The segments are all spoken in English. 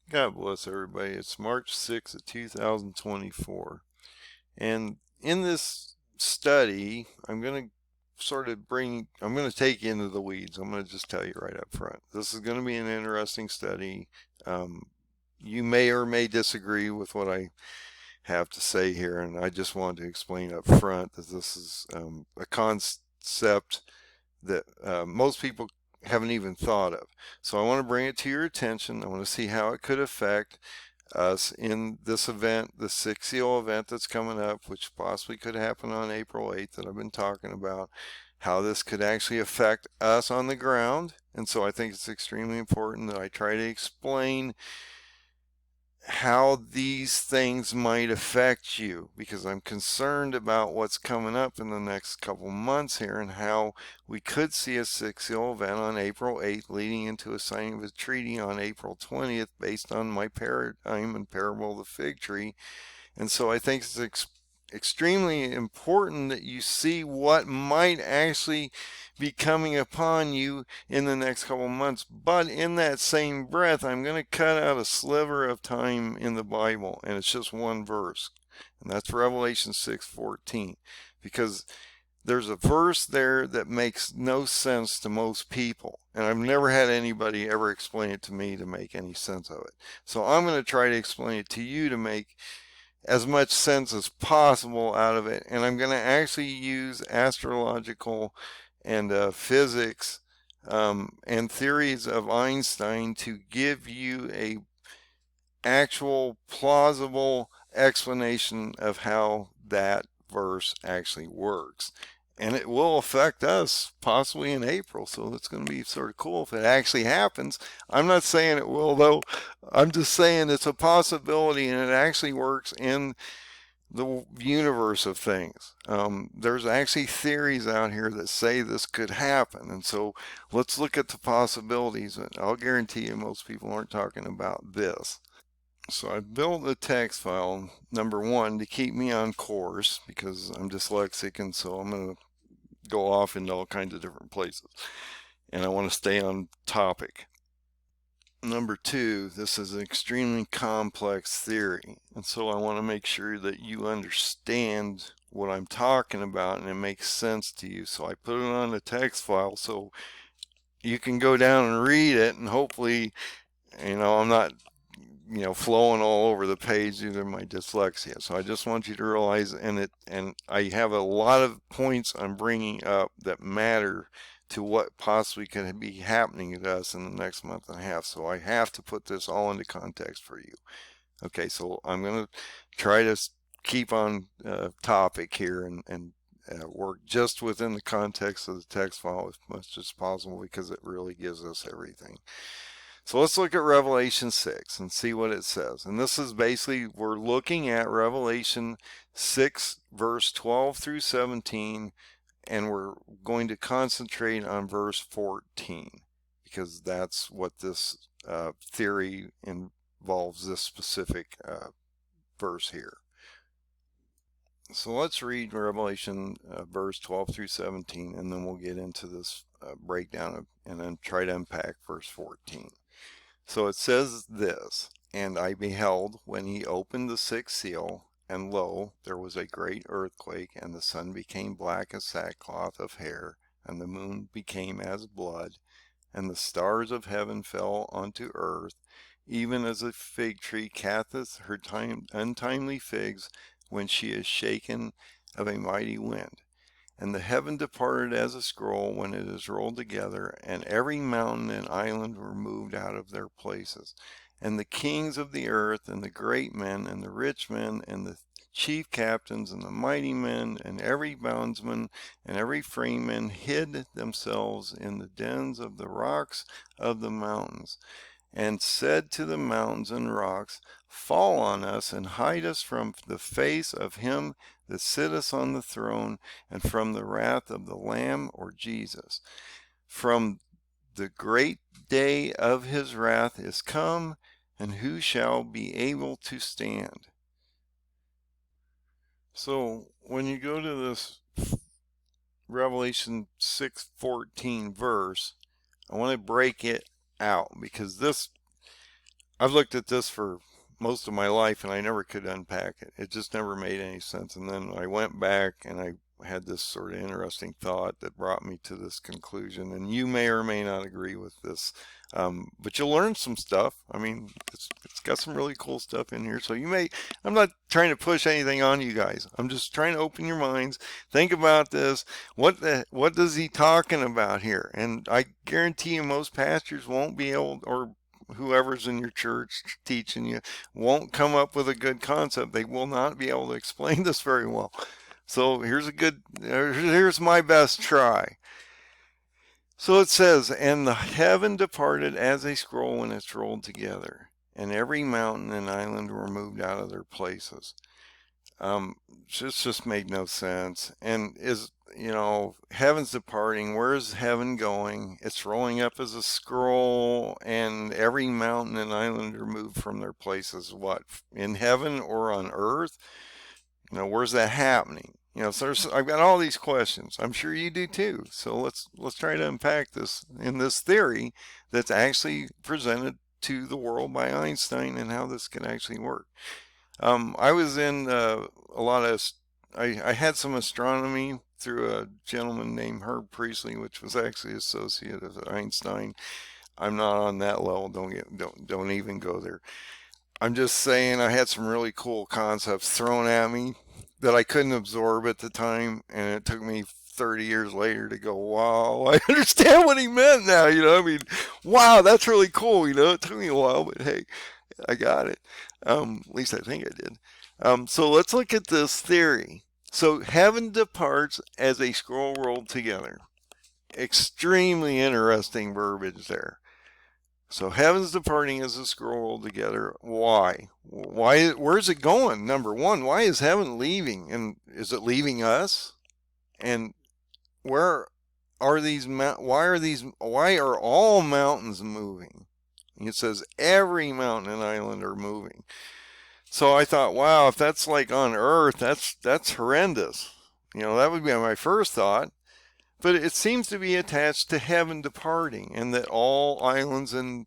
God bless everybody. It's March 6th of 2024. And in this study, I'm going to take you into the weeds. I'm going to just tell you right up front. This is going to be an interesting study. Um, you may or may disagree with what I have to say here, and I just wanted to explain up front that this is a concept that most people haven't even thought of. So I want to bring it to your attention. I want to see how it could affect us in this event, the 6CO event that's coming up, which possibly could happen on April 8th that I've been talking about, how this could actually affect us on the ground. And so I think it's extremely important that I try to explain how these things might affect you, because I'm concerned about what's coming up in the next couple months here and how we could see a 6-0 event on April 8th leading into a signing of a treaty on April 20th based on my paradigm and parable of the fig tree. And so I think it's extremely important that you see what might actually be coming upon you in the next couple months. But in that same breath, I'm going to cut out a sliver of time in the Bible, and it's just one verse, and that's Revelation 6:14, because there's a verse there that makes no sense to most people, and I've never had anybody ever explain it to me to make any sense of it. So I'm going to try to explain it to you to make as much sense as possible out of it. And I'm going to actually use astrological and physics and theories of Einstein to give you a actual plausible explanation of how that verse actually works. And it will affect us possibly in April, so it's going to be sort of cool if it actually happens. I'm not saying it will, though. I'm just saying it's a possibility, and it actually works in the universe of things. There's actually theories out here that say this could happen, and so let's look at the possibilities. And I'll guarantee you most people aren't talking about this. So I built a text file, number one, to keep me on course because I'm dyslexic, and so I'm going to go off into all kinds of different places. And I want to stay on topic. Number two, this is an extremely complex theory, and so I want to make sure that you understand what I'm talking about and it makes sense to you. So I put it on a text file so you can go down and read it, and hopefully, I'm not flowing all over the page due to my dyslexia. So I just want you to realize, and I have a lot of points I'm bringing up that matter to what possibly could be happening to us in the next month and a half. So I have to put this all into context for you. Okay, so I'm going to try to keep on topic here and work just within the context of the text file as much as possible because it really gives us everything. So let's look at Revelation 6 and see what it says. And this is basically, we're looking at Revelation 6, verse 12 through 17, and we're going to concentrate on verse 14 because that's what this theory involves, this specific verse here. So let's read Revelation verse 12 through 17, and then we'll get into this breakdown and then try to unpack verse 14. So it says this, and I beheld when he opened the sixth seal, and lo, there was a great earthquake, and the sun became black as sackcloth of hair, and the moon became as blood, and the stars of heaven fell unto earth, even as a fig tree casteth her untimely figs when she is shaken of a mighty wind. And the heaven departed as a scroll when it is rolled together, and every mountain and island were moved out of their places. And the kings of the earth, and the great men, and the rich men, and the chief captains, and the mighty men, and every bondsman, and every freeman hid themselves in the dens of the rocks of the mountains, and said to the mountains and rocks, Fall on us, and hide us from the face of him that sitteth on the throne, and from the wrath of the Lamb, or Jesus. From the great day of his wrath is come, and who shall be able to stand? So when you go to this Revelation 6:14 verse, I want to break it out because this I've looked at this for most of my life and I never could unpack it. It just never made any sense. And then I went back and I had this sort of interesting thought that brought me to this conclusion. And you may or may not agree with this, but you'll learn some stuff. I mean, it's got some really cool stuff in here. So you may, I'm not trying to push anything on you guys. I'm just trying to open your minds. Think about this. What is he talking about here? And I guarantee you most pastors won't be able, or whoever's in your church teaching you won't come up with a good concept. They will not be able to explain this very well. So here's my best try. So it says, and the heaven departed as a scroll when it's rolled together, and every mountain and island were moved out of their places. Just made no sense. And heaven's departing. Where is heaven going? It's rolling up as a scroll, and every mountain and island are moved from their places. What, in heaven or on earth? Where's that happening? So I've got all these questions. I'm sure you do too. So let's try to unpack this in this theory that's actually presented to the world by Einstein and how this can actually work. I was in a lot of, I had some astronomy through a gentleman named Herb Priestley, which was actually associate of Einstein. I'm not on that level. Don't even go there. I'm just saying I had some really cool concepts thrown at me that I couldn't absorb at the time, and it took me 30 years later to go, wow, I understand what he meant now. I mean, wow, that's really cool. It took me a while, but hey, I got it. At least I think I did. So let's look at this theory. So heaven departs as a scroll rolled together. Extremely interesting verbiage there. So heaven's departing as a scroll rolled together. Why? Where's it going? Number one, why is heaven leaving? And is it leaving us? And where are why are all mountains moving? It says every mountain and island are moving. So I thought, wow, if that's like on Earth, that's horrendous. That would be my first thought. But it seems to be attached to heaven departing, and that all islands and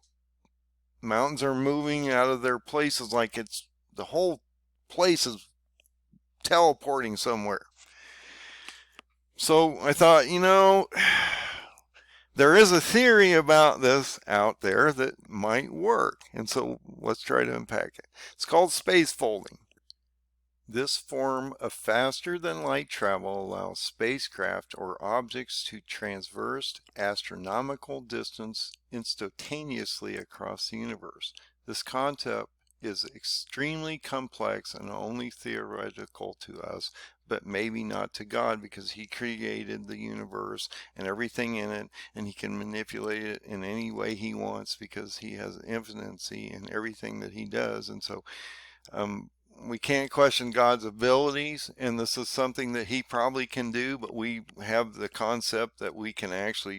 mountains are moving out of their places, like it's the whole place is teleporting somewhere. So I thought, there is a theory about this out there that might work. And so let's try to unpack it. It's called space folding. This form of faster than light travel allows spacecraft or objects to transverse astronomical distance instantaneously across the universe. This concept is extremely complex and only theoretical to us, but maybe not to God, because he created the universe and everything in it, and he can manipulate it in any way he wants because he has infinity in everything that he does. And so we can't question God's abilities, and this is something that he probably can do, but we have the concept that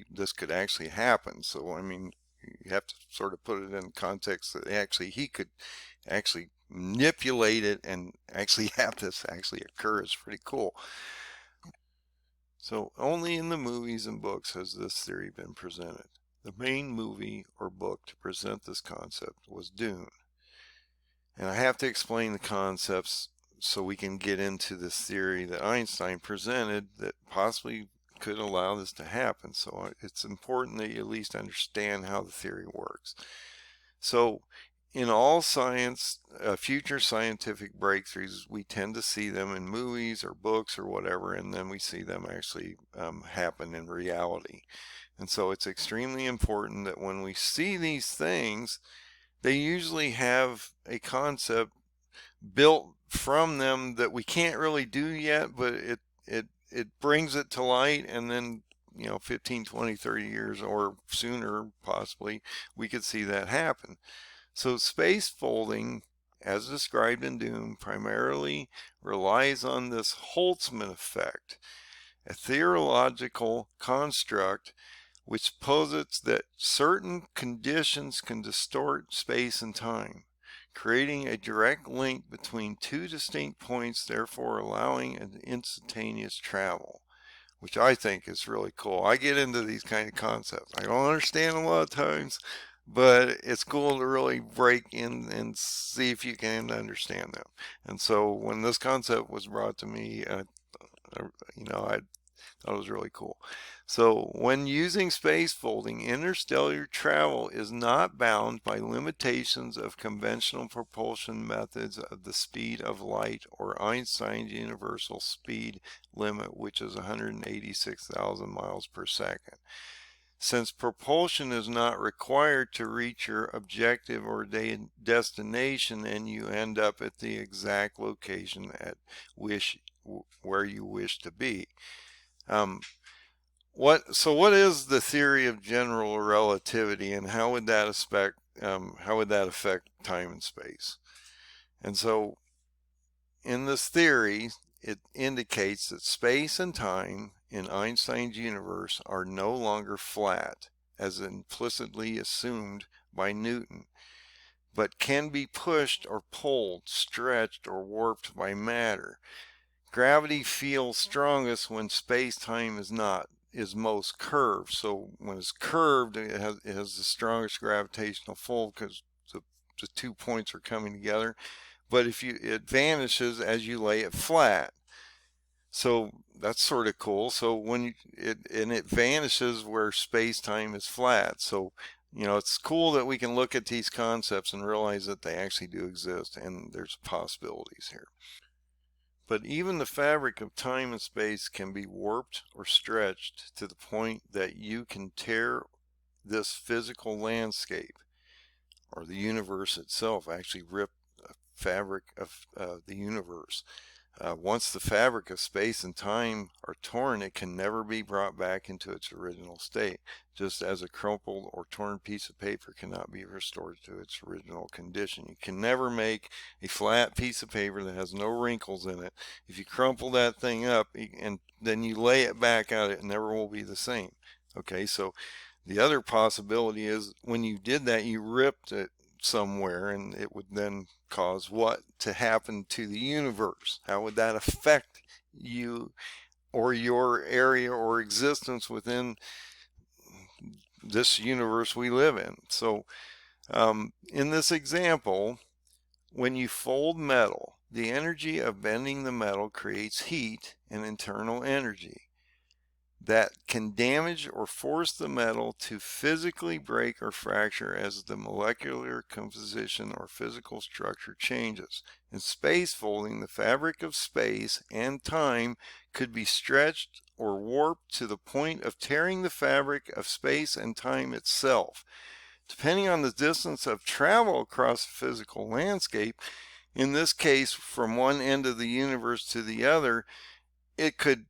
this could actually happen. So, I mean, you have to sort of put it in context that he could actually manipulate it and actually have this actually occur. It's pretty cool. So only in the movies and books has this theory been presented. The main movie or book to present this concept was Dune. And I have to explain the concepts so we can get into this theory that Einstein presented that possibly could allow this to happen. So it's important that you at least understand how the theory works. So in all science, future scientific breakthroughs, we tend to see them in movies or books or whatever, and then we see them actually happen in reality. And so it's extremely important that when we see these things, they usually have a concept built from them that we can't really do yet, but it brings it to light, and then 15, 20, 30 years or sooner possibly, we could see that happen. So space folding, as described in Dune, primarily relies on this Holtzman effect, a theological construct which posits that certain conditions can distort space and time, creating a direct link between two distinct points, therefore allowing an instantaneous travel, which I think is really cool. I get into these kind of concepts. I don't understand a lot of times, but it's cool to really break in and see if you can understand them. And so when this concept was brought to me, I thought it was really cool. So when using space folding, interstellar travel is not bound by limitations of conventional propulsion methods of the speed of light or Einstein's universal speed limit, which is 186,000 miles per second. Since propulsion is not required to reach your objective or destination, and you end up at the exact location where you wish to be. What is the theory of general relativity, and how would that affect time and space? And so in this theory, it indicates that space and time in Einstein's universe are no longer flat, as implicitly assumed by Newton, but can be pushed or pulled, stretched or warped by matter. Gravity feels strongest when space-time is most curved. So when it's curved, it has the strongest gravitational pull because the 2 points are coming together. But it vanishes as you lay it flat. So that's sort of cool. So when it vanishes where space-time is flat. So it's cool that we can look at these concepts and realize that they actually do exist, and there's possibilities here. But even the fabric of time and space can be warped or stretched to the point that you can tear this physical landscape, or the universe itself, actually rip the fabric of the universe. Once the fabric of space and time are torn, it can never be brought back into its original state, just as a crumpled or torn piece of paper cannot be restored to its original condition. You can never make a flat piece of paper that has no wrinkles in it. If you crumple that thing up and then you lay it back out, it never will be the same. Okay, so the other possibility is when you did that, you ripped it somewhere, and it would then cause what to happen to the universe? How would that affect you or your area or existence within this universe we live in? So in this example, when you fold metal, the energy of bending the metal creates heat and internal energy that can damage or force the metal to physically break or fracture as the molecular composition or physical structure changes. In space folding, the fabric of space and time could be stretched or warped to the point of tearing the fabric of space and time itself. Depending on the distance of travel across the physical landscape, in this case from one end of the universe to the other, it could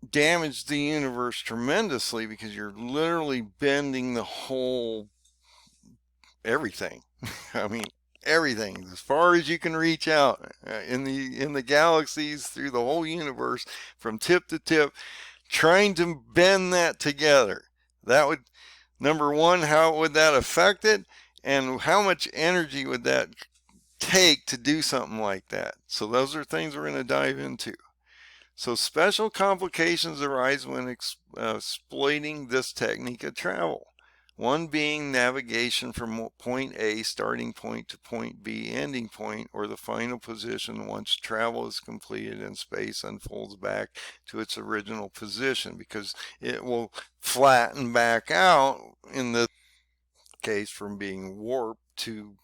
damage the universe tremendously, because you're literally bending the whole everything. I mean, everything as far as you can reach out in the galaxies, through the whole universe, from tip to tip, trying to bend that together. That would, number one, how would that affect it, and how much energy would that take to do something like that? So those are things we're going to dive into. So special complications arise when exploiting this technique of travel. One being navigation from point A, starting point, to point B, ending point, or the final position once travel is completed and space unfolds back to its original position, because it will flatten back out, in this case from being warped to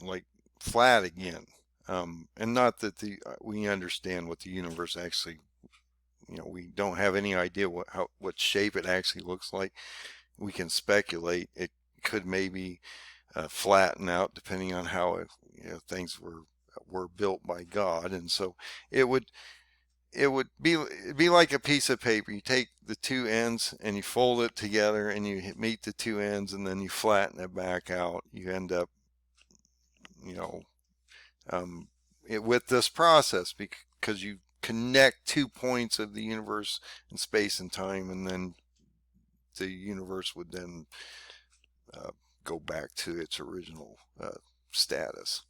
like flat again. And not that we understand what the universe actually, we don't have any idea what shape it actually looks like. We can speculate. It could maybe flatten out depending on how things were built by God, and so it would be like a piece of paper. You take the two ends and you fold it together, and you meet the two ends, and then you flatten it back out. You end up, with this process, because you connect 2 points of the universe in space and time, and then the universe would then go back to its original status.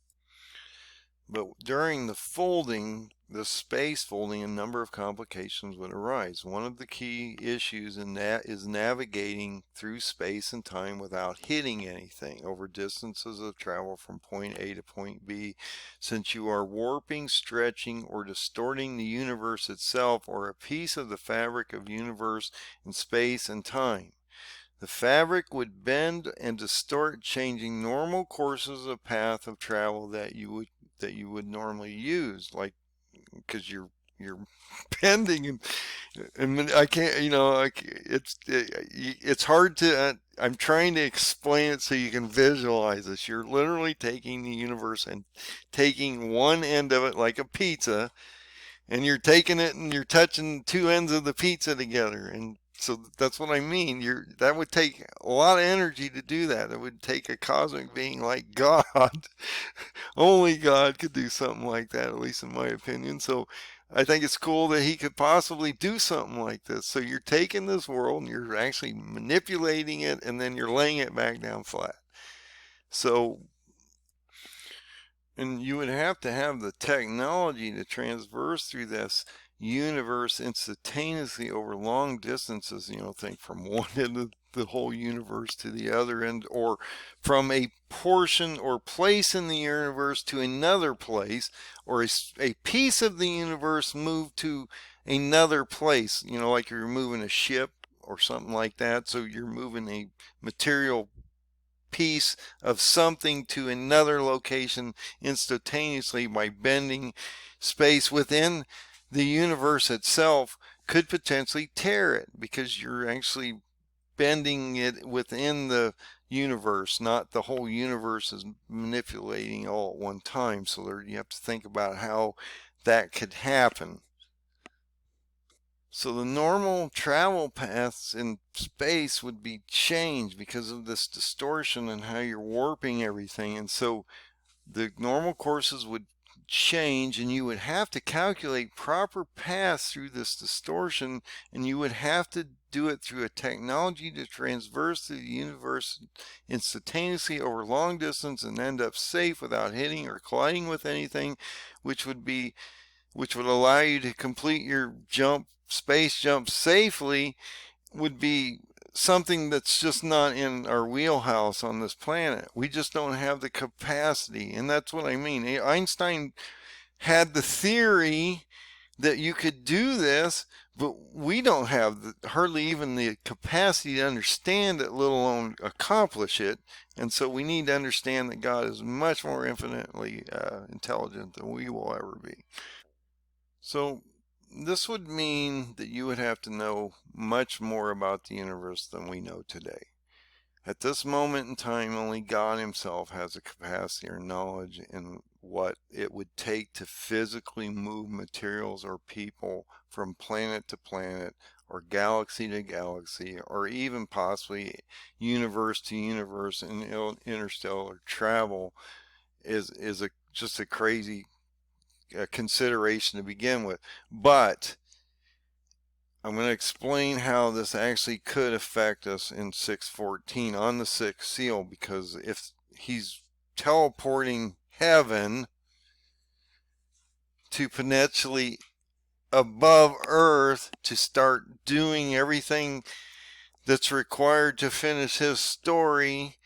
But during the folding, the space folding, a number of complications would arise. One of the key issues in that is navigating through space and time without hitting anything over distances of travel from point A to point B, since you are warping, stretching, or distorting the universe itself or a piece of the fabric of universe in space and time. The fabric would bend and distort, changing normal courses of path of travel that you would normally use, like because you're bending and I can't, it's hard to. I'm trying to explain it so you can visualize this. You're literally taking the universe and taking one end of it like a pizza, and you're taking it and you're touching two ends of the pizza together. And so that's what I mean. That would take a lot of energy to do that. It would take a cosmic being like God. Only God could do something like that, at least in my opinion. So I think it's cool that he could possibly do something like this. So you're taking this world and you're actually manipulating it, and then you're laying it back down flat. So, and you would have to have the technology to transverse through this universe instantaneously over long distances, think from one end of the whole universe to the other end, or from a portion or place in the universe to another place, or a piece of the universe moved to another place, like you're moving a ship or something like that. So you're moving a material piece of something to another location instantaneously by bending space within the universe itself, could potentially tear it because you're actually bending it within the universe, not the whole universe is manipulating all at one time. So you have to think about how that could happen. So the normal travel paths in space would be changed because of this distortion and how you're warping everything. And so the normal courses would change, and you would have to calculate proper paths through this distortion, and you would have to do it through a technology to transverse the universe instantaneously over long distance and end up safe without hitting or colliding with anything, which would allow you to complete your space jump safely, would be something that's just not in our wheelhouse on this planet. We just don't have the capacity, and that's what I mean. Einstein had the theory that you could do this, but we don't have hardly even the capacity to understand it, let alone accomplish it. And so we need to understand that God is much more infinitely intelligent than we will ever be. So this would mean that you would have to know much more about the universe than we know today. At this moment in time, only God himself has the capacity or knowledge in what it would take to physically move materials or people from planet to planet, or galaxy to galaxy, or even possibly universe to universe. And interstellar travel is just a crazy consideration to begin with. But I'm going to explain how this actually could affect us in 614 on the sixth seal, because if he's teleporting heaven to potentially above earth to start doing everything that's required to finish his story,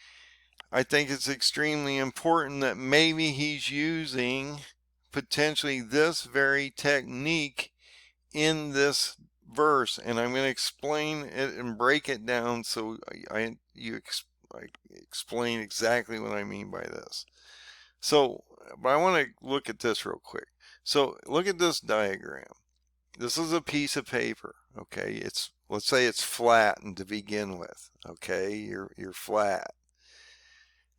I think it's extremely important that maybe he's using potentially this very technique in this verse, and I'm going to explain it and break it down so I explain exactly what I mean by this. So, but I want to look at this real quick. So look at this diagram. This is a piece of paper. Okay, let's say it's flattened to begin with. Okay, you're flat,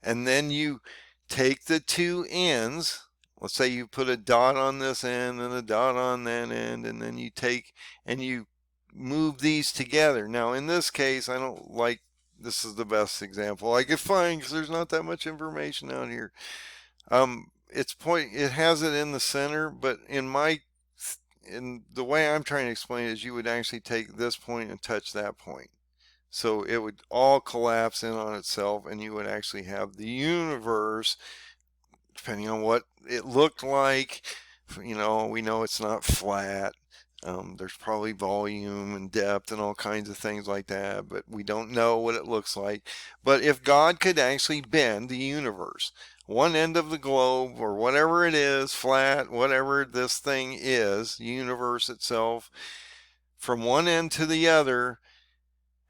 and then you take the two ends. Let's say you put a dot on this end and a dot on that end, and then you take and you move these together. Now in this case, I don't like, this is the best example I could find because there's not that much information out here. It has it in the center, but in the way I'm trying to explain it is you would actually take this point and touch that point. So it would all collapse in on itself, and you would actually have the universe depending on what it looked like. We know it's not flat. There's probably volume and depth and all kinds of things like that, but we don't know what it looks like. But if God could actually bend the universe, one end of the globe or whatever it is, flat, whatever this thing is, the universe itself, from one end to the other,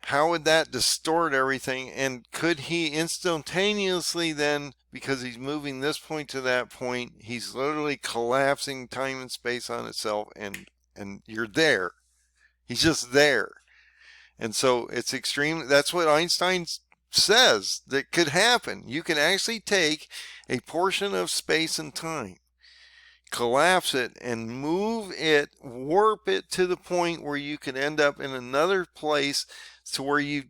how would that distort everything? And could he instantaneously then, because he's moving this point to that point, he's literally collapsing time and space on itself, and you're there. He's just there. And so it's extreme. That's what Einstein says that could happen. You can actually take a portion of space and time, collapse it, and move it, warp it to the point where you can end up in another place to where you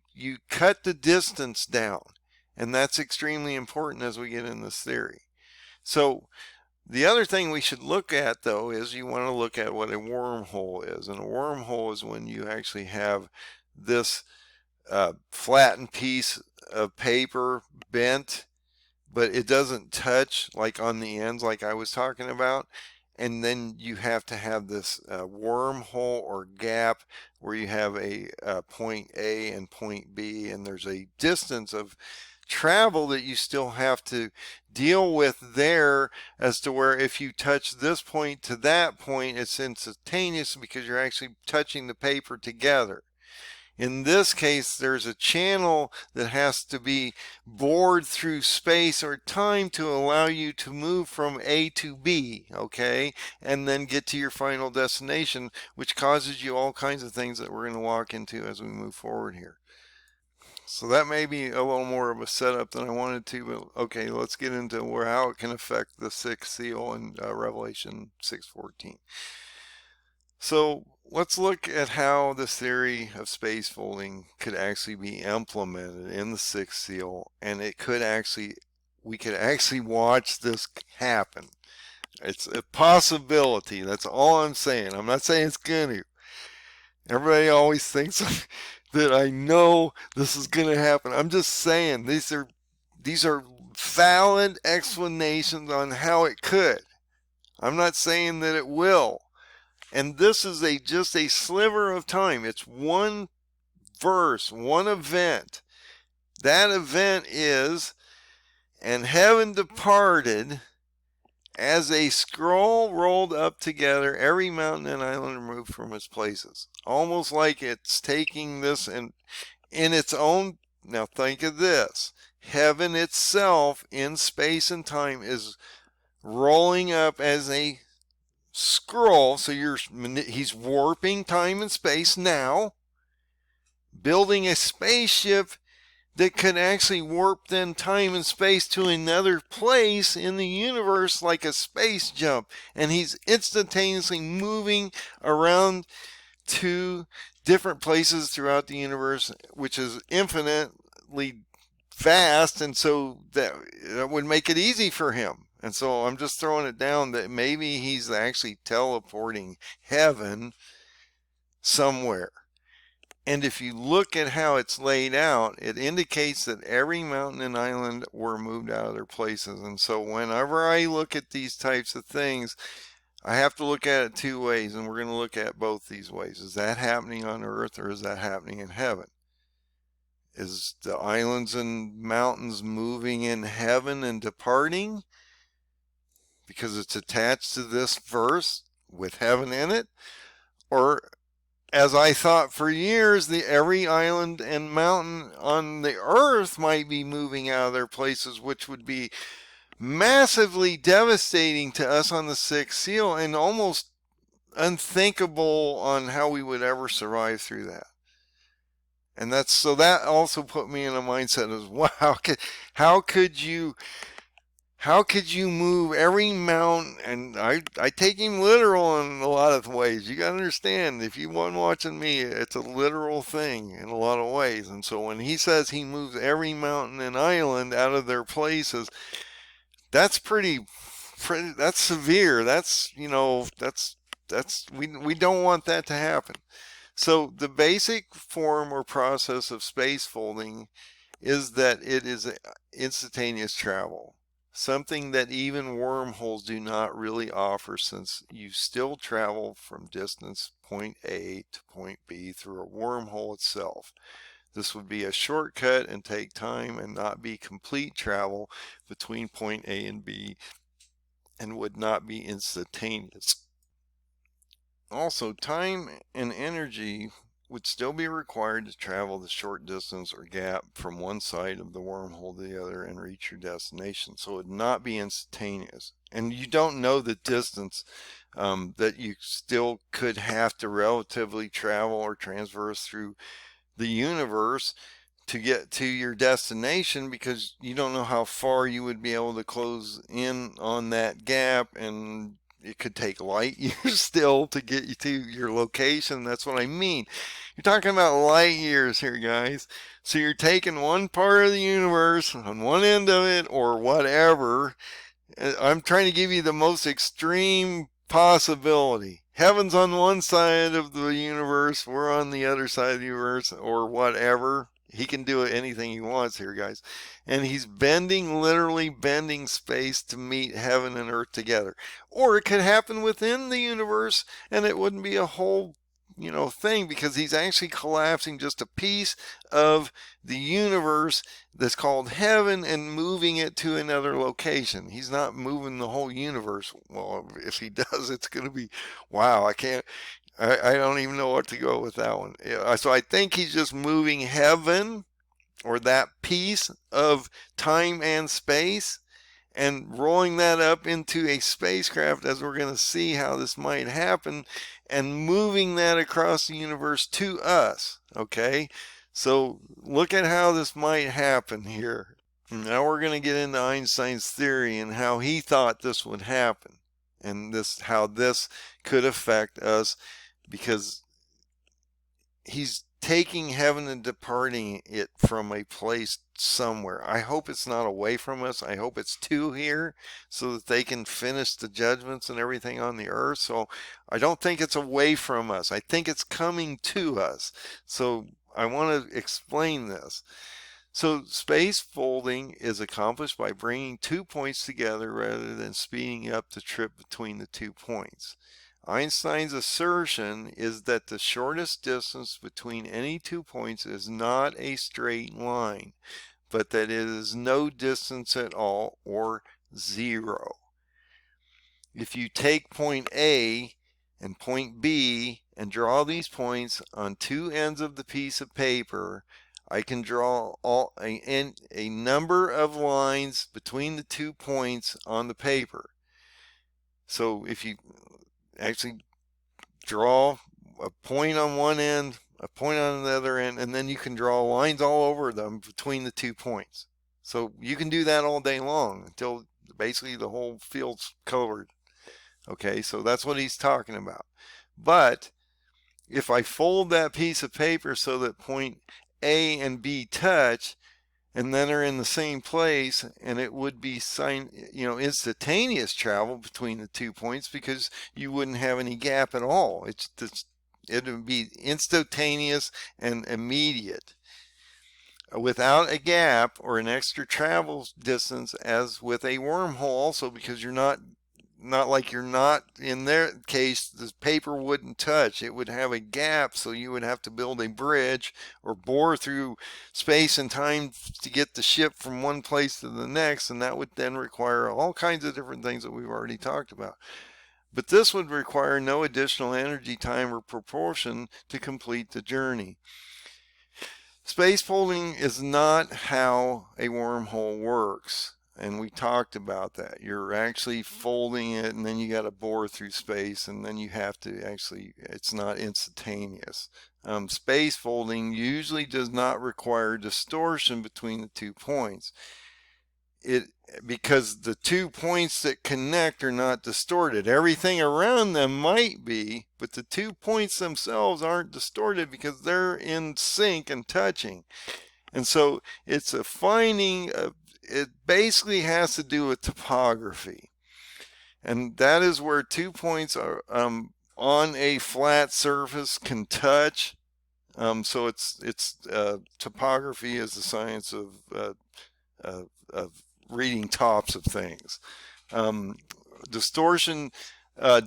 cut the distance down. And that's extremely important as we get in this theory. So the other thing we should look at, though, is you want to look at what a wormhole is. And a wormhole is when you actually have this flattened piece of paper bent, but it doesn't touch like on the ends like I was talking about. And then you have to have this wormhole or gap where you have a point A and point B, and there's a distance of travel that you still have to deal with there, as to where if you touch this point to that point, it's instantaneous because you're actually touching the paper together. In this case, there's a channel that has to be bored through space or time to allow you to move from A to B, okay, and then get to your final destination, which causes you all kinds of things that we're going to walk into as we move forward here. So that may be a little more of a setup than I wanted to, but okay, let's get into how it can affect the sixth seal in Revelation 6:14. So let's look at how this theory of space folding could actually be implemented in the sixth seal, and we could actually watch this happen. It's a possibility. That's all I'm saying. I'm not saying it's going to. Everybody always thinks that I know this is going to happen. I'm just saying these are valid explanations on how it could. I'm not saying that it will. And this is just a sliver of time. It's one verse, one event. That event is, and heaven departed as a scroll rolled up together, every mountain and island removed from its places. Almost like it's taking this and in its own. Now think of this. Heaven itself in space and time is rolling up as a scroll. So he's warping time and space now, building a spaceship that could actually warp then time and space to another place in the universe, like a space jump, and he's instantaneously moving around to different places throughout the universe, which is infinitely vast, and so that would make it easy for him. And so I'm just throwing it down that maybe he's actually teleporting heaven somewhere. And if you look at how it's laid out, it indicates that every mountain and island were moved out of their places. And so whenever I look at these types of things, I have to look at it two ways, and we're going to look at both these ways. Is that happening on earth, or is that happening in heaven? Is the islands and mountains moving in heaven and departing because it's attached to this verse with heaven in it? Or, as I thought for years, every island and mountain on the earth might be moving out of their places, which would be massively devastating to us on the sixth seal and almost unthinkable on how we would ever survive through that. And so that also put me in a mindset of, wow, how could you move every mountain? And I take him literal in a lot of ways. You got to understand, if you've been watching me, it's a literal thing in a lot of ways. And so when he says he moves every mountain and island out of their places, that's pretty that's severe. That's, we don't want that to happen. So the basic form or process of space folding is that it is instantaneous travel. something that even wormholes do not really offer, since you still travel from distance point A to point B through a wormhole itself. This would be a shortcut and take time and not be complete travel between point A and B, and would not be instantaneous. Also, time and energy would still be required to travel the short distance or gap from one side of the wormhole to the other and reach your destination. So it would not be instantaneous. And you don't know the distance that you still could have to relatively travel or transverse through the universe to get to your destination, because you don't know how far you would be able to close in on that gap, and it could take light years still to get you to your location. That's what I mean. You're talking about light years here, guys. So you're taking one part of the universe on one end of it, or whatever. I'm trying to give you the most extreme possibility. Heaven's on one side of the universe, we're on the other side of the universe, or whatever. He can do anything he wants here, guys. And he's bending, literally bending space to meet heaven and earth together. Or it could happen within the universe and it wouldn't be a whole, thing, because he's actually collapsing just a piece of the universe that's called heaven and moving it to another location. He's not moving the whole universe. Well, if he does, it's going to be, wow, I don't even know what to go with that one. So I think he's just moving heaven, or that piece of time and space, and rolling that up into a spacecraft, as we're going to see how this might happen, and moving that across the universe to us. Okay, so look at how this might happen here. Now we're going to get into Einstein's theory and how he thought this would happen, and how this could affect us, because he's taking heaven and departing it from a place somewhere. I hope it's not away from us. I hope it's to here, so that they can finish the judgments and everything on the earth. So I don't think it's away from us. I think it's coming to us. So I want to explain this. So space folding is accomplished by bringing 2 points together rather than speeding up the trip between the 2 points. Einstein's assertion is that the shortest distance between any 2 points is not a straight line, but that it is no distance at all, or zero. If you take point A and point B and draw these points on 2 ends of the piece of paper, I can draw a number of lines between the 2 points on the paper. So if you actually draw a point on one end, a point on the other end, and then you can draw lines all over them between the 2 points. So you can do that all day long until basically the whole field's covered. Okay, so that's what he's talking about. But if I fold that piece of paper so that point A and B touch, and then are in the same place, and it would be instantaneous travel between the 2 points, because you wouldn't have any gap at all. It would be instantaneous and immediate, without a gap or an extra travel distance, as with a wormhole also, because you're not like you're not in their case, the paper wouldn't touch. It would have a gap, so you would have to build a bridge or bore through space and time to get the ship from one place to the next, and that would then require all kinds of different things that we've already talked about. But this would require no additional energy, time, or propulsion to complete the journey. Space folding is not how a wormhole works. And we talked about that. You're actually folding it, and then you got to bore through space, and then you have to it's not instantaneous. Space folding usually does not require distortion between the 2 points. Because the 2 points that connect are not distorted. Everything around them might be, but the 2 points themselves aren't distorted because they're in sync and touching. And so it's a finding of, it basically has to do with topography, and that is where 2 points are on a flat surface can touch. So it's topography is the science of reading tops of things. Distortion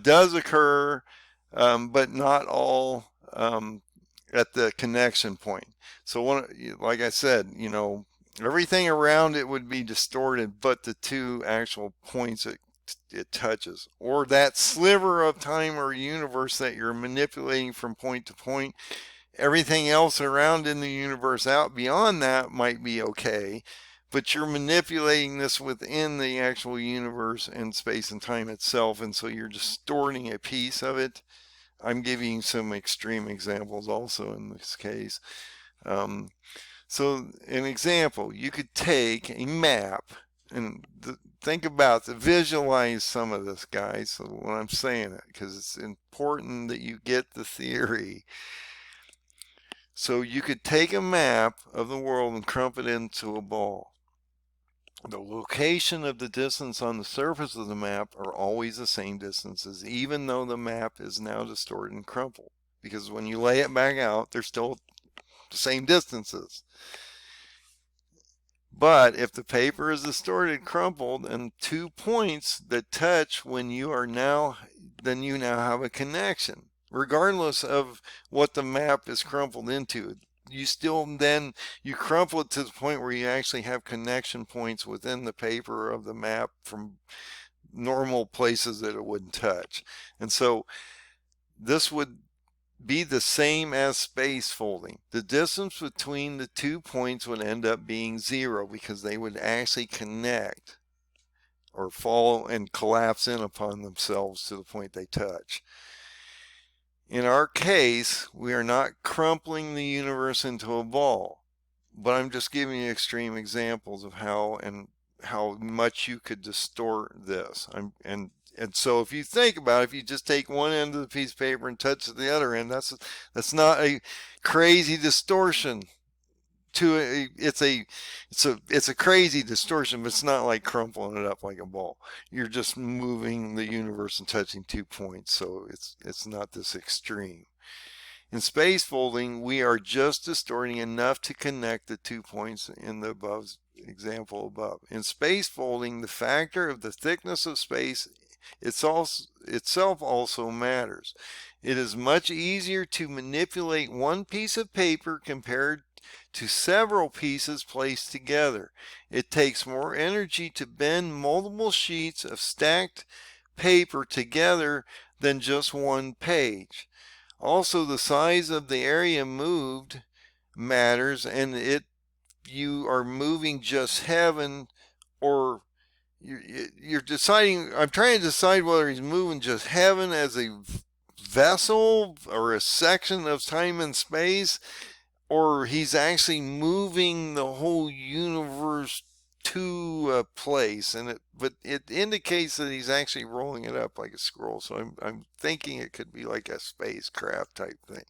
does occur, but not all at the connection point. So like I said, everything around it would be distorted, but the two actual points it touches, or that sliver of time or universe that you're manipulating from point to point. Everything else around in the universe out beyond that might be okay, but you're manipulating this within the actual universe and space and time itself, and so you're distorting a piece of it. I'm giving you some extreme examples also in this case. So an example, you could take a map and think about visualize some of this, guys, so when I'm saying it, because it's important that you get the theory. So you could take a map of the world and crump it into a ball. The location of the distance on the surface of the map are always the same distances, even though the map is now distorted and crumpled. Because when you lay it back out, they're still the same distances. But if the paper is distorted, crumpled, and 2 points that touch when then you now have a connection, regardless of what the map is crumpled into. You crumple it to the point where you actually have connection points within the paper of the map from normal places that it wouldn't touch. And so this would be the same as space folding. The distance between the 2 points would end up being 0 because they would actually connect or fall and collapse in upon themselves to the point they touch. In our case, we are not crumpling the universe into a ball, but I'm just giving you extreme examples of how much you could distort this. And so if you think about it, if you just take one end of the piece of paper and touch the other end, that's not a crazy distortion. It's a crazy distortion, but it's not like crumpling it up like a ball. You're just moving the universe and touching 2 points, so it's not this extreme. In space folding, we are just distorting enough to connect the 2 points in the example above. In space folding, the factor of the thickness of space itself also matters. It is much easier to manipulate one piece of paper compared to several pieces placed together. It takes more energy to bend multiple sheets of stacked paper together than just one page. Also, the size of the area moved matters, and you are moving just heaven, or you're deciding. I'm trying to decide whether he's moving just heaven as a vessel or a section of time and space, or he's actually moving the whole universe to a place, but it indicates that he's actually rolling it up like a scroll. So I'm thinking it could be like a spacecraft type thing.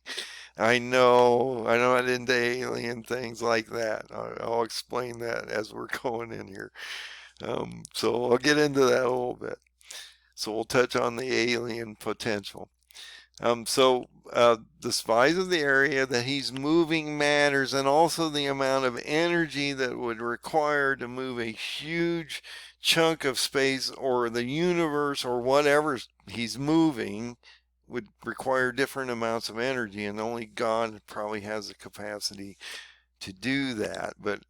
I know I'm into alien things like that. I'll explain that as we're going in here. So I'll get into that a little bit. So we'll touch on the alien potential. The size of the area that he's moving matters, and also the amount of energy that would require to move a huge chunk of space or the universe or whatever he's moving would require different amounts of energy, and only God probably has the capacity to do that. But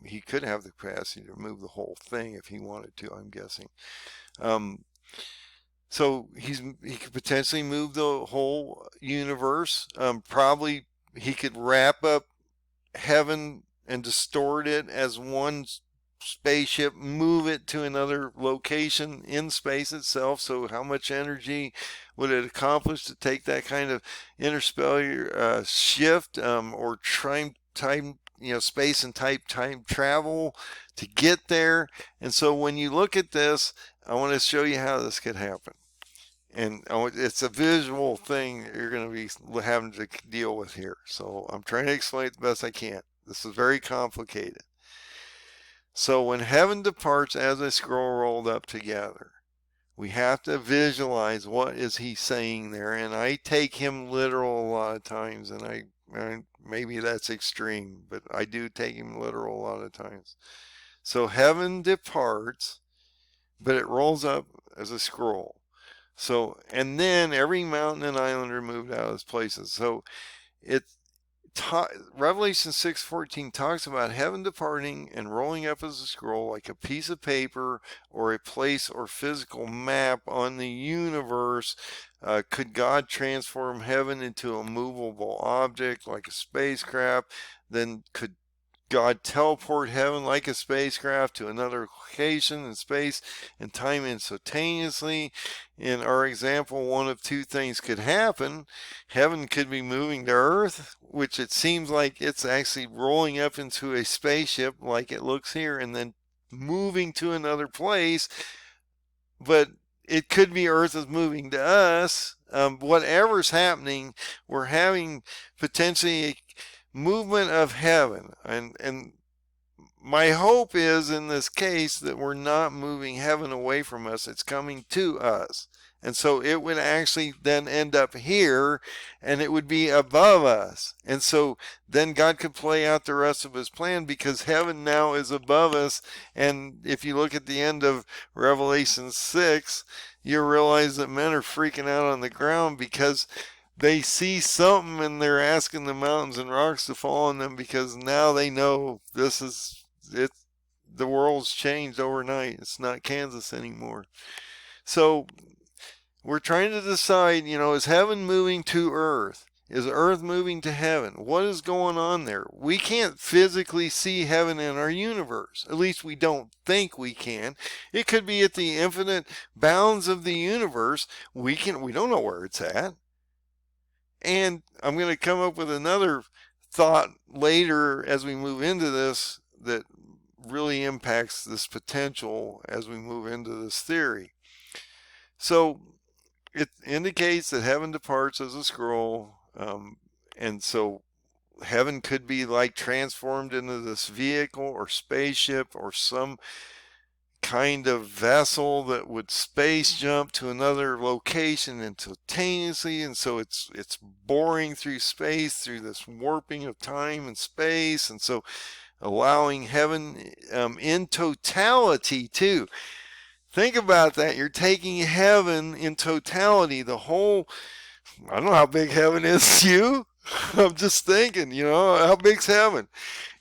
he could have the capacity to move the whole thing if he wanted to, I'm guessing. So he could potentially move the whole universe. Probably he could wrap up heaven and distort it as one spaceship, move it to another location in space itself. So how much energy would it accomplish to take that kind of interstellar shift, or time, space and time travel to get there? And so when you look at this, I want to show you how this could happen. And it's a visual thing you're going to be having to deal with here. So I'm trying to explain it the best I can. This is very complicated. So when heaven departs as a scroll rolled up together, we have to visualize what is he saying there. And I take him literal a lot of times, and maybe that's extreme, but I do take him literal a lot of times. So heaven departs, but it rolls up as a scroll. So, and then every mountain and island are moved out of its places. So it Revelation 6:14 talks about heaven departing and rolling up as a scroll, like a piece of paper or a place or physical map on the universe. Could God transform heaven into a movable object like a spacecraft? Then could God teleport heaven like a spacecraft to another location in space and time instantaneously? In our example, one of two things could happen. Heaven could be moving to Earth, which it seems like it's actually rolling up into a spaceship like it looks here, and then moving to another place. But it could be Earth is moving to us. Whatever's happening, we're having potentially a movement of heaven, and my hope is in this case that we're not moving heaven away from us, it's coming to us. And so it would actually then end up here, and it would be above us. And so then God could play out the rest of his plan, because heaven now is above us. And if you look at the end of Revelation 6, you realize that men are freaking out on the ground because they see something and they're asking the mountains and rocks to fall on them, because now they know this is it. The world's changed overnight. It's not Kansas anymore. So we're trying to decide, is heaven moving to earth? Is earth moving to heaven? What is going on there? We can't physically see heaven in our universe. At least we don't think we can. It could be at the infinite bounds of the universe. We don't know where it's at. And I'm going to come up with another thought later as we move into this that really impacts this potential as we move into this theory. So it indicates that heaven departs as a scroll, and so heaven could be like transformed into this vehicle or spaceship or some kind of vessel that would space jump to another location instantaneously, and so it's boring through space through this warping of time and space, and so allowing heaven in totality too. Think about that. You're taking heaven in totality, the whole. I don't know how big heaven is to you. I'm just thinking, how big's heaven?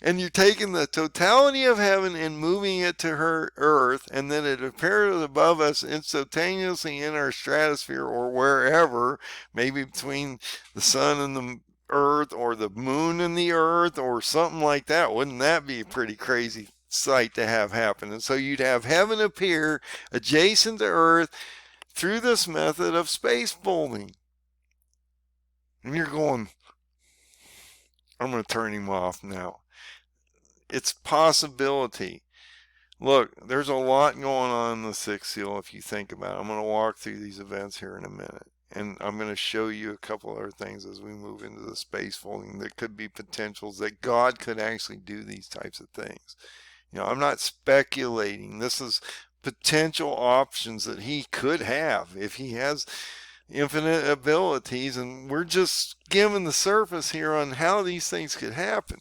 And you're taking the totality of heaven and moving it to her earth, and then it appears above us instantaneously in our stratosphere or wherever, maybe between the sun and the earth, or the moon and the earth, or something like that. Wouldn't that be a pretty crazy sight to have happen? And so you'd have heaven appear adjacent to earth through this method of space folding. And you're going, I'm going to turn him off now. It's possibility. Look, there's a lot going on in the sixth seal if you think about it. I'm going to walk through these events here in a minute. And I'm going to show you a couple other things as we move into the space folding. There could be potentials that God could actually do these types of things. I'm not speculating. This is potential options that he could have if he has infinite abilities, and we're just skimming the surface here on how these things could happen.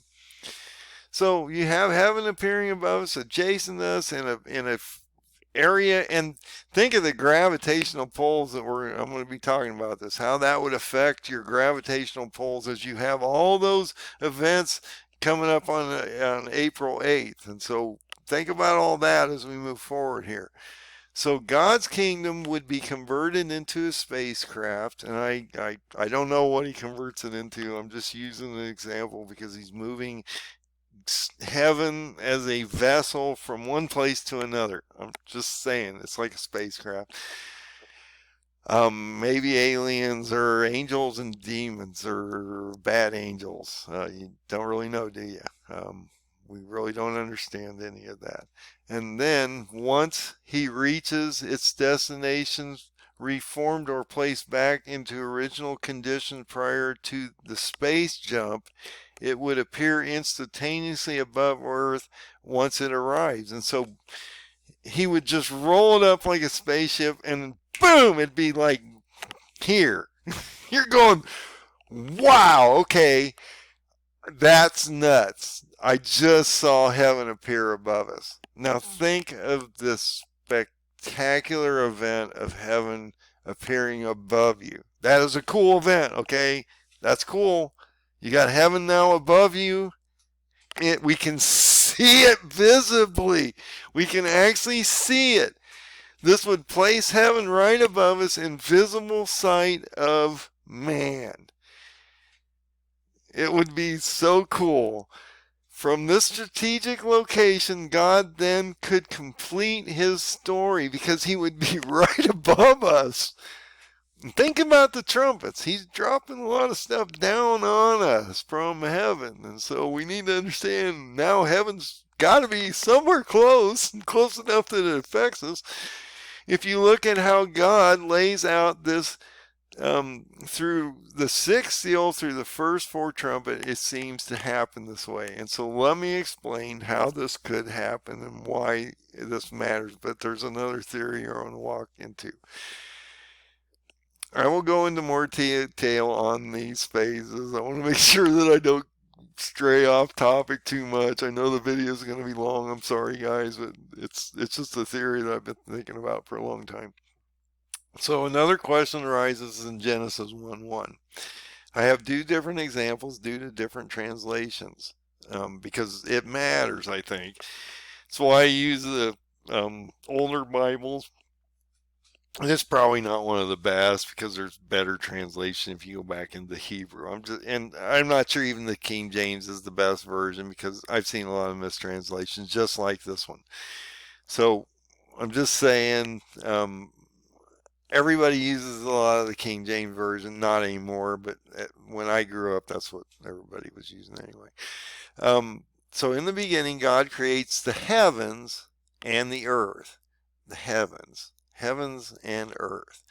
So you have heaven appearing above us, adjacent to us in a area, and think of the gravitational pulls that I'm going to be talking about this, how that would affect your gravitational pulls as you have all those events coming up on April 8th. And so think about all that as we move forward here. So God's kingdom would be converted into a spacecraft, and I don't know what he converts it into. I'm just using an example because he's moving heaven as a vessel from one place to another. I'm just saying, it's like a spacecraft. Maybe aliens or angels and demons or bad angels. You don't really know, do you? We really don't understand any of that. And then once he reaches its destination, reformed or placed back into original condition prior to the space jump, it would appear instantaneously above Earth once it arrives. And so he would just roll it up like a spaceship, and boom, it'd be like here. You're going, wow, okay, that's nuts. I just saw heaven appear above us. Now think of this spectacular event of heaven appearing above you. That is a cool event, okay? That's cool. You got heaven now above you. We can see it visibly. We can actually see it. This would place heaven right above us in visible sight of man. It would be so cool. From this strategic location, God then could complete his story because he would be right above us. And think about the trumpets. He's dropping a lot of stuff down on us from heaven. And so we need to understand now heaven's got to be somewhere close enough that it affects us. If you look at how God lays out this through the sixth seal, through the first four trumpet, it seems to happen this way. And so let me explain how this could happen and why this matters. But there's another theory I want to walk into. I will go into more detail on these phases. I want to make sure that I don't stray off topic too much. I know the video is going to be long. I'm sorry, guys, but it's just a theory that I've been thinking about for a long time. So another question arises in Genesis 1:1. I have two different examples due to different translations because it matters, I think. That's why I use the older Bibles. And it's probably not one of the best because there's better translation if you go back into Hebrew. I'm not sure even the King James is the best version because I've seen a lot of mistranslations just like this one. So I'm just saying, everybody uses a lot of the King James version, not anymore, but when I grew up, that's what everybody was using anyway. So in the beginning, God creates the heavens and the earth. The heavens and earth.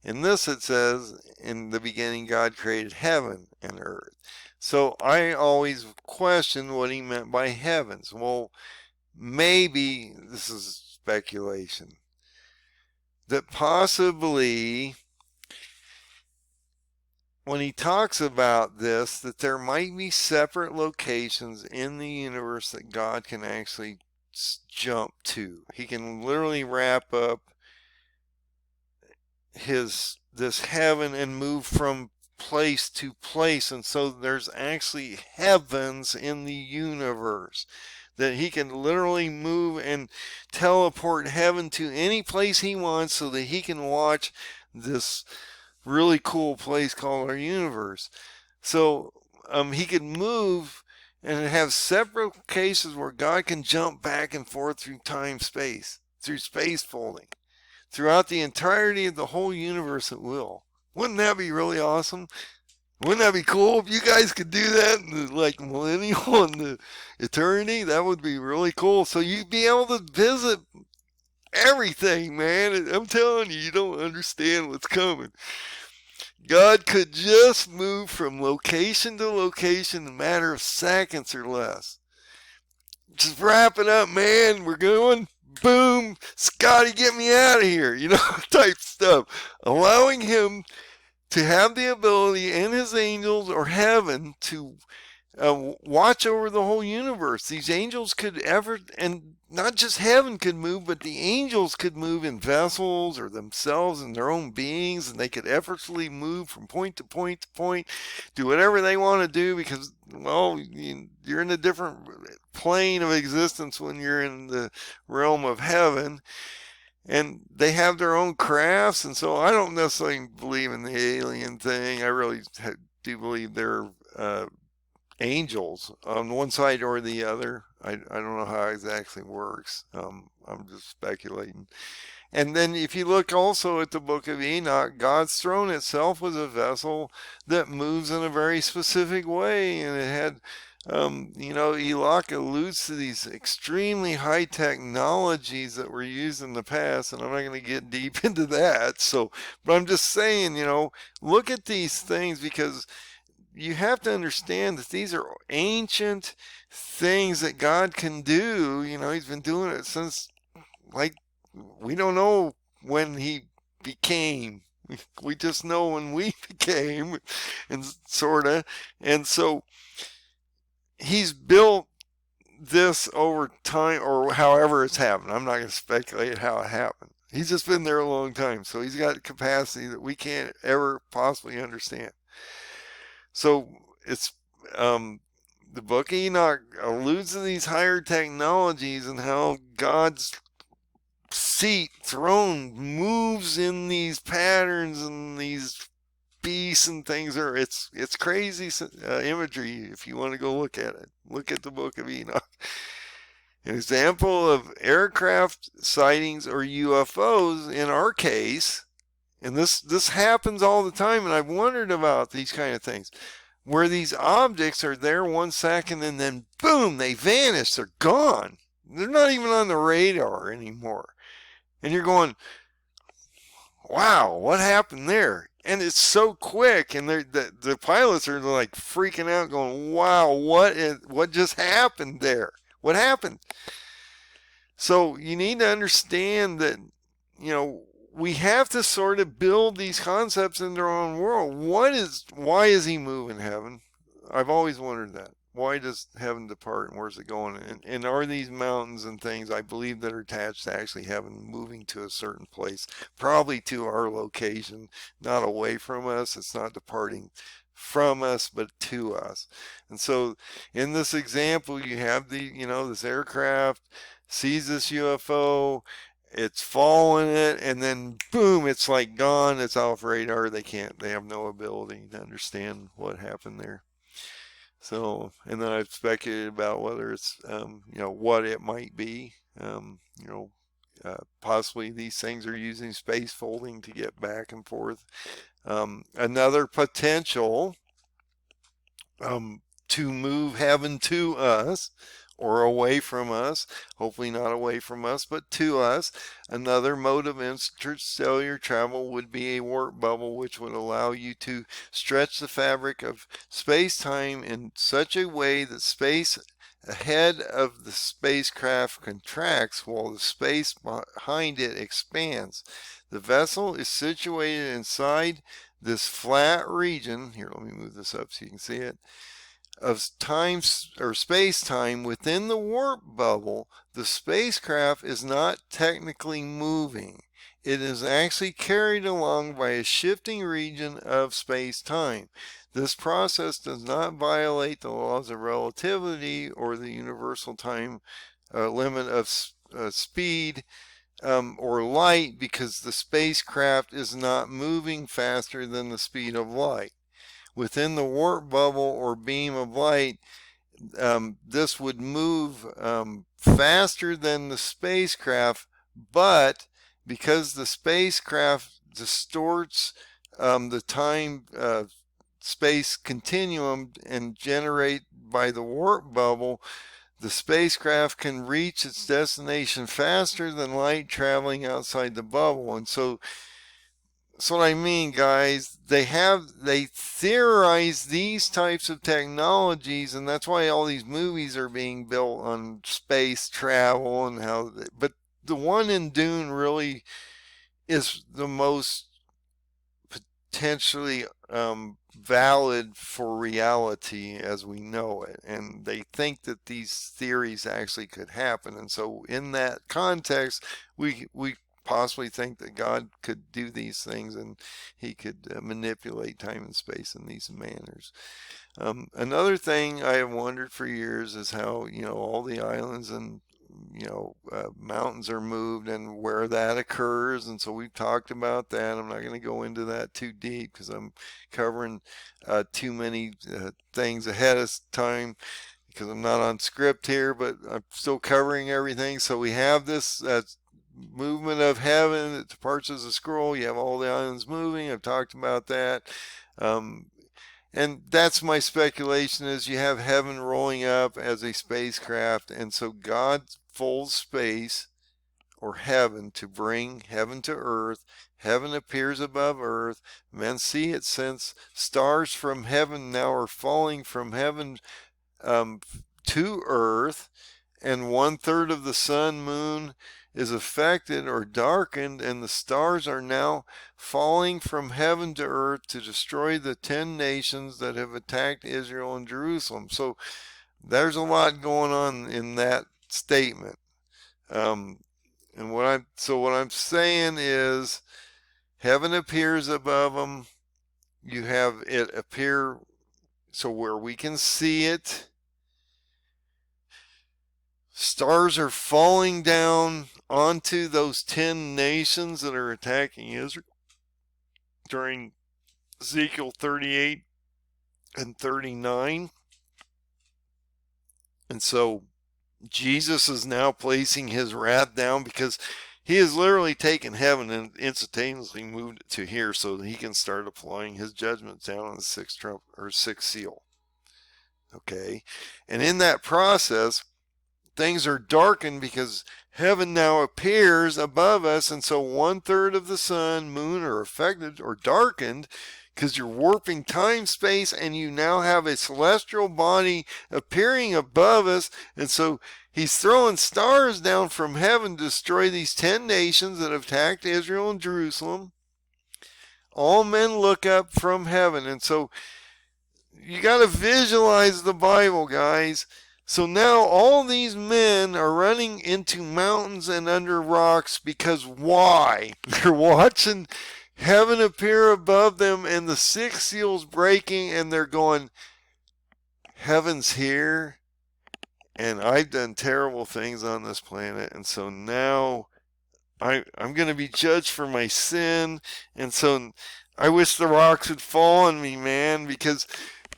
In this it says, in the beginning God created heaven and earth. So I always questioned what he meant by heavens. Well, maybe, this is speculation, that possibly when he talks about this, that there might be separate locations in the universe that God can actually jump to. He can literally wrap up this heaven and move from place to place, and so there's actually heavens in the universe that he can literally move and teleport heaven to any place he wants so that he can watch this really cool place called our universe. So he can move and have separate cases where God can jump back and forth through time space, through space folding, throughout the entirety of the whole universe at will. Wouldn't that be really awesome? Wouldn't that be cool if you guys could do that in the, like, millennial and the eternity? That would be really cool. So you'd be able to visit everything, man. I'm telling you, you don't understand what's coming. God could just move from location to location in a matter of seconds or less. Just wrap it up, man. We're going. Boom, Scotty, get me out of here, type stuff. Allowing him to have the ability and his angels or heaven to watch over the whole universe. These angels could and not just heaven could move, but the angels could move in vessels or themselves in their own beings, and they could effortlessly move from point to point to point, do whatever they want to do because, well, you're in a different plane of existence when you're in the realm of heaven. And they have their own crafts, and so I don't necessarily believe in the alien thing. I really do believe they're angels on one side or the other. I don't know how it exactly works. I'm just speculating. And then if you look also at the book of Enoch, God's throne itself was a vessel that moves in a very specific way, and it had Enoch alludes to these extremely high technologies that were used in the past, and I'm not going to get deep into that. But I'm just saying, look at these things because you have to understand that these are ancient things that God can do. He's been doing it since, we don't know when he became. We just know when we became, and sort of. And so he's built this over time, or however it's happened. I'm not going to speculate how it happened. He's just been there a long time, so he's got capacity that we can't ever possibly understand. So it's the book of Enoch alludes to these higher technologies and how God's throne moves in these patterns and these beasts and things. It's crazy imagery. If you want to go look at it, look at the book of Enoch. An example of aircraft sightings or UFOs in our case, and this happens all the time, and I've wondered about these kind of things, where these objects are there 1 second and then boom, they vanish, they're gone. They're not even on the radar anymore. And you're going, wow, what happened there? And it's so quick, and the pilots are like freaking out, going, wow, what just happened there? What happened? So you need to understand that, we have to sort of build these concepts into our own world. Why is he moving heaven? I've always wondered that. Why does heaven depart, and where's it going? And are these mountains and things, I believe, that are attached to actually heaven moving to a certain place, probably to our location, not away from us. It's not departing from us, but to us. And so in this example, you have this aircraft sees this UFO, it's following it, and then boom, it's like gone, it's off radar. They have no ability to understand what happened there. So, and then I've speculated about whether it's, what it might be. Possibly these things are using space folding to get back and forth. Another potential to move heaven to us or away from us, hopefully not away from us, but to us. Another mode of interstellar travel would be a warp bubble, which would allow you to stretch the fabric of space-time in such a way that space ahead of the spacecraft contracts while the space behind it expands. The vessel is situated inside this flat region. Here, let me move this up so you can see it. Of time or space-time within the warp bubble. The spacecraft is not technically moving. It is actually carried along by a shifting region of space-time. This process does not violate the laws of relativity or the universal time limit of speed or light, because the spacecraft is not moving faster than the speed of light. Within the warp bubble or beam of light, this would move faster than the spacecraft, but because the spacecraft distorts the time space continuum and generate by the warp bubble, the spacecraft can reach its destination faster than light traveling outside the bubble. And so that's what I mean, guys. They theorize these types of technologies, and that's why all these movies are being built on space travel and how. But the one in Dune really is the most potentially valid for reality as we know it, and they think that these theories actually could happen. And so, in that context, we possibly think that God could do these things, and he could manipulate time and space in these manners. Another thing I have wondered for years is how, all the islands and mountains are moved and where that occurs. And so we've talked about that. I'm not going to go into that too deep because I'm covering too many things ahead of time, because I'm not on script here, but I'm still covering everything. So we have this movement of heaven that departs as a scroll. You have all the islands moving. I've talked about that. And that's my speculation, is you have heaven rolling up as a spacecraft. And so God folds space or heaven to bring heaven to earth. Heaven appears above earth. Men see it, since stars from heaven now are falling from heaven to earth, and 1/3 of the sun, moon is affected or darkened, and the stars are now falling from heaven to earth to destroy the 10 nations that have attacked Israel and Jerusalem. So There's a lot going on in that statement. And what I'm saying is, heaven appears above them. You have it appear so where we can see it. Stars are falling down onto those 10 nations that are attacking Israel during Ezekiel 38 and 39. And so Jesus is now placing his wrath down because he has literally taken heaven and instantaneously moved it to here so that he can start applying his judgments down on the sixth trump or sixth seal. Okay. And in that process, things are darkened because heaven now appears above us, and so 1/3 of the sun, moon are affected or darkened because you're warping time space, and you now have a celestial body appearing above us. And so he's throwing stars down from heaven to destroy these 10 nations that have attacked Israel and Jerusalem. All men look up from heaven. And so you got to visualize the Bible, guys. So now all these men are running into mountains and under rocks because why? They're watching heaven appear above them and the sixth seal's breaking, and they're going, heaven's here and I've done terrible things on this planet, and so now I'm going to be judged for my sin. And so I wish the rocks would fall on me, man, because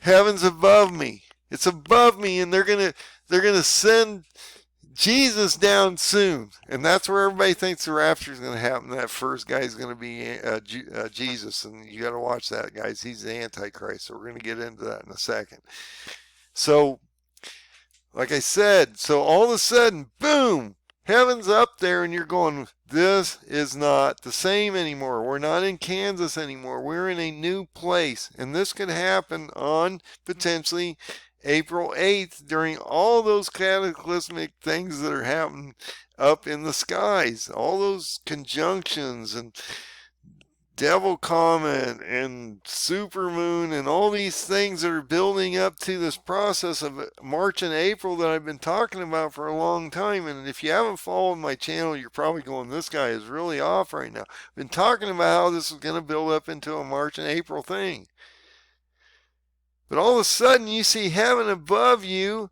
heaven's above me. It's above me, and they're gonna send Jesus down soon, and that's where everybody thinks the rapture is going to happen. That first guy is going to be Jesus, and you got to watch that, guys. He's the Antichrist, so we're going to get into that in a second. So, like I said, so all of a sudden, boom, heaven's up there, and you're going, this is not the same anymore. We're not in Kansas anymore. We're in a new place, and this could happen on potentially April 8th during all those cataclysmic things that are happening up in the skies, all those conjunctions and devil comet and supermoon and all these things that are building up to this process of March and April that I've been talking about for a long time. And if you haven't followed my channel, you're probably going, this guy is really off right now. I've been talking about how this is going to build up into a March and April thing. But all of a sudden you see heaven above you.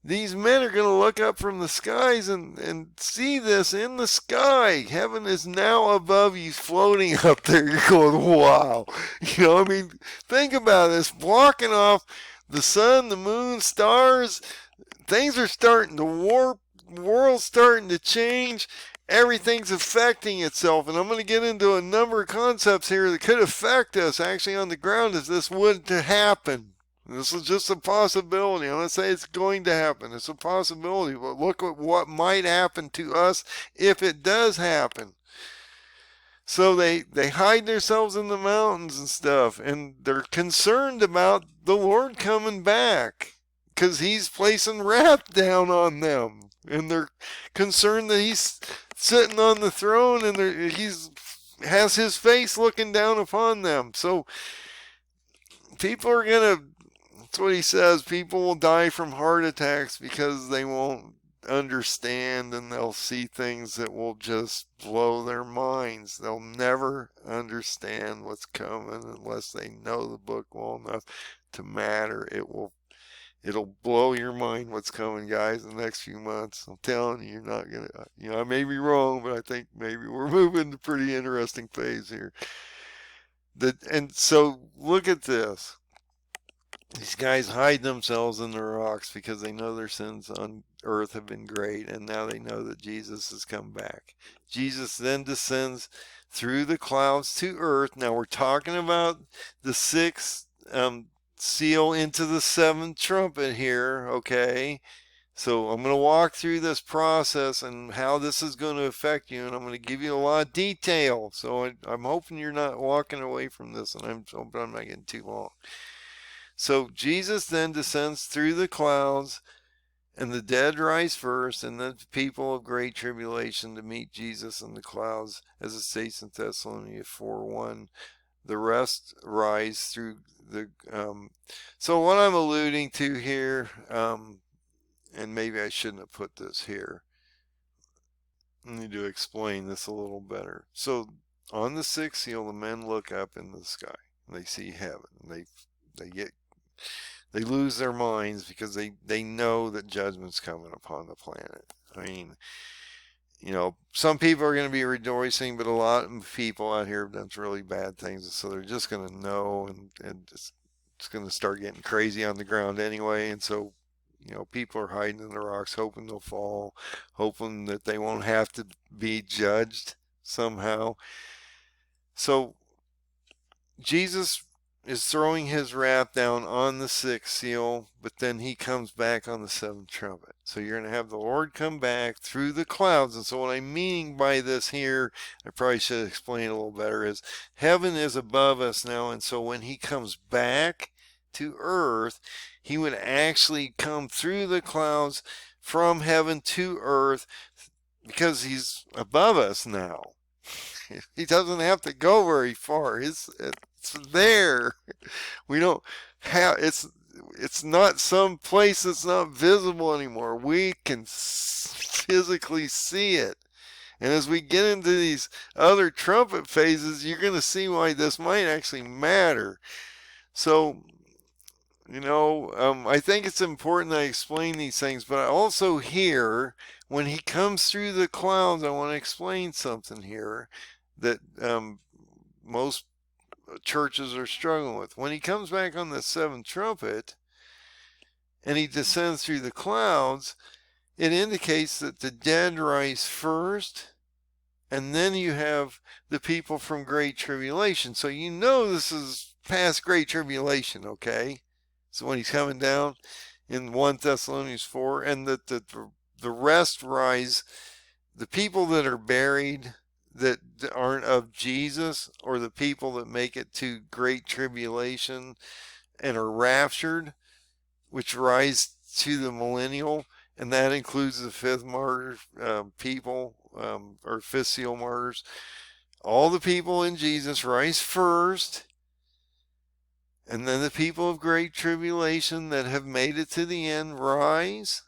These men are going to look up from the skies and see this in the sky. Heaven is now above you, floating up there. You're going, wow. You know, I mean, think about this. Blocking off the sun, the moon, stars. Things are starting to warp. The world's starting to change. Everything's affecting itself. And I'm going to get into a number of concepts here that could affect us actually on the ground if this were to happen. This is just a possibility. I'm not saying it's going to happen. It's a possibility. But look at what might happen to us if it does happen. So they hide themselves in the mountains and stuff. And they're concerned about the Lord coming back, because he's placing wrath down on them. And they're concerned that he's sitting on the throne and he's has his face looking down upon them. So people are going to, that's what he says, people will die from heart attacks because they won't understand, and they'll see things that will just blow their minds. They'll never understand what's coming unless they know the book well enough to matter. It'll blow your mind what's coming, guys, in the next few months. I'm telling you, you're not going to, you know, I may be wrong, but I think maybe we're moving to a pretty interesting phase here. And so look at this. These guys hide themselves in the rocks because they know their sins on earth have been great, and now they know that Jesus has come back. Jesus then descends through the clouds to earth. Now we're talking about the sixth seal into the seventh trumpet here, okay? So I'm going to walk through this process and how this is going to affect you, and I'm going to give you a lot of detail. So I'm hoping you're not walking away from this, and I'm hoping I'm not getting too long. So Jesus then descends through the clouds, and the dead rise first, and then the people of great tribulation to meet Jesus in the clouds, as it states in Thessalonians 4:1. the rest rise through the. So what I'm alluding to here, and maybe I shouldn't have put this here. I need to explain this a little better. So on the sixth seal, the men look up in the sky and they see heaven. They lose their minds because they know that judgment's coming upon the planet. I mean, some people are going to be rejoicing, but a lot of people out here have done really bad things, so they're just going to know, and it's going to start getting crazy on the ground anyway. And so, people are hiding in the rocks, hoping they'll fall, hoping that they won't have to be judged somehow. So Jesus is throwing his wrath down on the sixth seal, but then he comes back on the seventh trumpet. So you're going to have the Lord come back through the clouds. And so what I'm meaning by this here, I probably should explain a little better, is heaven is above us now. And so when he comes back to earth, he would actually come through the clouds from heaven to earth because he's above us now. He doesn't have to go very far. It's there. We don't have, it's not some place that's not visible anymore. We can physically see it. And as we get into these other trumpet phases, you're going to see why this might actually matter. So, I think it's important that I explain these things, but I also hear when he comes through the clouds, I want to explain something here that most churches are struggling with. When he comes back on the seventh trumpet and he descends through the clouds, it indicates that the dead rise first, and then you have the people from Great Tribulation. So this is past Great Tribulation, okay? So when he's coming down in 1 Thessalonians 4, and that the rest rise, the people that are buried that aren't of Jesus, or the people that make it to Great Tribulation and are raptured, which rise to the millennial, and that includes the fifth martyr people, or fifth seal martyrs. All the people in Jesus rise first, and then the people of Great Tribulation that have made it to the end rise.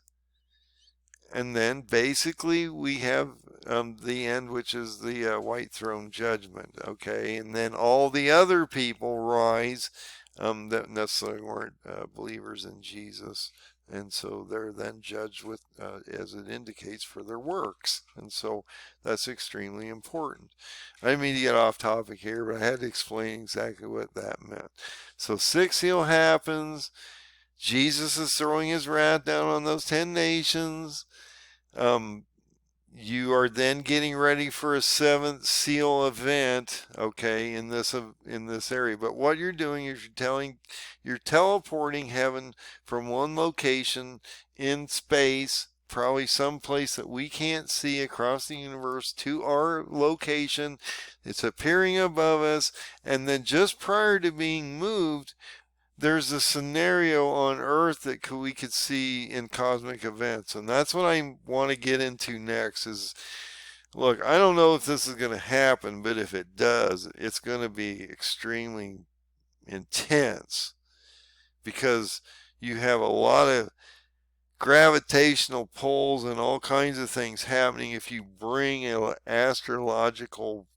And then basically we have the end, which is the white throne judgment, okay? And then all the other people rise that necessarily weren't believers in Jesus. And so they're then judged with, as it indicates, for their works. And so that's extremely important. I didn't mean to get off topic here, but I had to explain exactly what that meant. So sixth seal happens. Jesus is throwing his wrath down on those 10 nations. You are then getting ready for a seventh seal event, okay, in this area. But what you're doing is you're teleporting heaven from one location in space, probably some place that we can't see across the universe, to our location. It's appearing above us, and then just prior to being moved, there's a scenario on Earth that we could see in cosmic events. And that's what I want to get into next is, look, I don't know if this is going to happen, but if it does, it's going to be extremely intense because you have a lot of gravitational pulls and all kinds of things happening if you bring an astrological,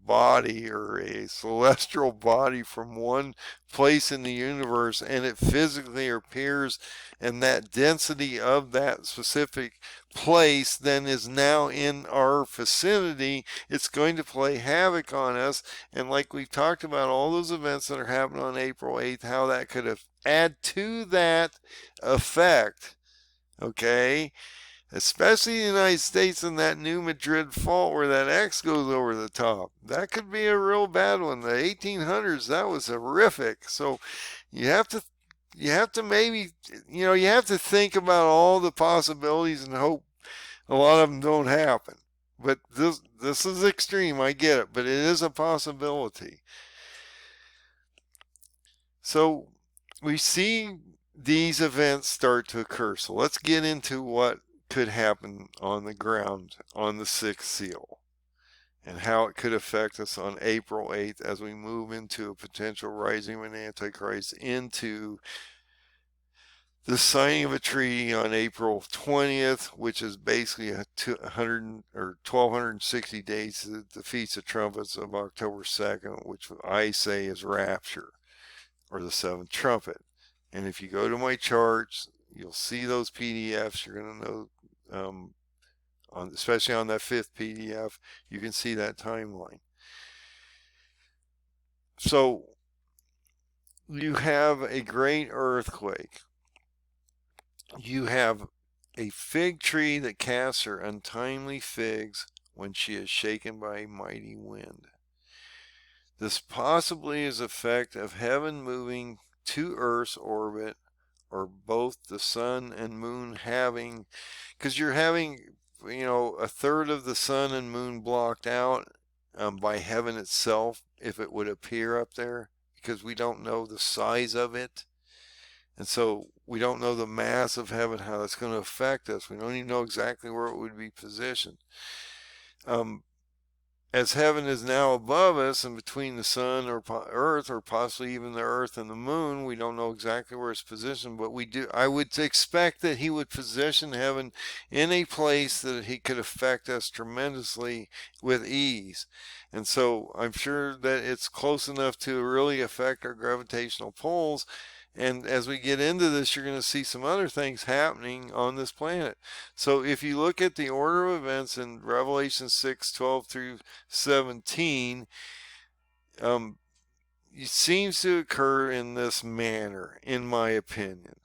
body or a celestial body from one place in the universe, and it physically appears, and that density of that specific place then is now in our vicinity. It's going to play havoc on us, and like we've talked about, all those events that are happening on April 8th, how that could add to that effect, okay? Especially the United States and that New Madrid fault where that X goes over the top. That could be a real bad one. The 1800s, that was horrific. So you have to maybe, you have to think about all the possibilities and hope a lot of them don't happen. But this is extreme, I get it, but it is a possibility. So we see these events start to occur. So let's get into what could happen on the ground on the sixth seal. and how it could affect us on April 8th as we move into a potential rising of an Antichrist into the signing of a treaty on April 20th, which is basically 100 or 1260 days to the Feast of Trumpets of October 2nd, which I say is rapture or the seventh trumpet. And if you go to my charts, you'll see those PDFs. You're going to know, especially on that fifth PDF, you can see that timeline. So you have a great earthquake. You have a fig tree that casts her untimely figs when she is shaken by a mighty wind. This possibly is effect of heaven moving to Earth's orbit, or both the sun and moon having, because you're having, a third of the sun and moon blocked out by heaven itself, if it would appear up there, because we don't know the size of it. And so we don't know the mass of heaven, how that's going to affect us. We don't even know exactly where it would be positioned. As heaven is now above us and between the sun or earth, or possibly even the earth and the moon, we don't know exactly where it's positioned, but I would expect that he would position heaven in a place that he could affect us tremendously with ease. And so I'm sure that it's close enough to really affect our gravitational pulls. And as we get into this, you're going to see some other things happening on this planet. So if you look at the order of events in Revelation 6:12 through 17, it seems to occur in this manner, in my opinion.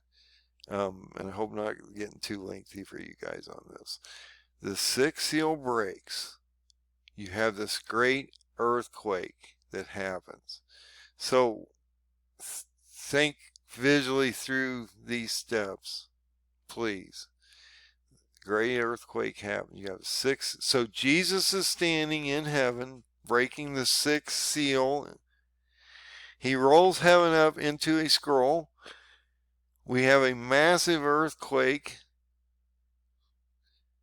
And I hope I'm not getting too lengthy for you guys on this. The sixth seal breaks. You have this great earthquake that happens. So think visually through these steps, please. Great earthquake happened. You have six. So Jesus is standing in heaven, breaking the sixth seal. He rolls heaven up into a scroll. We have a massive earthquake.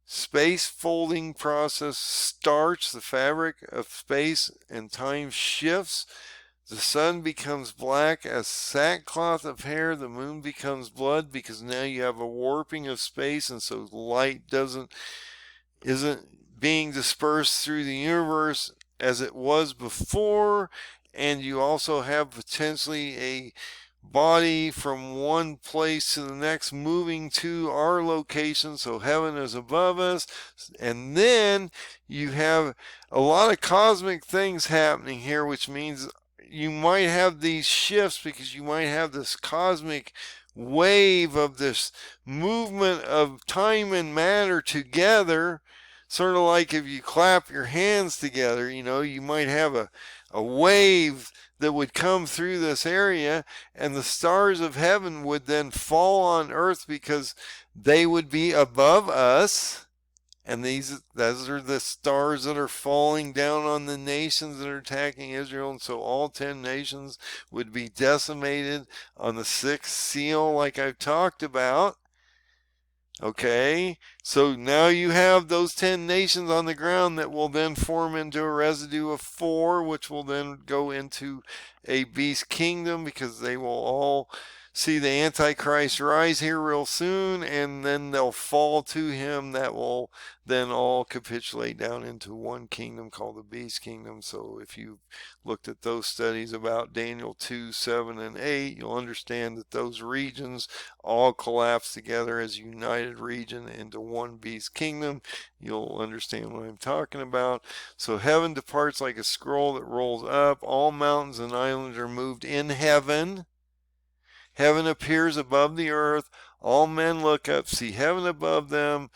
Space folding process starts. The fabric of space and time shifts. The sun becomes black as sackcloth of hair. The moon becomes blood, because now you have a warping of space, and so light isn't being dispersed through the universe as it was before. And you also have potentially a body from one place to the next moving to our location, so heaven is above us. And then you have a lot of cosmic things happening here, which means you might have these shifts, because you might have this cosmic wave of this movement of time and matter together, sort of like if you clap your hands together, you might have a wave that would come through this area, and the stars of heaven would then fall on earth because they would be above us. And those are the stars that are falling down on the nations that are attacking Israel. And so all 10 nations would be decimated on the sixth seal, like I've talked about. Okay, so now you have those 10 nations on the ground that will then form into a residue of 4, which will then go into a beast kingdom, because they will all see the Antichrist rise here real soon, and then they'll fall to him. That will then all capitulate down into one kingdom called the beast kingdom. So if you've looked at those studies about Daniel 2, 7, and 8, you'll understand that those regions all collapse together as a united region into one beast kingdom. You'll understand what I'm talking about. So heaven departs like a scroll that rolls up. All mountains and islands are moved in heaven. Heaven appears above the earth. All men look up, see heaven above them,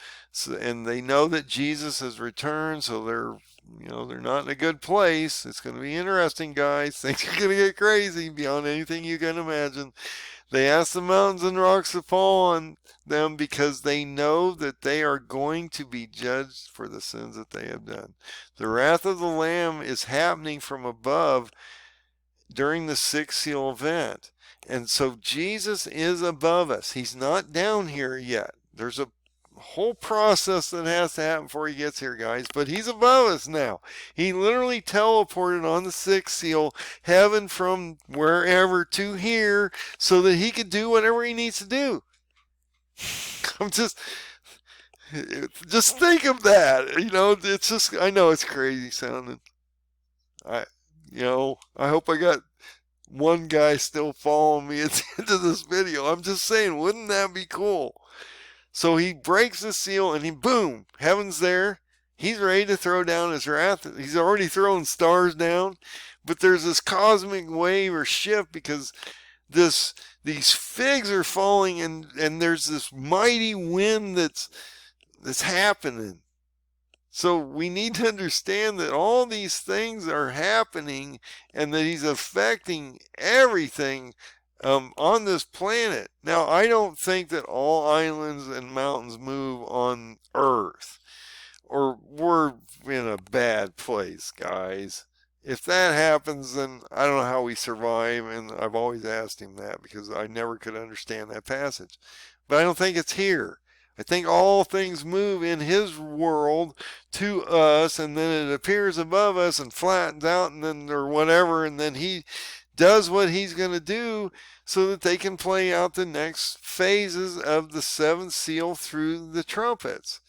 and they know that Jesus has returned. So they're not in a good place. It's going to be interesting, guys. Things are going to get crazy beyond anything you can imagine. They ask the mountains and rocks to fall on them, because they know that they are going to be judged for the sins that they have done. The wrath of the Lamb is happening from above during the sixth seal event. And so Jesus is above us. He's not down here yet. There's a whole process that has to happen before he gets here, guys. But he's above us now. He literally teleported on the sixth seal, heaven from wherever to here, so that he could do whatever he needs to do. I'm just think of that. You know, it's just, I know it's crazy sounding. I, I hope I got one guy still following me at the end of this video. I'm just saying, wouldn't that be cool? So he breaks the seal and boom, heaven's there. He's ready to throw down his wrath. He's already thrown stars down, but there's this cosmic wave or shift because these figs are falling and there's this mighty wind that's happening. So we need to understand that all these things are happening and that he's affecting everything on this planet. Now, I don't think that all islands and mountains move on Earth, or we're in a bad place, guys. If that happens, then I don't know how we survive, and I've always asked him that because I never could understand that passage. But I don't think it's here. I think all things move in his world to us, and then it appears above us and flattens out, and then or whatever, and then he does what he's going to do so that they can play out the next phases of the seventh seal through the trumpets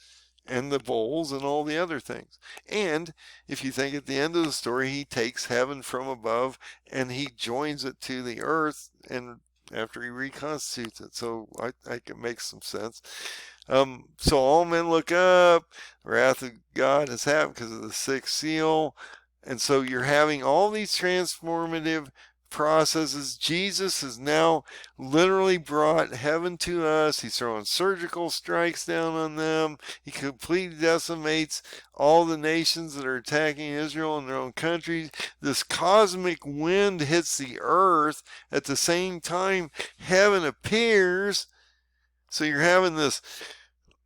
and the bowls and all the other things. And if you think at the end of the story, he takes heaven from above and he joins it to the earth, and after he reconstitutes it. So I think it makes some sense. So all men look up, the wrath of God has happened because of the sixth seal. And so you're having all these transformative processes. Jesus has now literally brought heaven to us. He's throwing surgical strikes down on them. He completely decimates all the nations that are attacking Israel in their own country. This cosmic wind hits the earth. At the same time, heaven appears. So you're having this,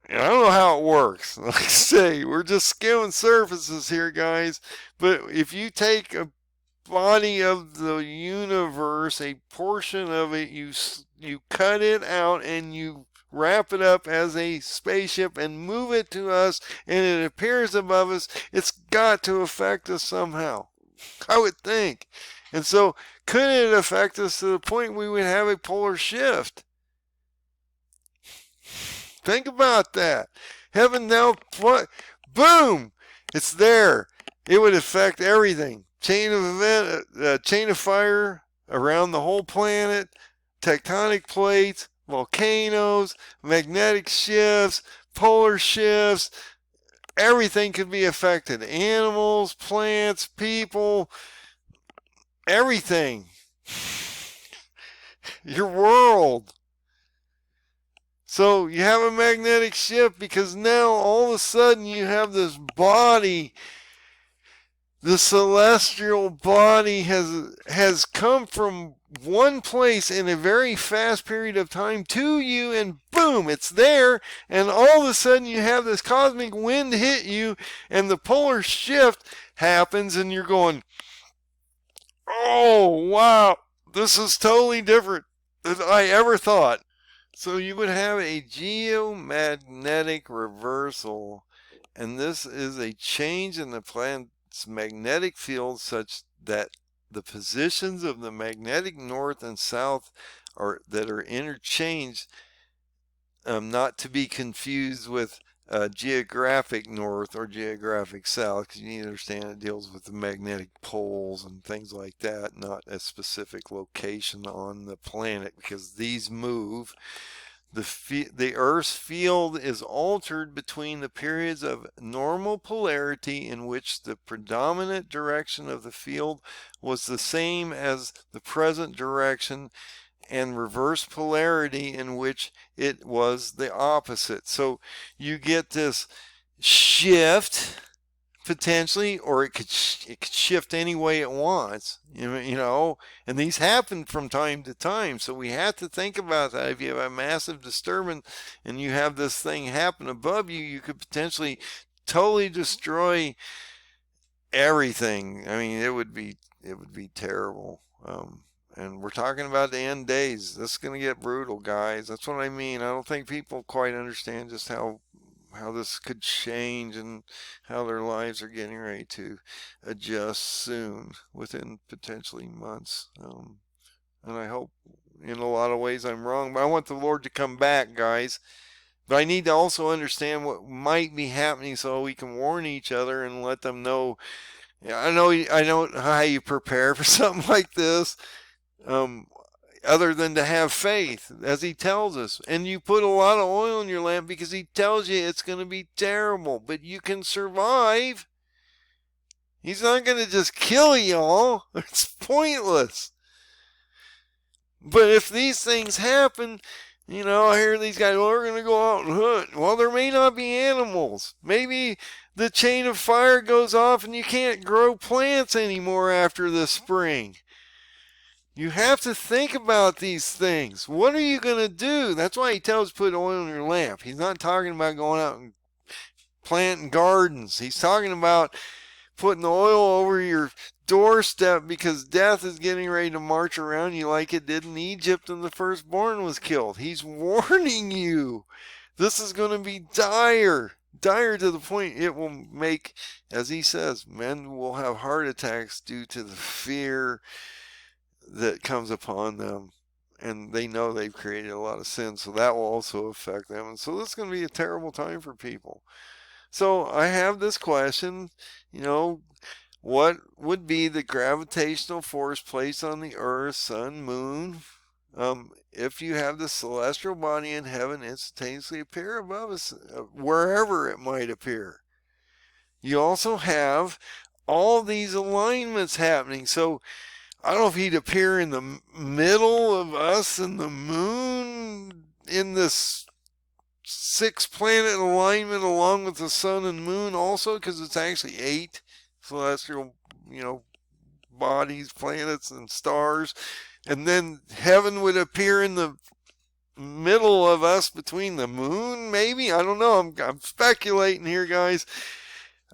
I don't know how it works. Like I say, we're just skimming surfaces here, guys. But if you take a body of the universe, a portion of it, you cut it out and you wrap it up as a spaceship and move it to us, and it appears above us, it's got to affect us somehow, I would think. And so could it affect us to the point we would have a polar shift? Think about that. Heaven now, boom, it's there. It would affect everything. Chain of fire around the whole planet, tectonic plates, volcanoes, magnetic shifts, polar shifts. Everything could be affected. Animals, plants, people, everything. Your world. So you have a magnetic shift because now all of a sudden you have this body, the celestial body has come from one place in a very fast period of time to you, and boom, it's there, and all of a sudden you have this cosmic wind hit you, and the polar shift happens, and you're going, oh, wow, this is totally different than I ever thought. So you would have a geomagnetic reversal, and this is a change in the planet's magnetic field such that the positions of the magnetic north and south that are interchanged, not to be confused with geographic north or geographic south, because you need to understand it deals with the magnetic poles and things like that, not a specific location on the planet, because these move. The Earth's field is altered between the periods of normal polarity, in which the predominant direction of the field was the same as the present direction, and reverse polarity, in which it was the opposite. So you get this shift potentially, or it could shift any way it wants, you know, and these happen from time to time. So we have to think about that. If you have a massive disturbance and you have this thing happen above you, you could potentially totally destroy everything. I mean, it would be terrible. And we're talking about the end days. This is going to get brutal, guys. That's what I mean. I don't think people quite understand just how this could change and how their lives are getting ready to adjust soon, within potentially months. And I hope in a lot of ways I'm wrong, but I want the Lord to come back, guys. But I need to also understand what might be happening so we can warn each other and let them know. Yeah, I know how you prepare for something like this, other than to have faith, as he tells us. And you put a lot of oil in your lamp because he tells you it's going to be terrible, but you can survive. He's not going to just kill y'all. It's pointless. But if these things happen, I hear these guys, well, we're going to go out and hunt. Well, there may not be animals. Maybe the chain of fire goes off and you can't grow plants anymore after the spring. You have to think about these things. What are you going to do? That's why he tells you to put oil in your lamp. He's not talking about going out and planting gardens. He's talking about putting the oil over your doorstep because death is getting ready to march around you like it did in Egypt when the firstborn was killed. He's warning you. This is going to be dire to the point it will make, as he says, men will have heart attacks due to the fear that comes upon them. And they know they've created a lot of sin, so that will also affect them. And so this is going to be a terrible time for people. So I have this question, what would be the gravitational force placed on the earth, sun, moon, if you have the celestial body in heaven instantaneously appear above us, wherever it might appear? You also have all these alignments happening. So I don't know if he'd appear in the middle of us and the moon in this 6-planet alignment along with the sun and moon also, because it's actually 8 celestial, bodies, planets, and stars. And then heaven would appear in the middle of us between the moon, maybe? I don't know. I'm speculating here, guys,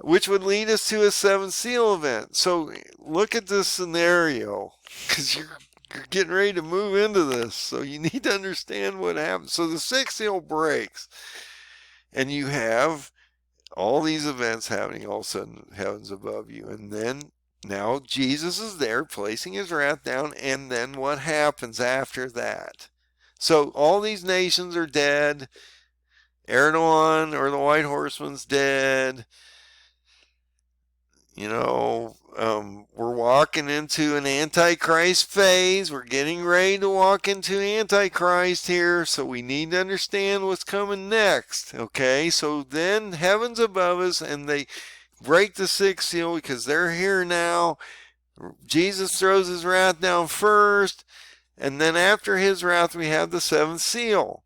which would lead us to a 7th seal event. So look at this scenario, because you're getting ready to move into this. So you need to understand what happens. So the 6th seal breaks, and you have all these events happening. All of a sudden, heaven's above you. And then now Jesus is there placing his wrath down. And then what happens after that? So all these nations are dead. Erdogan, or the White Horseman's dead. We're walking into an Antichrist phase. We're getting ready to walk into Antichrist here, so we need to understand what's coming next, okay? So then heaven's above us, and they break the 6th seal because they're here now. Jesus throws his wrath down first, and then after his wrath, we have the 7th seal.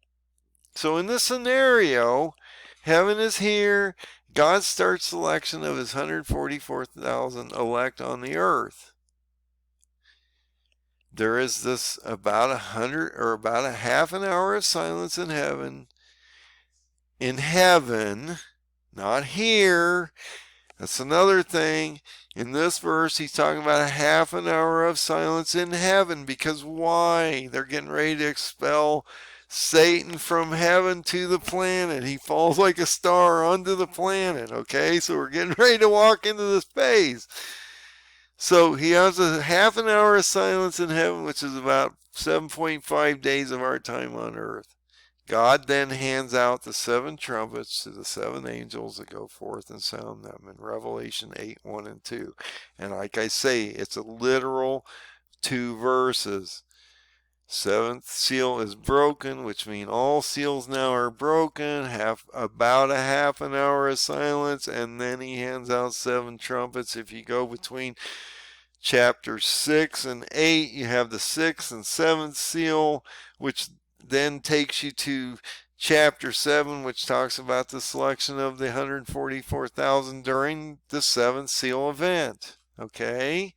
So in this scenario, heaven is here. God starts selection of his 144,000 elect on the earth. There is this about a half an hour of silence in heaven. In heaven, not here. That's another thing. In this verse, he's talking about a half an hour of silence in heaven. Because why? They're getting ready to expel Satan from heaven to the planet. He falls like a star onto the planet, okay? So we're getting ready to walk into this phase. So he has a half an hour of silence in heaven, which is about 7.5 days of our time on earth. God then hands out the 7 trumpets to the 7 angels that go forth and sound them in Revelation 8:1 and 2. And like I say, it's a literal 2 verses. 7th seal is broken, which means all seals now are broken. About a half an hour of silence, and then he hands out 7 trumpets. If you go between chapters 6 and 8, you have the 6th and 7th seal, which then takes you to chapter 7, which talks about the selection of the 144,000 during the 7th seal event. Okay?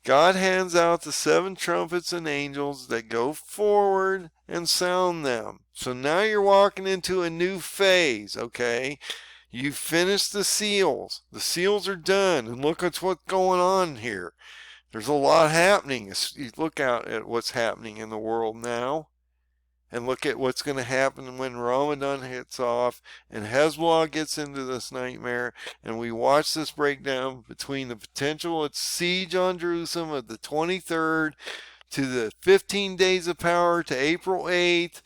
God hands out the 7 trumpets and angels that go forward and sound them. So now you're walking into a new phase, okay? You finished the seals. The seals are done, and look at what's going on here. There's a lot happening. You look out at what's happening in the world now, and look at what's going to happen when Ramadan hits off and Hezbollah gets into this nightmare, and we watch this breakdown between the potential siege on Jerusalem of the 23rd to the 15 days of power to April 8th,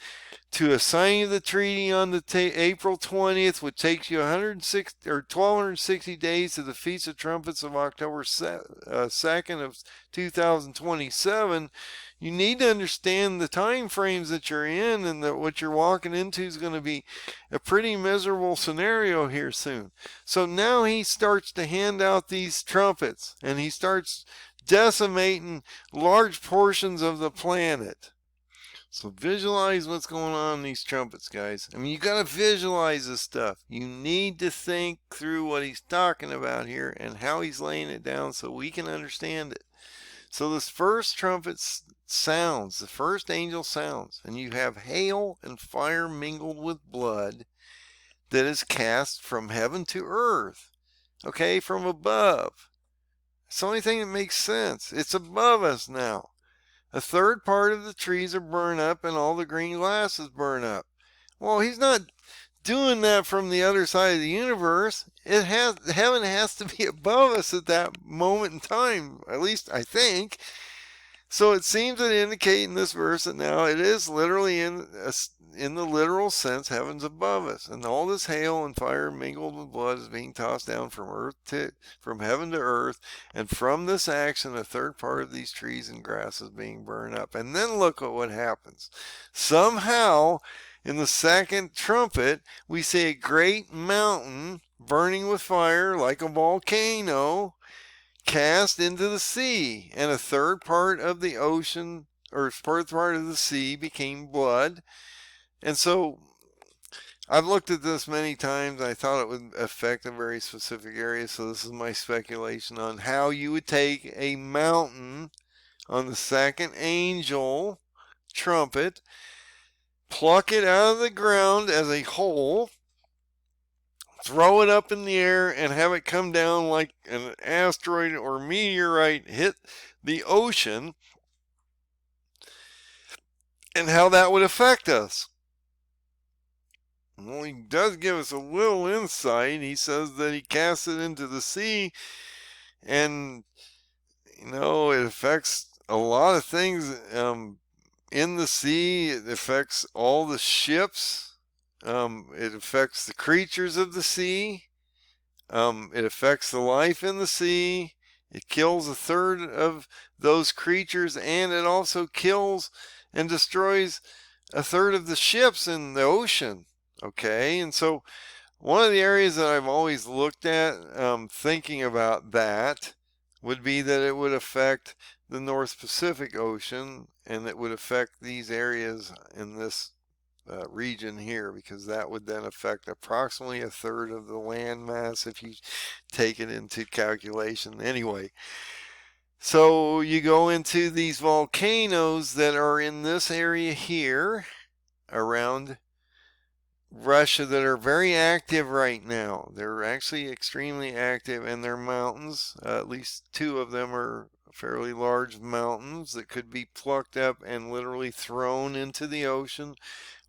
to a signing of the treaty on the April 20th, which takes you 1,260 days to the Feast of Trumpets of October 2nd of 2027. You need to understand the time frames that you're in, and that what you're walking into is going to be a pretty miserable scenario here soon. So now he starts to hand out these trumpets, and he starts decimating large portions of the planet. So visualize what's going on in these trumpets, guys. I mean, you got to visualize this stuff. You need to think through what he's talking about here and how he's laying it down so we can understand it. So this first trumpet sounds, the first angel sounds, and you have hail and fire mingled with blood that is cast from heaven to earth. Okay, from above. It's the only thing that makes sense. It's above us now. A third part of the trees are burned up, and all the green grass is burned up. Well, he's not doing that from the other side of the universe. Heaven has to be above us at that moment in time, at least I think. So it seems to indicate in this verse that now it is literally in the literal sense, heaven's above us, and all this hail and fire mingled with blood is being tossed down from heaven to earth, and from this action a third part of these trees and grass is being burned up. And then look at what happens. Somehow, in the second trumpet, we see a great mountain burning with fire like a volcano cast into the sea, and a third part of the ocean, or third part of the sea, became blood. And so I've looked at this many times. I thought it would affect a very specific area, so this is my speculation on how you would take a mountain on the second angel trumpet, pluck it out of the ground as a whole, throw it up in the air, and have it come down like an asteroid or meteorite hit the ocean, and how that would affect us. Well, he does give us a little insight. He says that he casts it into the sea, and it affects a lot of things in the sea. It affects all the ships. It affects the creatures of the sea. It affects the life in the sea. It kills a third of those creatures, and it also kills and destroys a third of the ships in the ocean. Okay, and so one of the areas that I've always looked at thinking about that would be that it would affect the North Pacific Ocean, and it would affect these areas in this region here, because that would then affect approximately a third of the land mass if you take it into calculation. Anyway, so you go into these volcanoes that are in this area here around Russia that are very active right now. They're actually extremely active, and they're mountains. At least two of them are fairly large mountains that could be plucked up and literally thrown into the ocean,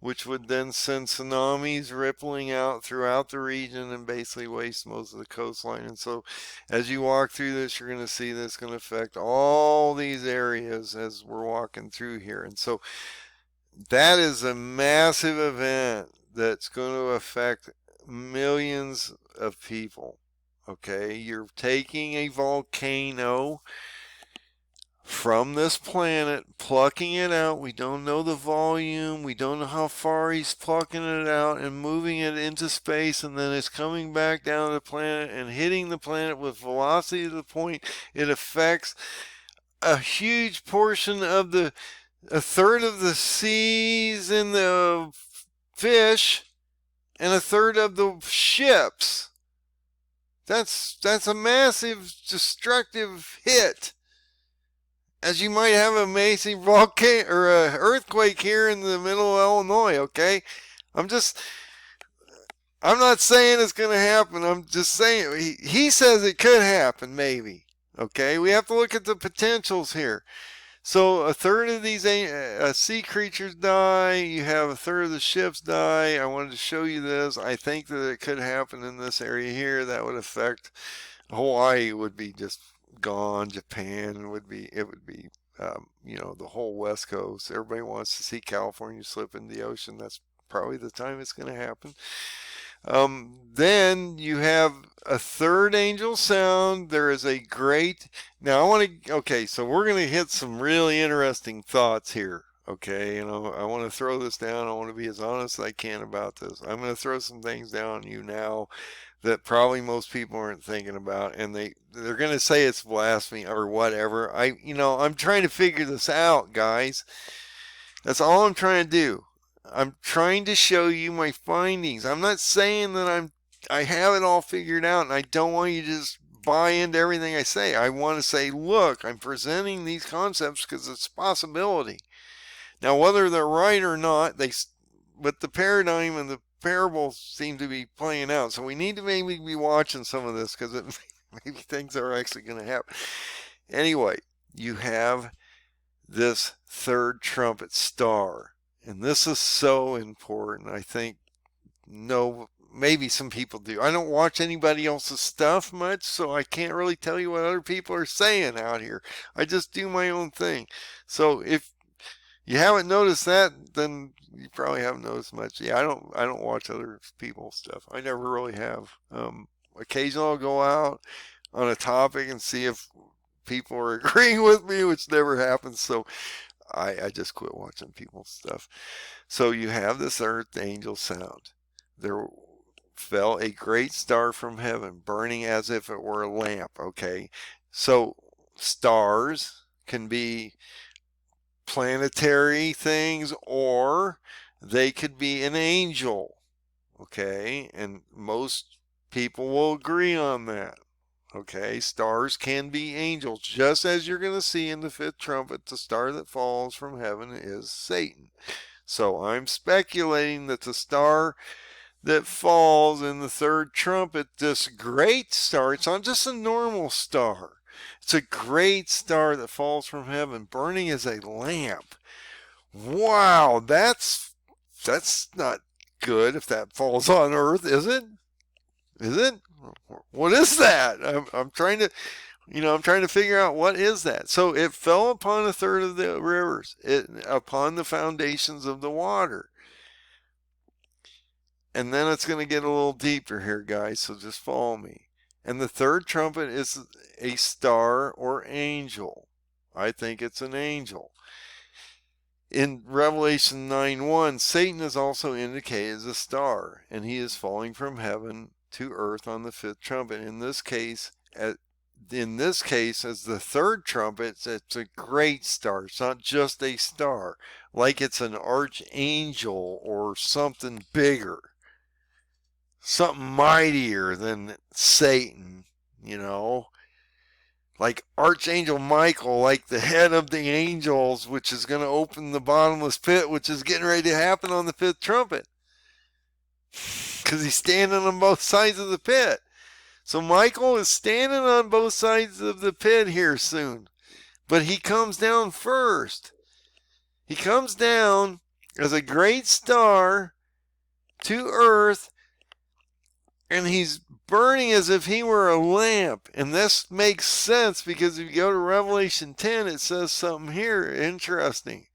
which would then send tsunamis rippling out throughout the region and basically waste most of the coastline. And so as you walk through this, you're going to see this going to affect all these areas as we're walking through here. And so that is a massive event that's going to affect millions of people. Okay, you're taking a volcano from this planet, plucking it out. We don't know the volume, we don't know how far he's plucking it out, and moving it into space, and then it's coming back down to the planet and hitting the planet with velocity to the point it affects a huge portion of a third of the seas and the fish, and a third of the ships. That's a massive destructive hit. As you might have a massive volcano or a earthquake here in the middle of Illinois. Okay, I'm not saying it's going to happen. I'm just saying he says it could happen, maybe. Okay, we have to look at the potentials here. So a third of these sea creatures die. You have a third of the ships die. I wanted to show you this. I think that it could happen in this area here. That would affect Hawaii. Would be just gone. Japan would be. It would be. You know, the whole West Coast. Everybody wants to see California slip in the ocean. That's probably the time it's going to happen. Then you have a third angel sound. There is a great. Now I want to. Okay, so we're going to hit some really interesting thoughts here. Okay, you know, I want to throw this down. I want to be as honest as I can about this. I'm going to throw some things down on you now that probably most people aren't thinking about, and they're going to say it's blasphemy or whatever. I'm trying to figure this out, guys. That's all I'm trying to do. I'm trying to show you my findings. I'm not saying that I have it all figured out, and I don't want you to just buy into everything I say. I want to say, look, I'm presenting these concepts because it's a possibility. Now, whether they're right or not, but the paradigm and the parable seem to be playing out. So we need to maybe be watching some of this because maybe things are actually going to happen. Anyway, you have this third trumpet star. And this is so important. I think, no, maybe some people do. I don't watch anybody else's stuff much, so I can't really tell you what other people are saying out here. I just do my own thing. So if you haven't noticed that, then you probably haven't noticed much. Yeah, I don't watch other people's stuff. I never really have. Occasionally I'll go out on a topic and see if people are agreeing with me, which never happens. So I just quit watching people's stuff. So you have this earth angel sound. There fell a great star from heaven, burning as if it were a lamp. Okay, so stars can be planetary things, or they could be an angel. Okay, and most people will agree on that. Okay, stars can be angels, just as you're going to see in the fifth trumpet. The star that falls from heaven is Satan. So I'm speculating that the star that falls in the third trumpet, this great star, it's not just a normal star. It's a great star that falls from heaven, burning as a lamp. Wow, that's not good if that falls on earth, is it? Is it? What is that? I'm trying to, I'm trying to figure out what is that. So it fell upon a third of the rivers, upon the foundations of the water. And then it's going to get a little deeper here, guys, so just follow me. And the third trumpet is a star or angel. I think it's an angel. In Revelation 9:1, Satan is also indicated as a star, and he is falling from heaven to earth on the fifth trumpet. In this case, as the third trumpet, it's a great star. It's not just a star, like it's an archangel or something bigger, something mightier than Satan, like Archangel Michael, like the head of the angels, which is going to open the bottomless pit, which is getting ready to happen on the fifth trumpet. Because he's standing on both sides of the pit. So Michael is standing on both sides of the pit here soon. But he comes down first. He comes down as a great star to earth, and he's burning as if he were a lamp. And this makes sense because if you go to Revelation 10, it says something here interesting.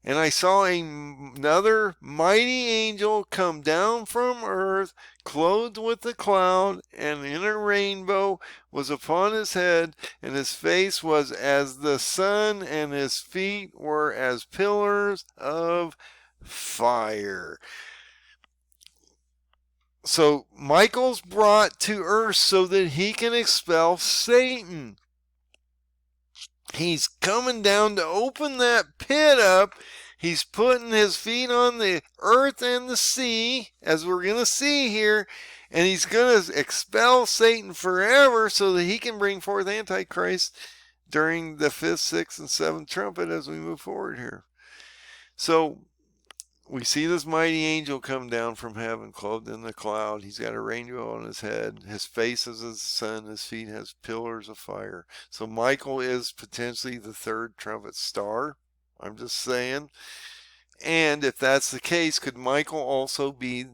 And I saw another mighty angel come down from earth, clothed with a cloud, and in a rainbow was upon his head, and his face was as the sun, and his feet were as pillars of fire. So Michael's brought to earth so that he can expel Satan. He's coming down to open that pit up. He's putting his feet on the earth and the sea, as we're going to see here, and he's going to expel Satan forever so that he can bring forth Antichrist during the fifth, sixth, and seventh trumpet as we move forward here. So we see this mighty angel come down from heaven, clothed in the cloud. He's got a rainbow on his head. His face is as the sun. His feet has pillars of fire. So Michael is potentially the third trumpet star. I'm just saying. And if that's the case, could Michael also be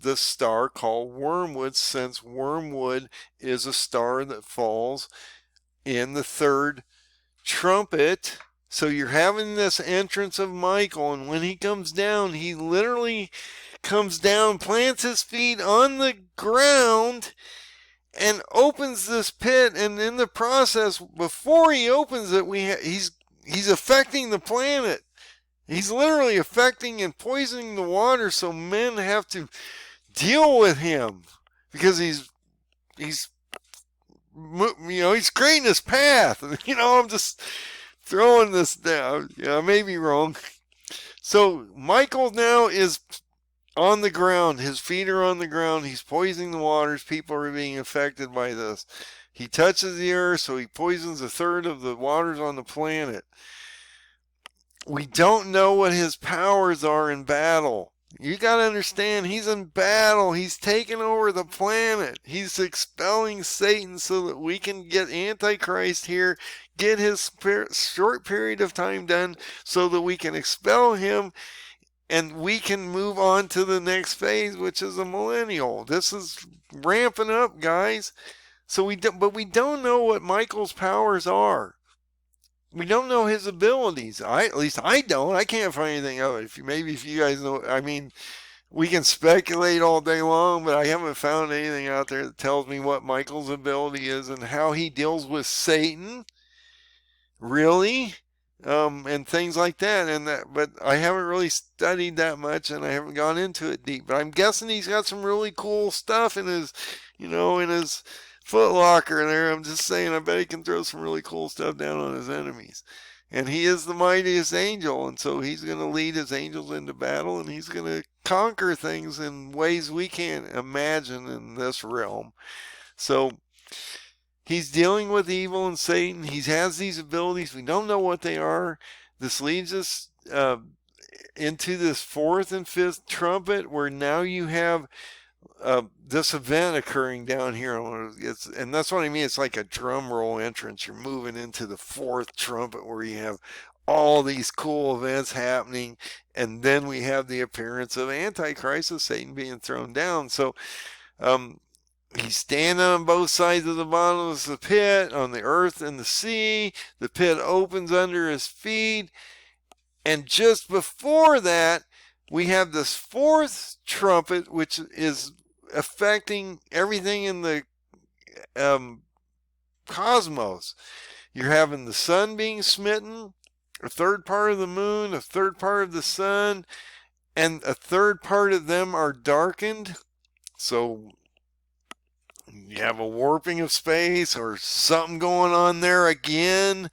the star called Wormwood, since Wormwood is a star that falls in the third trumpet? So you're having this entrance of Michael, and when he comes down, he literally comes down, plants his feet on the ground, and opens this pit. And in the process, before he opens it, he's affecting the planet. He's literally affecting and poisoning the water, so men have to deal with him because he's creating this path. I'm just throwing this down. I may be wrong. So Michael now is on the ground. His feet are on the ground. He's poisoning the waters. People are being affected by this. He touches the earth, so he poisons a third of the waters on the planet. We don't know what his powers are in battle. You got to understand, he's in battle. He's taking over the planet. He's expelling Satan so that we can get Antichrist here, get his short period of time done so that we can expel him and we can move on to the next phase, which is a millennial. This is ramping up, guys. But we don't know what Michael's powers are. We don't know his abilities. At least I don't. I can't find anything of it. If you guys know, I mean, we can speculate all day long, but I haven't found anything out there that tells me what Michael's ability is and how he deals with Satan, really, and things like that. But I haven't really studied that much, and I haven't gone into it deep. But I'm guessing he's got some really cool stuff in his, in his foot locker there. I'm just saying, I bet he can throw some really cool stuff down on his enemies. And he is the mightiest angel, and so he's going to lead his angels into battle, and he's going to conquer things in ways we can't imagine in this realm. So he's dealing with evil and Satan. He has these abilities. We don't know what they are. This leads us into this fourth and fifth trumpet, where now you have this event occurring down here. And that's what I mean. It's like a drum roll entrance. You're moving into the fourth trumpet, where you have all these cool events happening. And then we have the appearance of Antichrist, of Satan being thrown down. So he's standing on both sides of the bottom of the pit, on the earth and the sea. The pit opens under his feet. And just before that, we have this fourth trumpet, which is affecting everything in the cosmos. You're having the sun being smitten, a third part of the moon, a third part of the sun, and a third part of them are darkened. So you have a warping of space or something going on there again.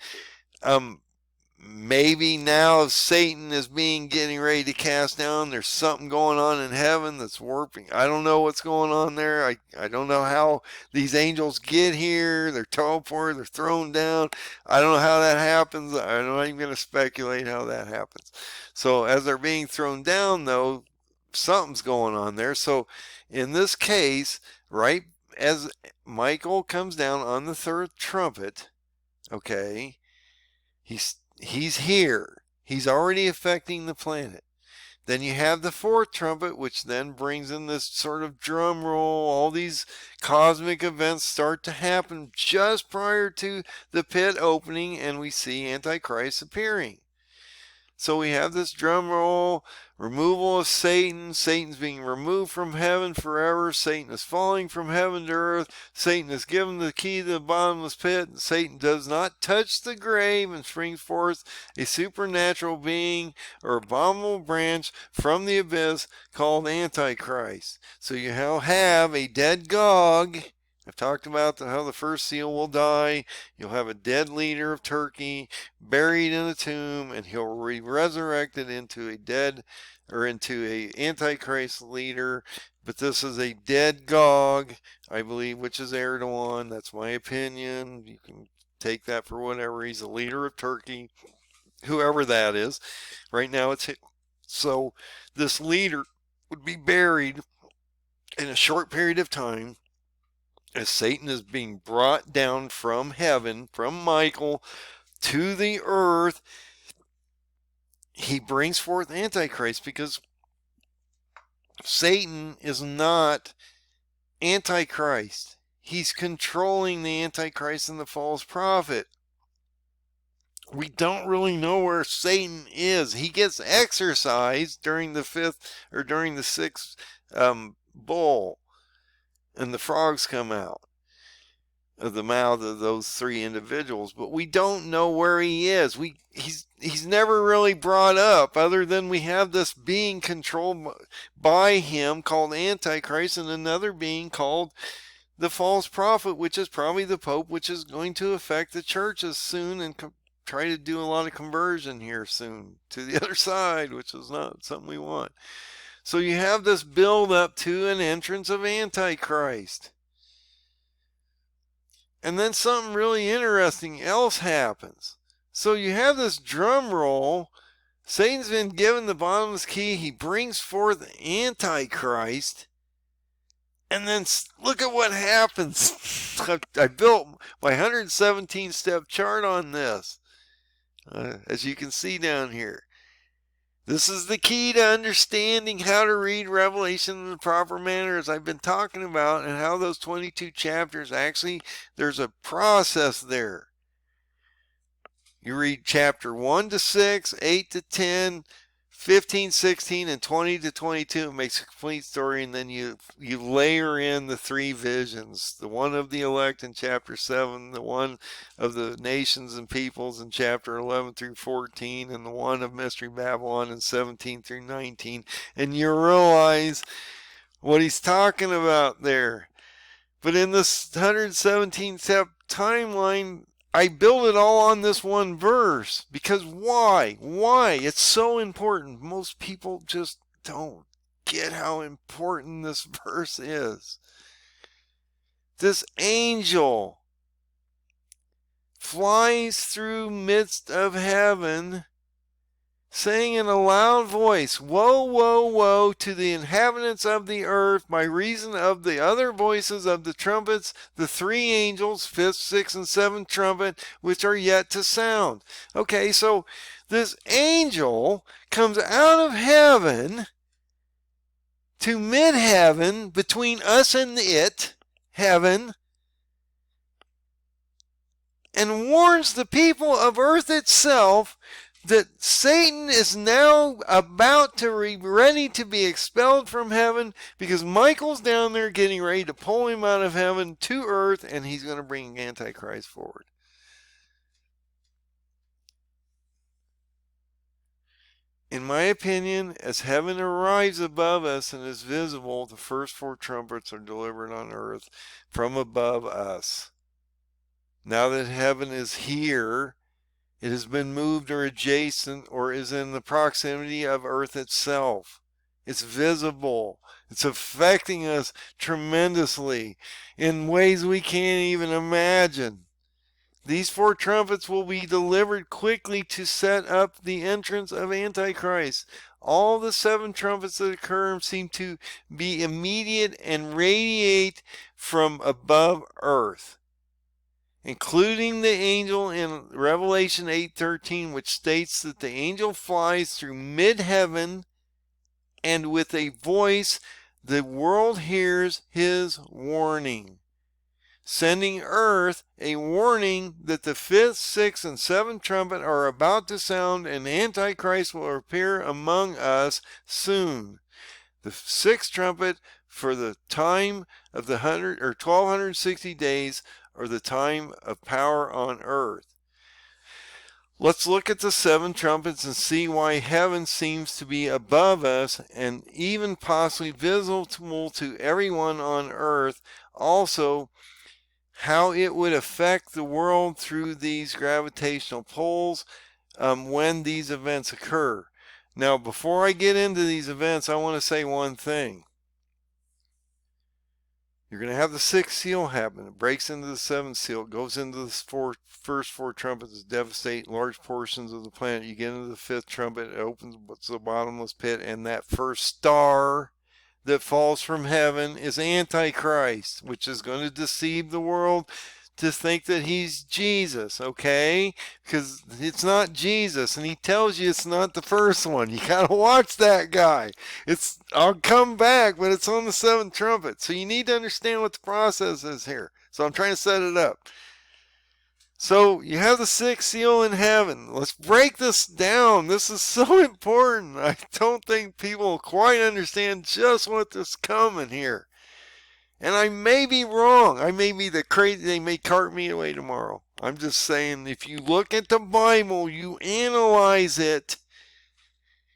Maybe now Satan is getting ready to cast down. There's something going on in heaven that's warping. I don't know what's going on there. I don't know how these angels get here. They're teleported. They're thrown down. I don't know how that happens. I'm not even going to speculate how that happens. So as they're being thrown down, though, something's going on there. So in this case, right as Michael comes down on the third trumpet, okay, he's here. He's already affecting the planet. Then you have the fourth trumpet, which then brings in this sort of drum roll. All these cosmic events start to happen just prior to the pit opening, and we see Antichrist appearing. So we have this drum roll, removal of Satan. Satan's being removed from heaven forever. Satan is falling from heaven to earth. Satan is given the key to the bottomless pit. Satan does not touch the grave and springs forth a supernatural being or abominable branch from the abyss called Antichrist. So you have a dead Gog. I've talked about how the first seal will die. You'll have a dead leader of Turkey buried in a tomb, and he'll be resurrected into a Antichrist leader. But this is a dead Gog, I believe, which is Erdogan. That's my opinion. You can take that for whatever. He's a leader of Turkey, whoever that is. Right now it's So this leader would be buried in a short period of time as Satan is being brought down from heaven, from Michael, to the earth. He brings forth Antichrist because Satan is not Antichrist. He's controlling the Antichrist and the false prophet. We don't really know where Satan is. He gets exorcised during the sixth bowl, and the frogs come out of the mouth of those three individuals, but we don't know where he is. He's never really brought up, other than we have this being controlled by him called Antichrist, and another being called the false prophet, which is probably the Pope, which is going to affect the churches soon and try to do a lot of conversion here soon to the other side, which is not something we want. So you have this build up to an entrance of Antichrist. And then something really interesting else happens. So you have this drum roll. Satan's been given the bottomless key. He brings forth Antichrist. And then look at what happens. I built my 117 step chart on this. As you can see down here. This is the key to understanding how to read Revelation in the proper manner, as I've been talking about, and how those 22 chapters actually, there's a process there. You read chapter 1 to 6, 8 to 10, 15, 16, and 20 to 22. It makes a complete story, and then you layer in the three visions. The one of the elect in chapter 7, the one of the nations and peoples in chapter 11 through 14, and the one of Mystery Babylon in 17 through 19. And you realize what he's talking about there. But in this 117-step timeline, I build it all on this one verse. Because why? Why? It's so important. Most people just don't get how important this verse is. This angel flies through midst of heaven, saying in a loud voice, "Woe, woe, woe to the inhabitants of the earth, by reason of the other voices of the trumpets, the three angels, fifth, sixth, and seventh trumpet, which are yet to sound." Okay, so this angel comes out of heaven to mid-heaven, between us and it, heaven, and warns the people of earth itself that Satan is now about to be ready to be expelled from heaven, because Michael's down there getting ready to pull him out of heaven to earth, and he's going to bring Antichrist forward. In my opinion, as heaven arrives above us and is visible, the first four trumpets are delivered on earth from above us. Now that heaven is here, it has been moved or adjacent or is in the proximity of earth itself. It's visible. It's affecting us tremendously in ways we can't even imagine. These four trumpets will be delivered quickly to set up the entrance of Antichrist. All the seven trumpets that occur seem to be immediate and radiate from above earth, including the angel in Revelation 8:13, which states that the angel flies through mid-heaven, and with a voice the world hears his warning, sending earth a warning that the fifth, sixth, and seventh trumpet are about to sound, and Antichrist will appear among us soon. The sixth trumpet for the time of the 1260 days, or the time of power on earth. Let's look at the seven trumpets and see why heaven seems to be above us and even possibly visible to everyone on earth. Also, how it would affect the world through these gravitational pulls when these events occur. Now, before I get into these events, I want to say one thing. You're going to have the sixth seal happen. It breaks into the seventh seal. It goes into the first four trumpets, devastate large portions of the planet. You get into the fifth trumpet. It opens what's the bottomless pit. And that first star that falls from heaven is Antichrist, which is going to deceive the world to think that he's Jesus, okay? Because it's not Jesus, and he tells you it's not the first one. You gotta watch that guy. I'll come back, but it's on the seventh trumpet. So you need to understand what the process is here. So I'm trying to set it up. So you have the sixth seal in heaven. Let's break this down. This is so important. I don't think people quite understand just what's coming here. And I may be wrong. I may be the crazy. They may cart me away tomorrow. I'm just saying, if you look at the Bible, you analyze it,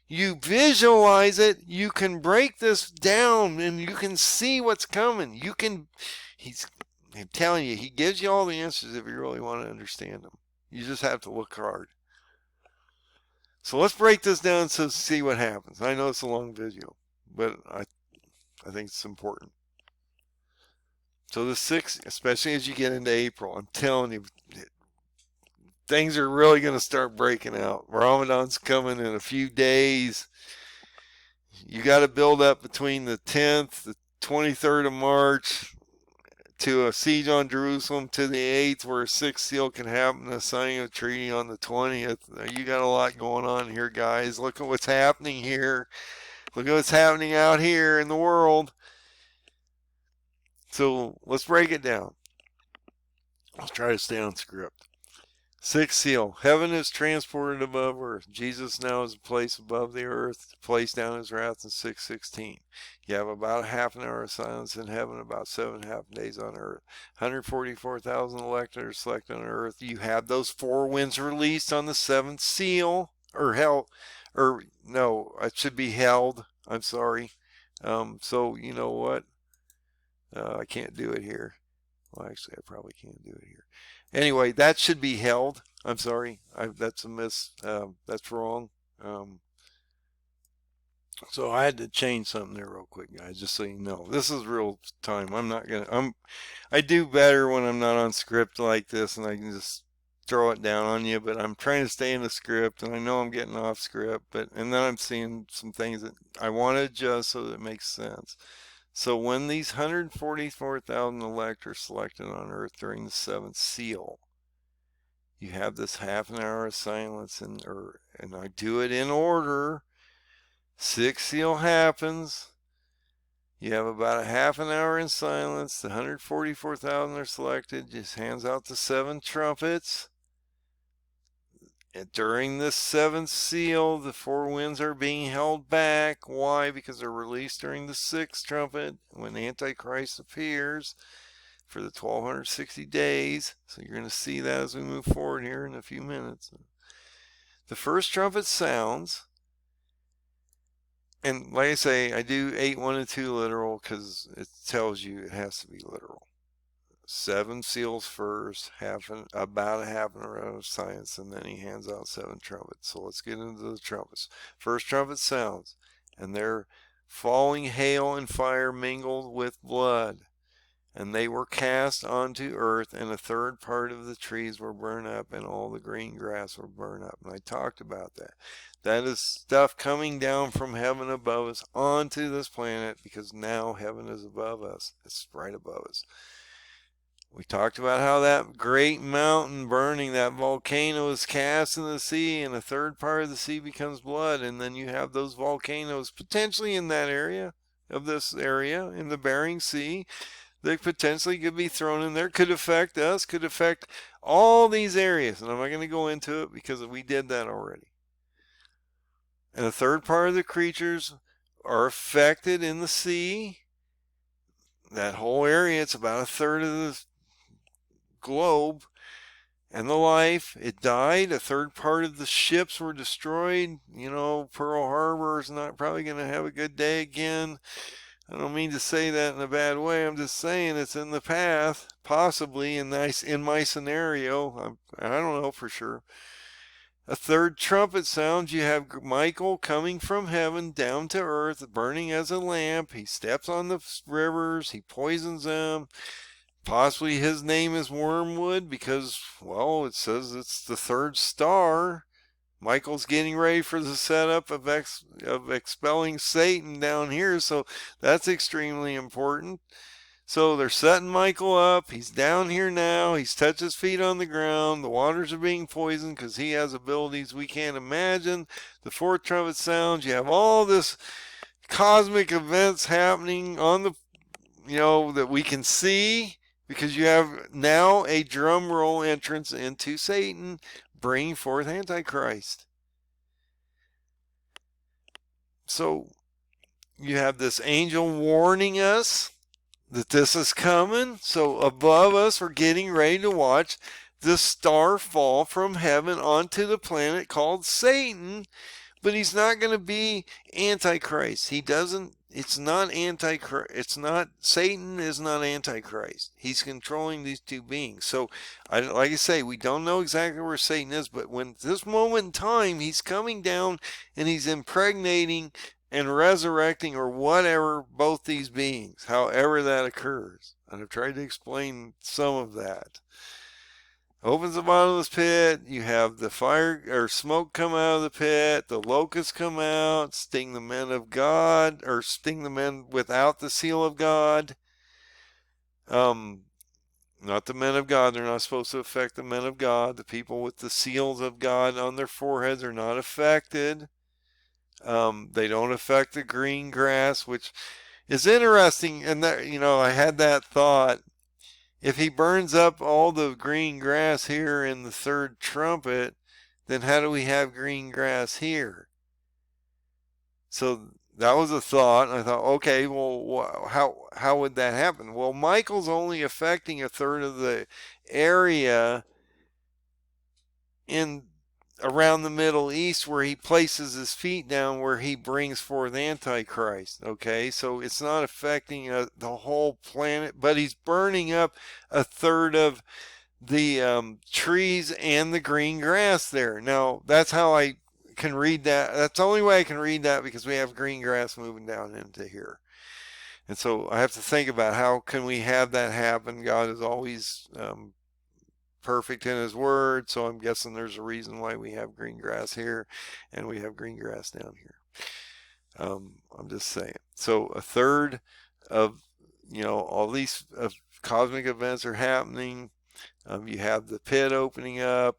you visualize it, you can break this down and you can see what's coming. I'm telling you, he gives you all the answers if you really want to understand them. You just have to look hard. So let's break this down to see what happens. I know it's a long video, but I think it's important. So the sixth, especially as you get into April, I'm telling you, things are really going to start breaking out. Ramadan's coming in a few days. You got to build up between the 10th, the 23rd of March, to a siege on Jerusalem, to the 8th, where a sixth seal can happen, the signing of a treaty on the 20th. You got a lot going on here, guys. Look at what's happening here. Look at what's happening out here in the world. So let's break it down. Let's try to stay on script. Sixth seal. Heaven is transported above earth. Jesus now is placed above the earth, placed down his wrath in 6:16. You have about a half an hour of silence in heaven, about 7.5 days on earth. 144,000 elected are selected on earth. You have those four winds released on the seventh seal, no, it should be held. I'm sorry. So you know what? I can't do it here. Well, actually, I probably can't do it here. Anyway, that should be held. I'm sorry. That's a miss. That's wrong. So I had to change something there real quick, guys, just so you know. This is real time. I do better when I'm not on script like this and I can just throw it down on you, but I'm trying to stay in the script and I know I'm getting off script, and then I'm seeing some things that I want to adjust so that it makes sense. So when these 144,000 elect are selected on earth during the seventh seal, you have this half an hour of silence, and I do it in order. Sixth seal happens. You have about a half an hour in silence. The 144,000 are selected. Just hands out the seven trumpets. And during this seventh seal, the four winds are being held back. Why? Because they're released during the sixth trumpet when Antichrist appears for the 1260 days. So you're going to see that as we move forward here in a few minutes. The first trumpet sounds, and like I say, I do 8, 1, and 2 literal because it tells you it has to be literal. 7 seals first, about a half an hour of silence, and then he hands out 7 trumpets. So let's get into the trumpets. First trumpet sounds, and they're falling hail and fire mingled with blood, and they were cast onto earth, and a third part of the trees were burned up, and all the green grass were burned up. And I talked about that. That is stuff coming down from heaven above us onto this planet, because now heaven is above us. It's right above us. We talked about how that great mountain burning, that volcano, is cast in the sea, and a third part of the sea becomes blood. And then you have those volcanoes potentially in that area, of this area, in the Bering Sea, that potentially could be thrown in there, could affect us, could affect all these areas. And I'm not going to go into it because we did that already. And a third part of the creatures are affected in the sea. That whole area, it's about a third of the globe, and the life, it died. A third part of the ships were destroyed. You know, Pearl Harbor is not probably going to have a good day again. I don't mean to say that in a bad way. I'm just saying it's in the path, possibly in my scenario. I don't know for sure. A third trumpet sounds. You have Michael coming from heaven down to earth, burning as a lamp. He steps on the rivers. He poisons them. Possibly his name is Wormwood because, well, it says it's the third star. Michael's getting ready for the setup of expelling Satan down here, so that's extremely important. So they're setting Michael up. He's down here now. He's touched his feet on the ground. The waters are being poisoned because he has abilities we can't imagine. The fourth trumpet sounds. You have all this cosmic events happening on the, that we can see, because you have now a drum roll entrance into Satan, bringing forth Antichrist. So you have this angel warning us that this is coming. So above us, we're getting ready to watch the star fall from heaven onto the planet called Satan. But he's not going to be Antichrist. It's not Antichrist. Satan is not Antichrist. He's controlling these two beings. So, like I say, we don't know exactly where Satan is, but when this moment in time, he's coming down and he's impregnating and resurrecting or whatever both these beings, however that occurs. And I've tried to explain some of that. Opens the bottomless pit. You have the fire or smoke come out of the pit. The locusts come out, sting the men of God, or sting the men without the seal of God. Not the men of God. They're not supposed to affect the men of God. The people with the seals of God on their foreheads are not affected. They don't affect the green grass, which is interesting. And that, I had that thought. If he burns up all the green grass here in the third trumpet, then how do we have green grass here? So that was a thought. And I thought, okay, well, how would that happen? Well, Michael's only affecting a third of the area in around the Middle East where he places his feet down, where he brings forth Antichrist. Okay, so it's not affecting the whole planet, but he's burning up a third of the trees and the green grass there. Now, that's how I can read that. That's the only way I can read that, because we have green grass moving down into here. And so I have to think about how can we have that happen. God is always perfect in his word, so I'm guessing there's a reason why we have green grass here and we have green grass down here. I'm just saying. So a third of, all these cosmic events are happening. You have the pit opening up.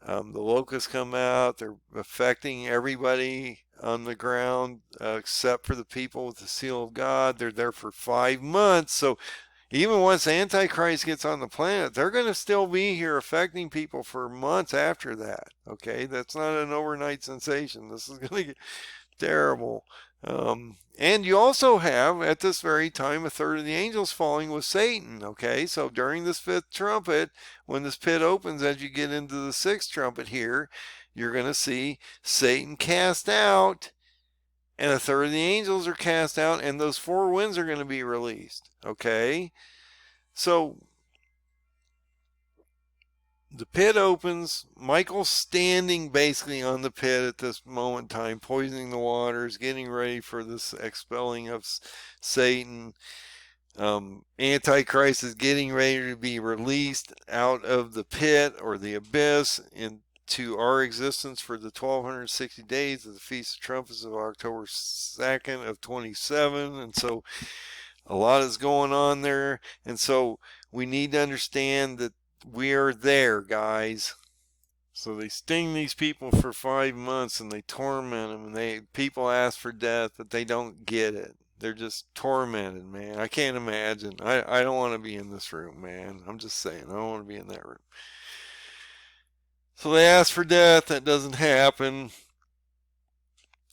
The locusts come out. They're affecting everybody on the ground except for the people with the seal of God. They're there for 5 months. So even once Antichrist gets on the planet, they're going to still be here affecting people for months after that. Okay, that's not an overnight sensation. This is going to get terrible. And you also have, at this very time, a third of the angels falling with Satan. Okay, so during this fifth trumpet, when this pit opens, as you get into the sixth trumpet here, you're going to see Satan cast out, and a third of the angels are cast out, and those four winds are going to be released. Okay, so the pit opens. Michael's standing basically on the pit at this moment in time, poisoning the waters, getting ready for this expelling of Satan. Antichrist is getting ready to be released out of the pit or the abyss into our existence for the 1260 days of the Feast of Trumpets of October 2nd of 27. And so a lot is going on there. And so we need to understand that we are there, guys. So they sting these people for 5 months and they torment them, and people ask for death, but they don't get it. They're just tormented, man. I can't imagine. I don't want to be in this room, man. I'm just saying, I don't want to be in that room. So they ask for death. That doesn't happen.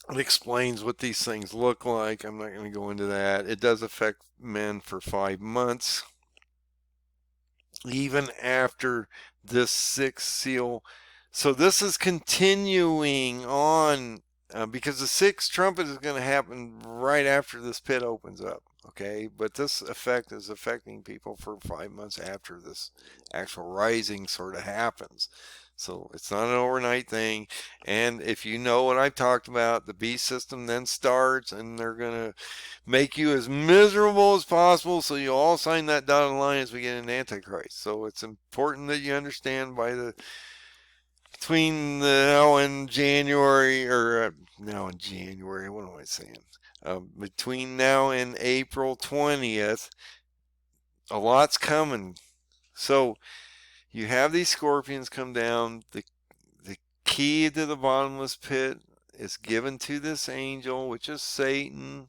It explains what these things look like. I'm not going to go into that. It does affect men for 5 months. Even after this sixth seal. So this is continuing on because the sixth trumpet is going to happen right after this pit opens up. Okay, but this effect is affecting people for 5 months after this actual rising sort of happens. So it's not an overnight thing. And if you know what I've talked about, the beast system then starts, and they're going to make you as miserable as possible, so you all sign that dotted line as we get into Antichrist. So it's important that you understand between now and January, or now and January, what am I saying? Between now and April 20th, a lot's coming. So you have these scorpions come down. The key to the bottomless pit is given to this angel, which is Satan,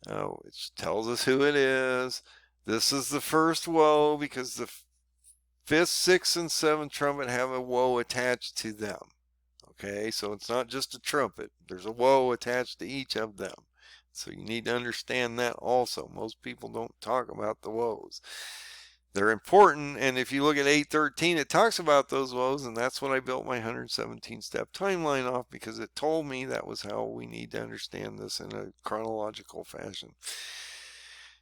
which tells us who it is. This is the first woe, because the fifth, sixth, and seventh trumpet have a woe attached to them. Okay, so it's not just a trumpet. There's a woe attached to each of them. So you need to understand that also. Most people don't talk about the woes. They're important, and if you look at 8:13, it talks about those woes, and that's what I built my 117-step timeline off, because it told me that was how we need to understand this in a chronological fashion.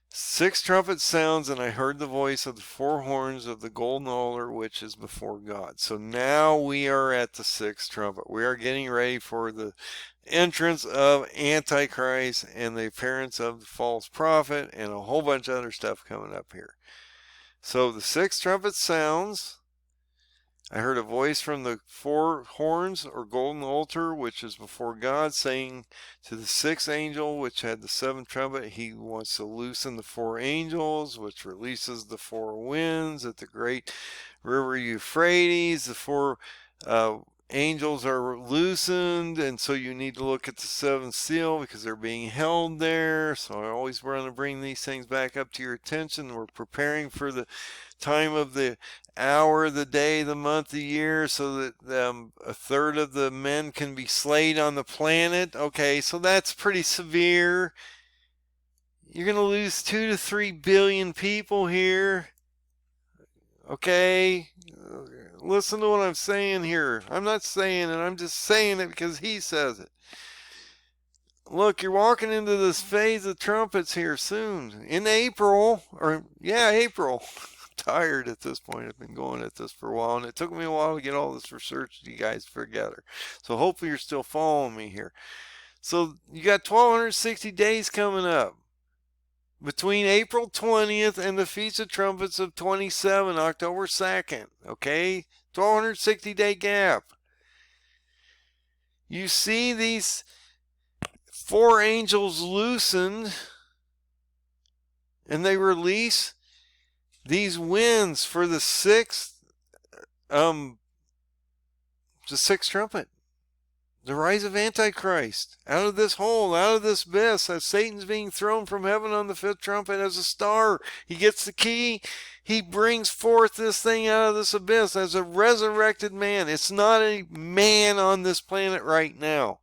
Sixth trumpet sounds, and I heard the voice of the four horns of the golden altar, which is before God. So now we are at the sixth trumpet. We are getting ready for the entrance of Antichrist and the appearance of the false prophet and a whole bunch of other stuff coming up here. So the sixth trumpet sounds. I heard a voice from the four horns or golden altar, which is before God, saying to the sixth angel, which had the seventh trumpet, he wants to loosen the four angels, which releases the four winds at the great river Euphrates. The four angels are loosened, and so you need to look at the seventh seal, because they're being held there. So I always want to bring these things back up to your attention. We're preparing for the time of the hour, the day, the month, the year, so that a third of the men can be slayed on the planet. Okay, so that's pretty severe. You're going to lose 2 to 3 billion people here. Okay, listen to what I'm saying here. I'm not saying it, I'm just saying it because he says it. Look, you're walking into this phase of trumpets here soon. In April, April. Tired at this point. I've been going at this for a while, and it took me a while to get all this research you guys together. So hopefully you're still following me here. So you got 1260 days coming up between April 20th and the Feast of Trumpets of 27, October 2nd. Okay, 1260 day gap. You see these four angels loosened, and they release these winds for the sixth trumpet, the rise of Antichrist, out of this hole, out of this abyss, as Satan's being thrown from heaven on the fifth trumpet as a star. He gets the key. He brings forth this thing out of this abyss as a resurrected man. It's not a man on this planet right now.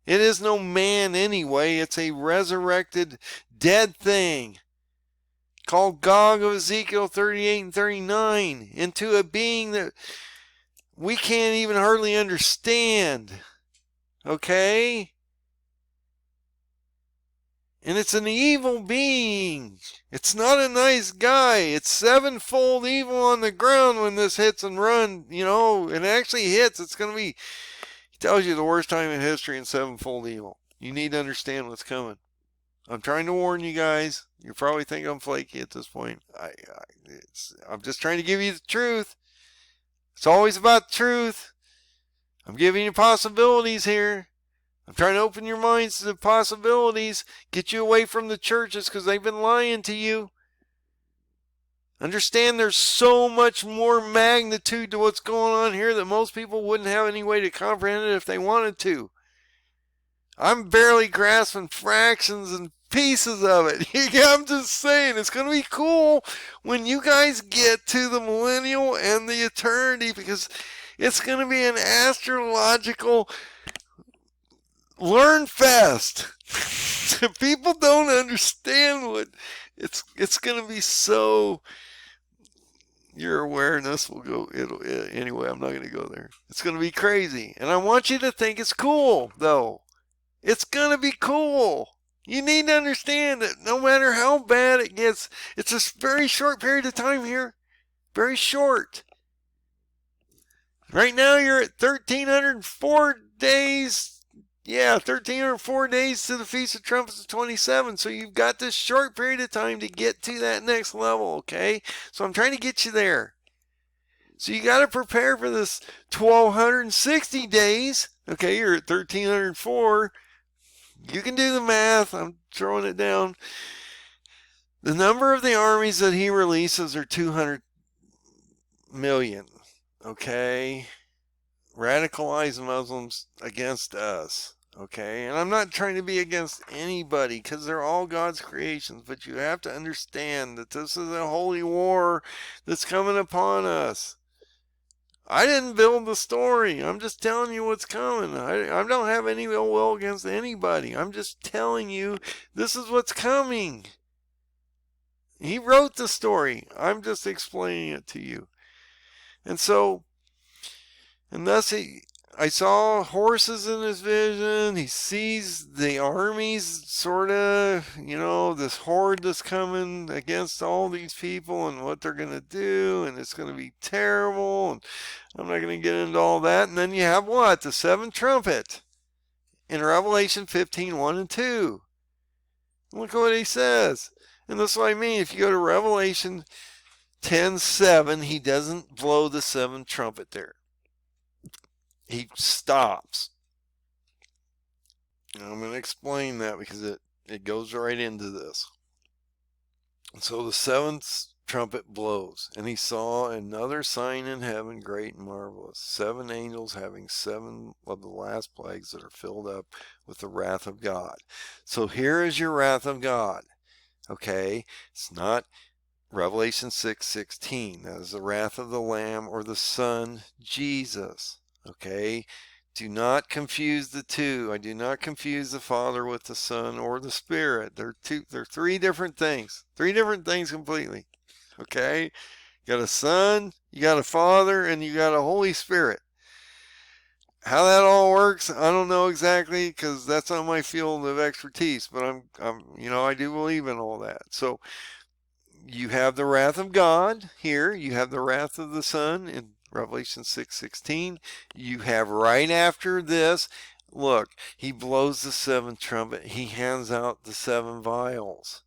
It is no man anyway. It's a resurrected dead thing, called Gog of Ezekiel 38 and 39, into a being that we can't even hardly understand. Okay? And it's an evil being. It's not a nice guy. It's sevenfold evil on the ground when this hits and run, and it actually hits. It's going to be, he tells you, the worst time in history and sevenfold evil. You need to understand what's coming. I'm trying to warn you guys. You probably think I'm flaky at this point. I'm just trying to give you the truth. It's always about the truth. I'm giving you possibilities here. I'm trying to open your minds to the possibilities. Get you away from the churches, because they've been lying to you. Understand there's so much more magnitude to what's going on here that most people wouldn't have any way to comprehend it if they wanted to. I'm barely grasping fractions and pieces of it. I'm just saying, it's going to be cool when you guys get to the millennial and the eternity, because it's going to be an astrological learn fest. People don't understand what it's going to be. So your awareness will go, anyway, I'm not going to go there. It's going to be crazy, and I want you to think it's cool, though. It's going to be cool. You need to understand that no matter how bad it gets, it's a very short period of time here. Very short. Right now you're at 1,304 days. Yeah, 1,304 days to the Feast of Trumpets of 27. So you've got this short period of time to get to that next level, okay? So I'm trying to get you there. So you got to prepare for this 1,260 days. Okay, you're at 1,304. You can do the math. I'm throwing it down. The number of the armies that he releases are 200 million. Okay? Radicalized Muslims against us. Okay? And I'm not trying to be against anybody because they're all God's creations. But you have to understand that this is a holy war that's coming upon us. I didn't build the story. I'm just telling you what's coming. I don't have any ill will against anybody. I'm just telling you this is what's coming. He wrote the story. I'm just explaining it to you. And so, and thus I saw horses in his vision. He sees the armies sort of, this horde that's coming against all these people and what they're going to do. And it's going to be terrible. And I'm not going to get into all that. And then you have what? The seventh trumpet in Revelation 15, 1 and 2. Look what he says. And that's what I mean. If you go to Revelation 10:7, he doesn't blow the seventh trumpet there. He stops. And I'm going to explain that because it goes right into this. And so the seventh trumpet blows, and he saw another sign in heaven, great and marvelous. 7 angels having 7 of the last plagues that are filled up with the wrath of God. So here is your wrath of God. Okay? It's not Revelation 6:16. That is the wrath of the Lamb or the Son, Jesus. Okay? Do not confuse the two. I do not confuse the Father with the Son or the Spirit. They're 3 different things. 3 different things completely. Okay? You got a Son, you got a Father, and you got a Holy Spirit. How that all works, I don't know exactly because that's not my field of expertise, but I do believe in all that. So you have the wrath of God here. You have the wrath of the Son in Revelation 6:16. You have right after this, look, he blows the 7th trumpet. He hands out the 7 vials.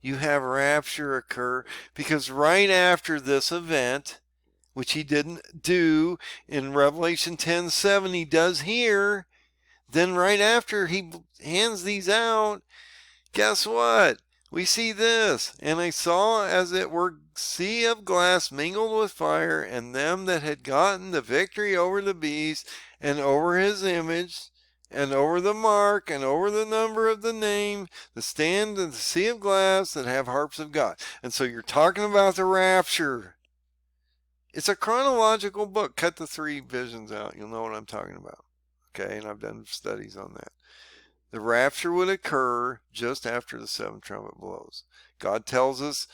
You have rapture occur because right after this event, which he didn't do in Revelation 10:7, he does here. Then right after he hands these out, guess what? We see this. And I saw as it were sea of glass mingled with fire, and them that had gotten the victory over the beast, and over his image, and over the mark, and over the number of the name, that stand in the sea of glass, that have harps of God. And so you're talking about the rapture. It's a chronological book. Cut the 3 visions out. You'll know what I'm talking about. Okay, and I've done studies on that. The rapture would occur just after the 7th trumpet blows. God tells us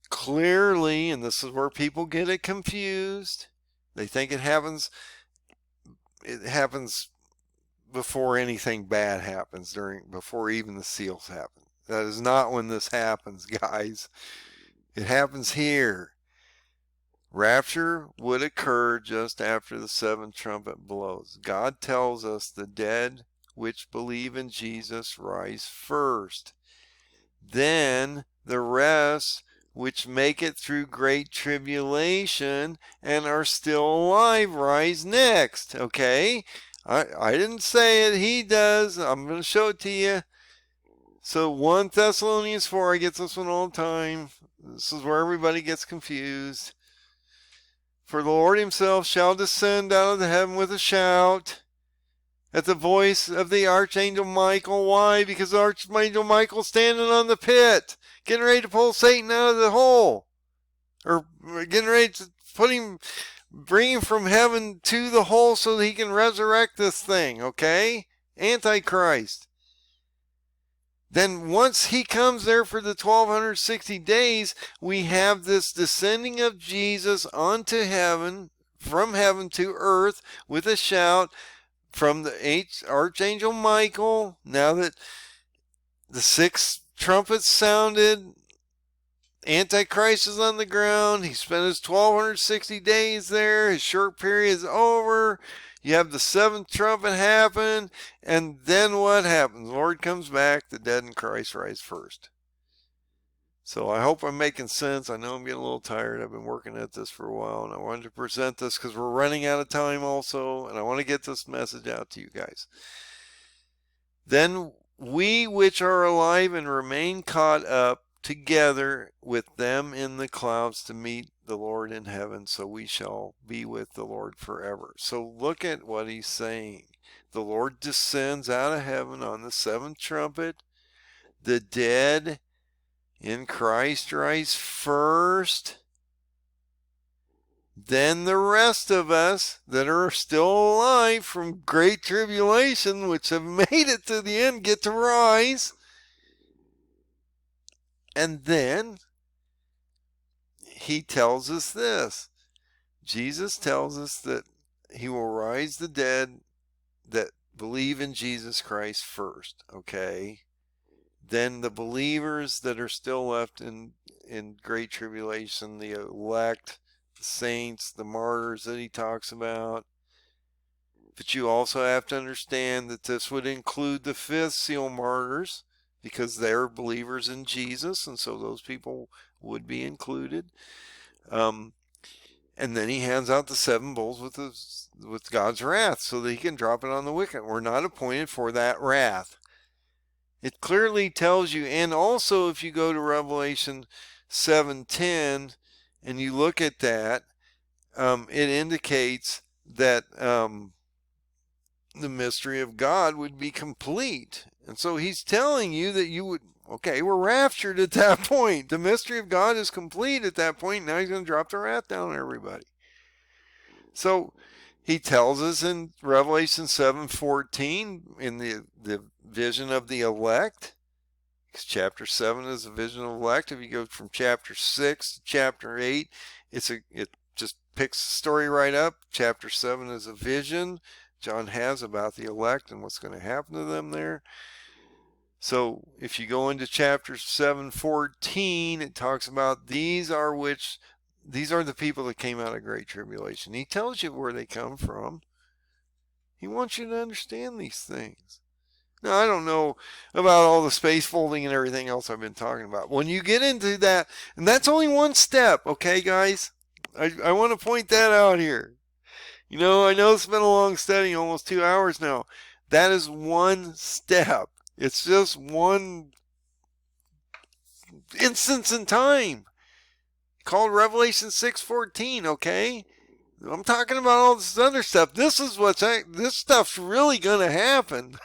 clearly, and this is where people get it confused. They think it happens before anything bad happens, before even the seals happen. That is not when this happens, guys. It happens here. Rapture would occur just after the 7th trumpet blows. God tells us the dead which believe in Jesus rise first. Then the rest which make it through great tribulation and are still alive rise next. Okay? I didn't say it. He does. I'm going to show it to you. So 1 Thessalonians 4, I get this one all the time. This is where everybody gets confused. For the Lord himself shall descend out of the heaven with a shout, at the voice of the Archangel Michael. Why? Because Archangel Michael's standing on the pit, getting ready to pull Satan out of the hole. Or getting ready to bring him from heaven to the hole so that he can resurrect this thing, okay? Antichrist. Then once he comes there for the 1260 days, we have this descending of Jesus onto heaven, from heaven to earth, with a shout from the Archangel Michael. Now that the 6 trumpets sounded, Antichrist is on the ground. He spent his 1260 days there. His short period is over. You have the seventh trumpet happen. And then what happens? The Lord comes back. The dead in Christ rise first. So I hope I'm making sense. I know I'm getting a little tired. I've been working at this for a while, and I wanted to present this because we're running out of time also, and I want to get this message out to you guys. Then we which are alive and remain caught up together with them in the clouds to meet the Lord in heaven, so we shall be with the Lord forever. So look at what he's saying. The Lord descends out of heaven on the seventh trumpet. The dead in Christ rise first. Then the rest of us that are still alive from great tribulation, which have made it to the end, get to rise. And then he tells us this. Jesus tells us that he will rise the dead that believe in Jesus Christ first, okay? Then the believers that are still left in great tribulation, the elect, the saints, the martyrs that he talks about. But you also have to understand that this would include the fifth seal martyrs, because they're believers in Jesus, and so those people would be included. And then he hands out the seven bowls with God's wrath so that he can drop it on the wicked. We're not appointed for that wrath. It clearly tells you, and also if you go to Revelation 7:10 and you look at that, it indicates that the mystery of God would be complete. And so he's telling you that you would, okay, we're raptured at that point. The mystery of God is complete at that point. Now he's going to drop the wrath down on everybody. So he tells us in Revelation 7:14 in the vision of the elect. Chapter 7 is a vision of elect. If you go from chapter 6 to chapter 8, it just picks the story right up. Chapter 7 is a vision John has about the elect and what's going to happen to them there. So if you go into chapter 7:14, it talks about these are the people that came out of great tribulation. He tells you where they come from. He wants you to understand these things. Now, I don't know about all the space folding and everything else I've been talking about. When you get into that, and that's only one step, okay, guys? I want to point that out here. You know, I know it's been a long study, almost 2 hours now. That is one step. It's just one instance in time called Revelation 6:14, okay? I'm talking about all this other stuff. This stuff's really going to happen.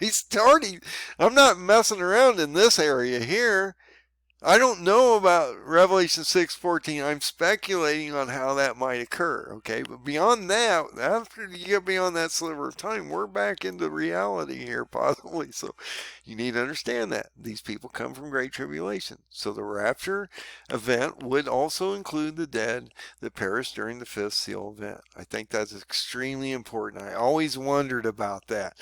I'm not messing around in this area here. I don't know about Revelation 6:14. I'm speculating on how that might occur, okay? But beyond that, after you get beyond that sliver of time, we're back into reality here, possibly. So you need to understand that. These people come from great tribulation. So the rapture event would also include the dead that perished during the fifth seal event. I think that's extremely important. I always wondered about that.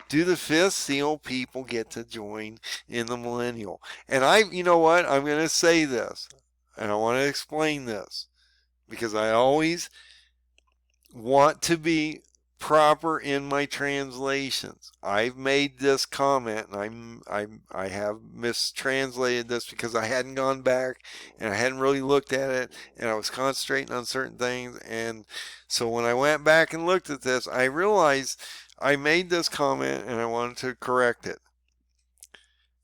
Do the fifth seal people get to join in the millennial? And you know what? I'm going to say this, and I want to explain this, because I always want to be proper in my translations. I've made this comment, and I have mistranslated this because I hadn't gone back and I hadn't really looked at it, and I was concentrating on certain things. And so when I went back and looked at this, I realized I made this comment and I wanted to correct it.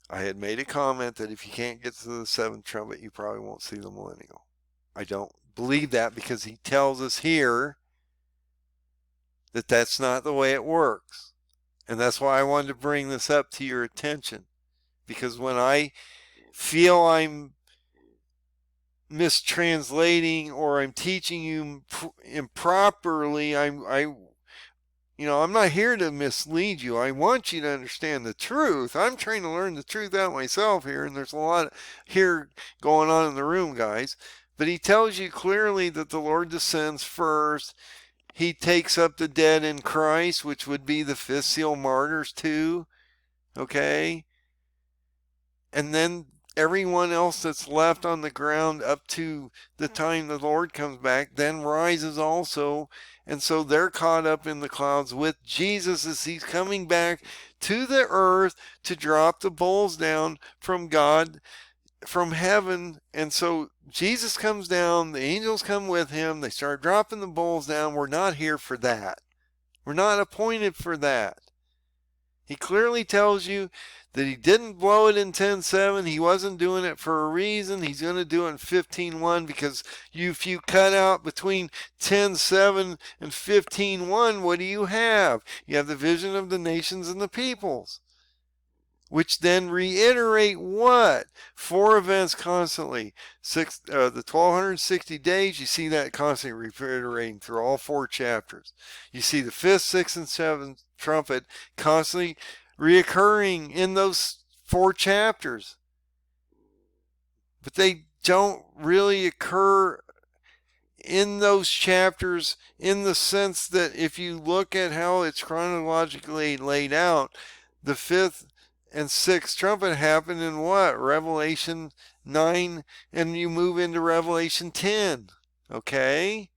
I had made a comment that if you can't get to the seventh trumpet, you probably won't see the millennial. I don't believe that, because he tells us here that that's not the way it works. And that's why I wanted to bring this up to your attention, because when I feel I'm mistranslating or I'm teaching you improperly, I'm not here to mislead you. I want you to understand the truth. I'm trying to learn the truth out myself here, and there's a lot here going on in the room, guys. But he tells you clearly that the Lord descends first. He takes up the dead in Christ, which would be the fifth seal martyrs too. Okay? And then everyone else that's left on the ground up to the time the Lord comes back then rises also. And so they're caught up in the clouds with Jesus as he's coming back to the earth to drop the bowls down from God, from heaven. And so Jesus comes down, the angels come with him, they start dropping the bowls down. We're not here for that. We're not appointed for that. He clearly tells you that he didn't blow it in 10:7. He wasn't doing it for a reason. He's going to do it in 15:1 because if you cut out between 10:7 and 15:1, what do you have? You have the vision of the nations and the peoples, which then reiterate what? 4 events constantly. The 1260 days, you see that constantly reiterating through all 4 chapters. You see the 5th, 6th, and 7th trumpet constantly reoccurring in those 4 chapters. But they don't really occur in those chapters in the sense that if you look at how it's chronologically laid out, the 5th and 6th trumpet happened in what? Revelation 9, and you move into Revelation 10. Okay?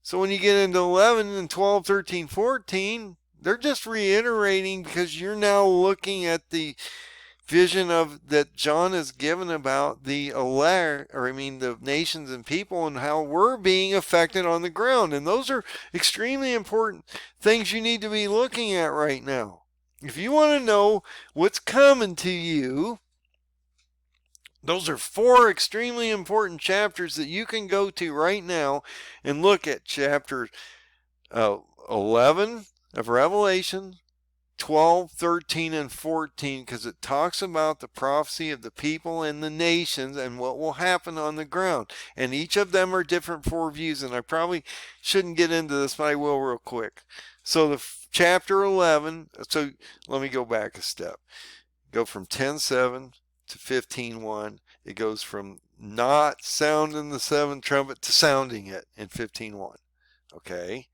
So when you get into 11 and 12, 13, 14, they're just reiterating because you're now looking at the vision of that John is given about the the nations and people and how we're being affected on the ground. And those are extremely important things you need to be looking at right now. If you want to know what's coming to you, those are 4 extremely important chapters that you can go to right now and look at chapter 11 of Revelation, 12, 13, and 14, because it talks about the prophecy of the people and the nations and what will happen on the ground. And each of them are different 4 views, and I probably shouldn't get into this, but I will real quick. So the chapter 11, so let me go back a step. Go from 10:7 to 15:1. It goes from not sounding the 7th trumpet to sounding it in 15:1. Okay?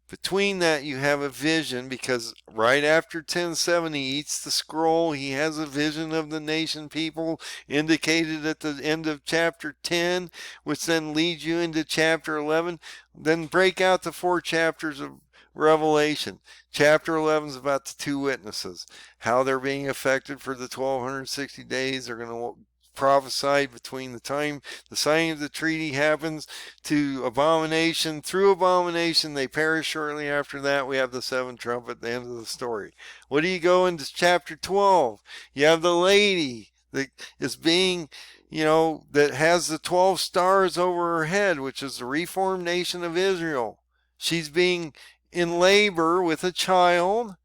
Between that, you have a vision, because right after 10:7, he eats the scroll. He has a vision of the nation people indicated at the end of chapter 10, which then leads you into chapter 11. Then break out the 4 chapters of Revelation. Chapter 11 is about the 2 witnesses, how they're being affected for the 1260 days. They're going to prophesied between the time the signing of the treaty happens to abomination. Through abomination, they perish shortly after that. We have the 7th trumpet at the end of the story. What do you go into chapter 12? You have the lady that is being, that has the 12 stars over her head, which is the reformed nation of Israel. She's being in labor with a child.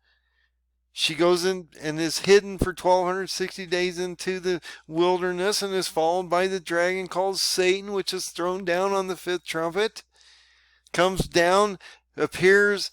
She goes in and is hidden for 1260 days into the wilderness and is followed by the dragon called Satan, which is thrown down on the 5th trumpet. Comes down, appears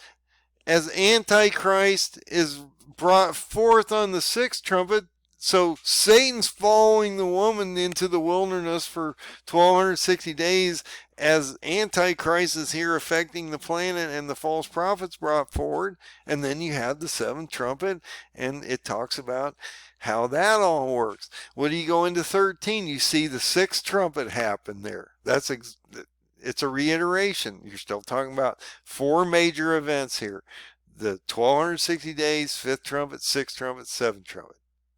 as Antichrist, is brought forth on the 6th trumpet. So Satan's following the woman into the wilderness for 1260 days as Antichrist is here affecting the planet and the false prophets brought forward. And then you have the 7th trumpet, and it talks about how that all works. What do you go into 13? You see the 6th trumpet happen there. It's a reiteration. You're still talking about 4 major events here. The 1260 days, 5th trumpet, 6th trumpet, 7th trumpet.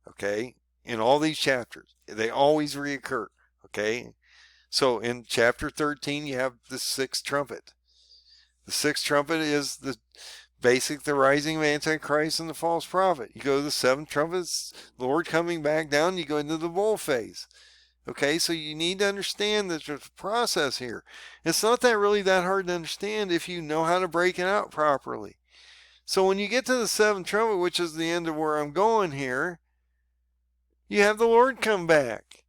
Okay? In all these chapters. They always reoccur. Okay? So in chapter 13, you have the 6th trumpet. The 6th trumpet is the rising of Antichrist and the false prophet. You go to the 7th trumpet, Lord coming back down, you go into the bowl phase. Okay, so you need to understand that there's a process here. It's not really that hard to understand if you know how to break it out properly. So when you get to the 7th trumpet, which is the end of where I'm going here, you have the Lord come back.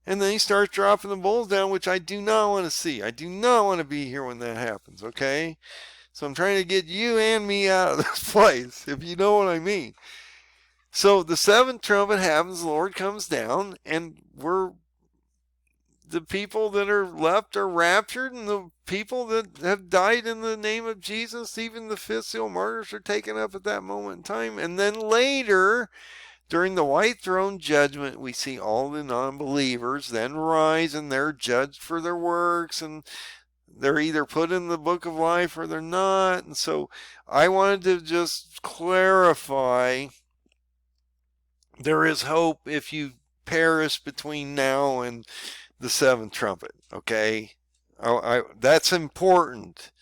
And then he starts dropping the bowls down, which I do not want to see. I do not want to be here when that happens, okay? So I'm trying to get you and me out of this place, if you know what I mean. So the 7th trumpet happens, the Lord comes down, and the people that are left are raptured, and the people that have died in the name of Jesus, even the 5th seal martyrs, are taken up at that moment in time. And then later, During the white throne judgment, we see all the non-believers then rise, and they're judged for their works, and they're either put in the book of life or they're not. And so I wanted to just clarify there is hope if you perish between now and the seventh trumpet. Okay, that's important.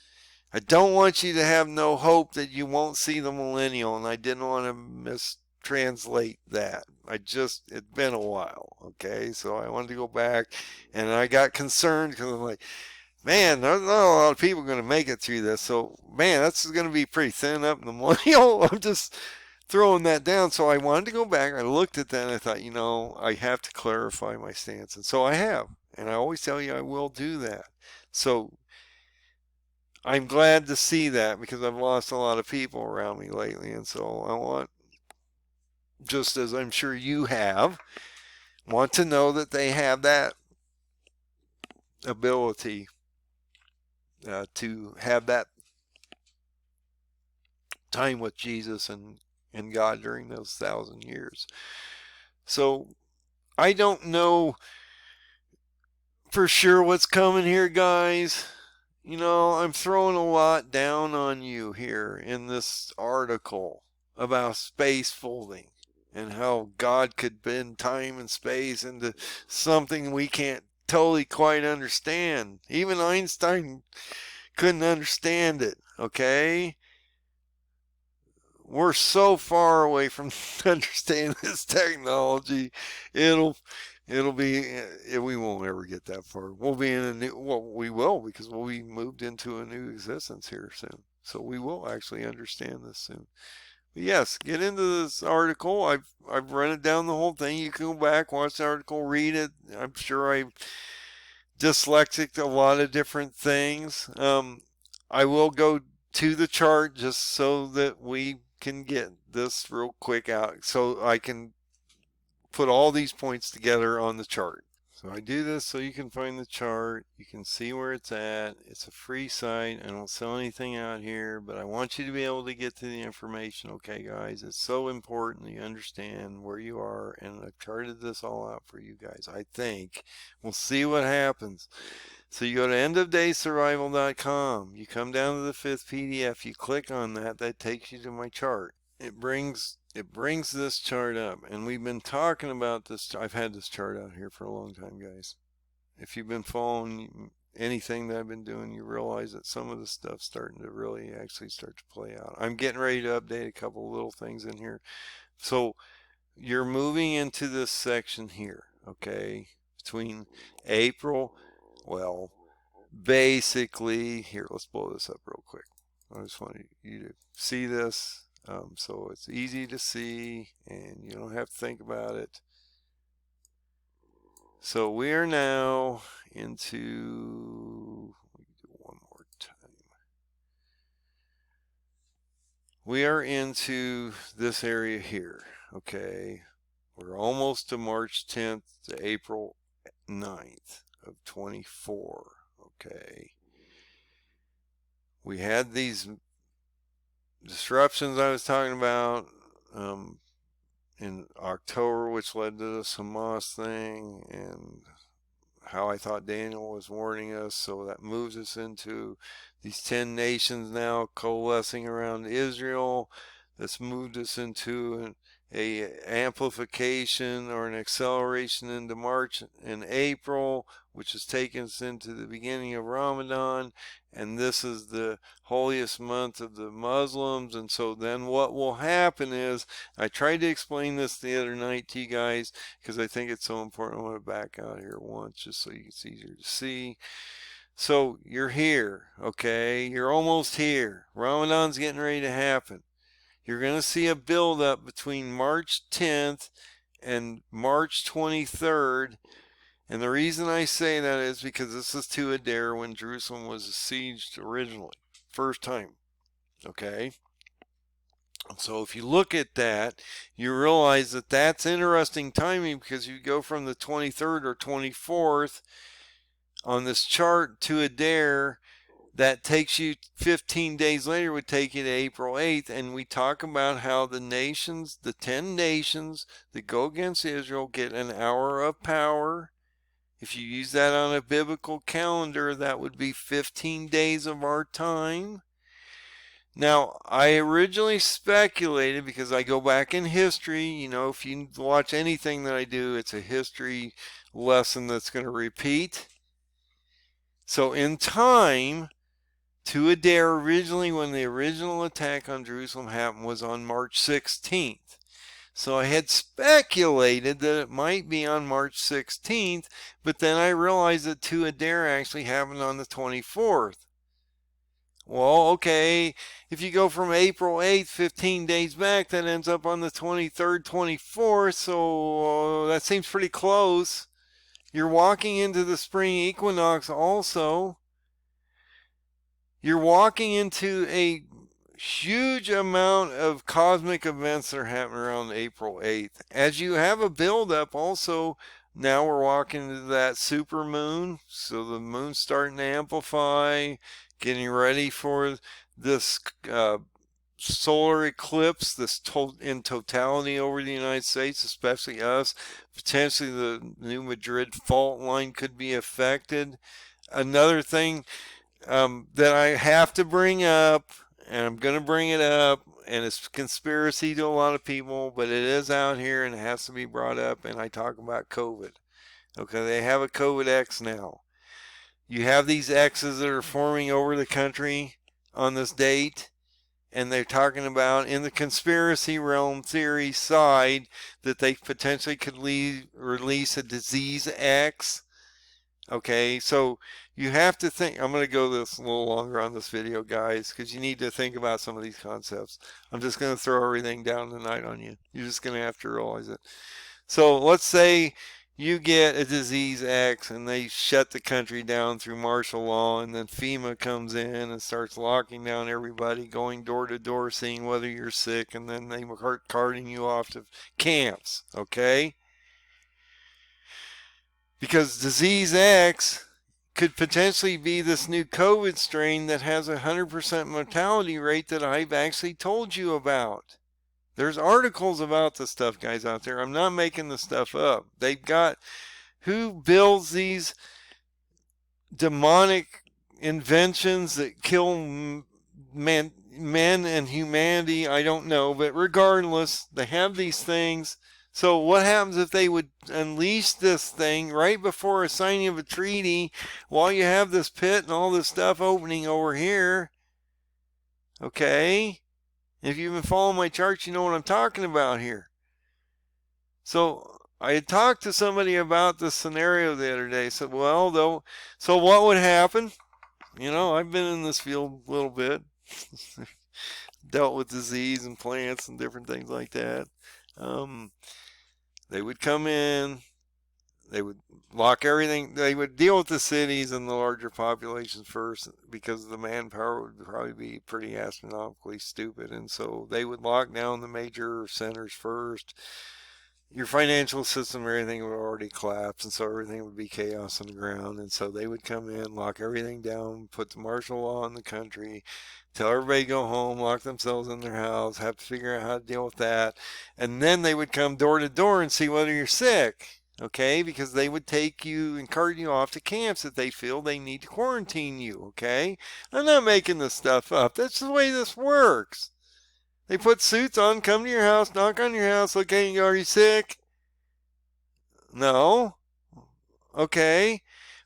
I don't want you to have no hope that you won't see the millennial, and I didn't want to mistranslate that. It's been a while, okay? So I wanted to go back, and I got concerned because I'm like, man, there's not a lot of people going to make it through this. So, man, that's going to be pretty thin up in the millennial. I'm just throwing that down. So I wanted to go back. I looked at that, and I thought, I have to clarify my stance. And so I have. And I always tell you I will do that. So I'm glad to see that because I've lost a lot of people around me lately. And so I want, just as I'm sure you have, want to know that they have that ability to have that time with Jesus and God during those 1,000 years. So I don't know for sure what's coming here, guys. I'm throwing a lot down on you here in this article about space folding and how God could bend time and space into something we can't totally quite understand. Even Einstein couldn't understand it, okay? We're so far away from understanding this technology. It'll be, we won't ever get that far. We'll be in a new, well, we will, because we'll be moved into a new existence here soon. So we will actually understand this soon. But yes, get into this article. I've run it down the whole thing. You can go back, watch the article, read it. I'm sure I dyslexic a lot of different things. I will go to the chart just so that we can get this real quick out, so I can put all these points together on the chart. So I do this so you can find the chart. You can see where it's at. It's a free site. I don't sell anything out here, but I want you to be able to get to the information. Okay, guys, it's so important that you understand where you are, and I've charted this all out for you guys. I think we'll see what happens. So you go to endofdaysurvival.com. You come down to the 5th PDF. You click on that. That takes you to my chart. It brings this chart up, and we've been talking about this. I've had this chart out here for a long time, guys. If you've been following anything that I've been doing, you realize that some of the stuff's starting to really actually start to play out. I'm getting ready to update a couple of little things in here. So you're moving into this section here, okay, between April, well, basically, here, let's blow this up real quick. I just want you to see this. So it's easy to see, and you don't have to think about it. So we are now into, let me do one more time. We are into this area here, okay? We're almost to March 10th to April 9th of 24, okay? We had these disruptions I was talking about in October, which led to the Hamas thing, and how I thought Daniel was warning us. So that moves us into these 10 nations now coalescing around Israel. That's moved us into a amplification or an acceleration into March and April, which has taken us into the beginning of Ramadan, and this is the holiest month of the Muslims. And so then what will happen is, I tried to explain this the other night to you guys because I think it's so important. I want to back out here once just so it's easier to see. So you're here, okay? You're almost here. Ramadan's getting ready to happen. You're going to see a buildup between March 10th and March 23rd. And the reason I say that is because this is to Adair when Jerusalem was besieged originally, first time. Okay? So if you look at that, you realize that that's interesting timing, because you go from the 23rd or 24th on this chart to Adair. That takes you 15 days later, would take you to April 8th. And we talk about how the nations, the 10 nations that go against Israel, get an hour of power. If you use that on a biblical calendar, that would be 15 days of our time. Now, I originally speculated, because I go back in history, you know, if you watch anything that I do, it's a history lesson that's going to repeat. So in time, to a dare, originally when the original attack on Jerusalem happened was on March 16th. So I had speculated that it might be on March 16th, but then I realized that to a dare actually happened on the 24th. Well, okay, if you go from April 8th, 15 days back, that ends up on the 23rd, 24th, so that seems pretty close. You're walking into the spring equinox also. You're walking into a huge amount of cosmic events that are happening around April 8th. As you have a buildup also, now we're walking into that super moon, so the moon's starting to amplify, getting ready for this solar eclipse, this in totality over the United States, especially us. Potentially the New Madrid fault line could be affected. Another thing that I have to bring up, and I'm going to bring it up, and it's conspiracy to a lot of people, but it is out here and it has to be brought up, and I talk about COVID. Okay, they have a COVID X now. You have these X's that are forming over the country on this date, and they're talking about, in the conspiracy realm theory side, that they potentially could release a disease X. Okay, so you have to think. I'm going to go this a little longer on this video, guys, because you need to think about some of these concepts. I'm just going to throw everything down tonight on you. You're just going to have to realize it. So let's say you get a disease X and they shut the country down through martial law, and then FEMA comes in and starts locking down everybody, going door to door, seeing whether you're sick, and then they start carting you off to camps, okay? Because disease X could potentially be this new COVID strain that has a 100% mortality rate that I've actually told you about. There's articles about this stuff, guys, out there. I'm not making this stuff up. They've got, who builds these demonic inventions that kill men and humanity? I don't know, but regardless, they have these things. So what happens if they would unleash this thing right before a signing of a treaty, while you have this pit and all this stuff opening over here? Okay? If you've been following my charts, you know what I'm talking about here. So I had talked to somebody about this scenario the other day. Said, well, though, so what would happen? You know, I've been in this field a little bit. Dealt with disease and plants and different things like that. They would come in, they would lock everything, they would deal with the cities and the larger populations first, because the manpower would probably be pretty astronomically stupid, and so they would lock down the major centers first. Your financial system, everything would already collapse, and so everything would be chaos on the ground, and so they would come in, lock everything down, put the martial law in the country, tell everybody to go home, lock themselves in their house, have to figure out how to deal with that, and then they would come door to door and see whether you're sick, okay, because they would take you and cart you off to camps that they feel they need to quarantine you, okay? I'm not making this stuff up. That's the way this works. They put suits on, come to your house, knock on your house, okay, are you sick? No. Okay.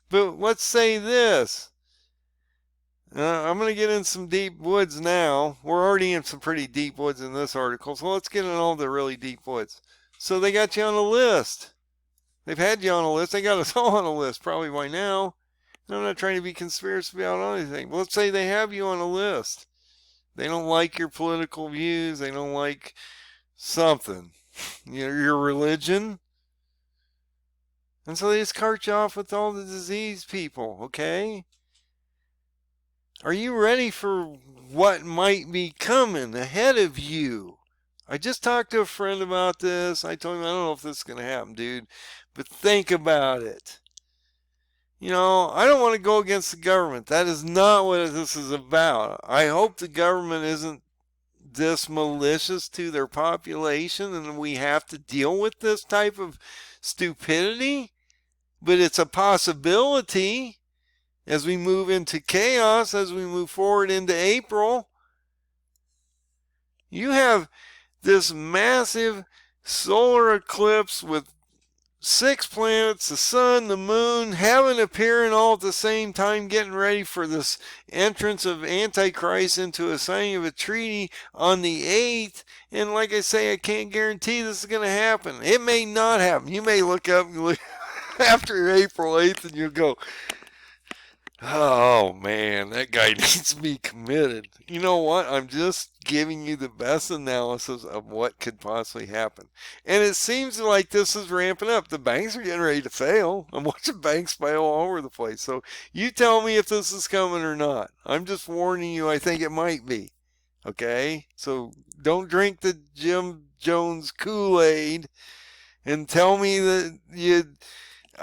But let's say this. I'm going to get in some deep woods now. We're already in some pretty deep woods in this article, so let's get in all the really deep woods. So they got you on a list. They've had you on a list. They got us all on a list probably by now. And I'm not trying to be conspiracy about anything. But let's say they have you on a list. They don't like your political views. They don't like something. Your religion. And so they just cart you off with all the disease people, okay? Are you ready for what might be coming ahead of you? I just talked to a friend about this. I told him, I don't know if this is going to happen, dude, but think about it. I don't want to go against the government. That is not what this is about. I hope the government isn't this malicious to their population and we have to deal with this type of stupidity. But it's a possibility as we move into chaos, as we move forward into April. You have this massive solar eclipse with 6 planets, the sun, the moon, heaven appearing all at the same time, getting ready for this entrance of Antichrist into a signing of a treaty on the 8th. And like I say, I can't guarantee this is going to happen. It may not happen. You may look up and look after April 8th and you'll go, oh man, that guy needs to be committed. You know what? I'm just giving you the best analysis of what could possibly happen. And it seems like this is ramping up. The banks are getting ready to fail. I'm watching banks fail all over the place. So you tell me if this is coming or not. I'm just warning you, I think it might be. Okay? So don't drink the Jim Jones Kool-Aid and tell me that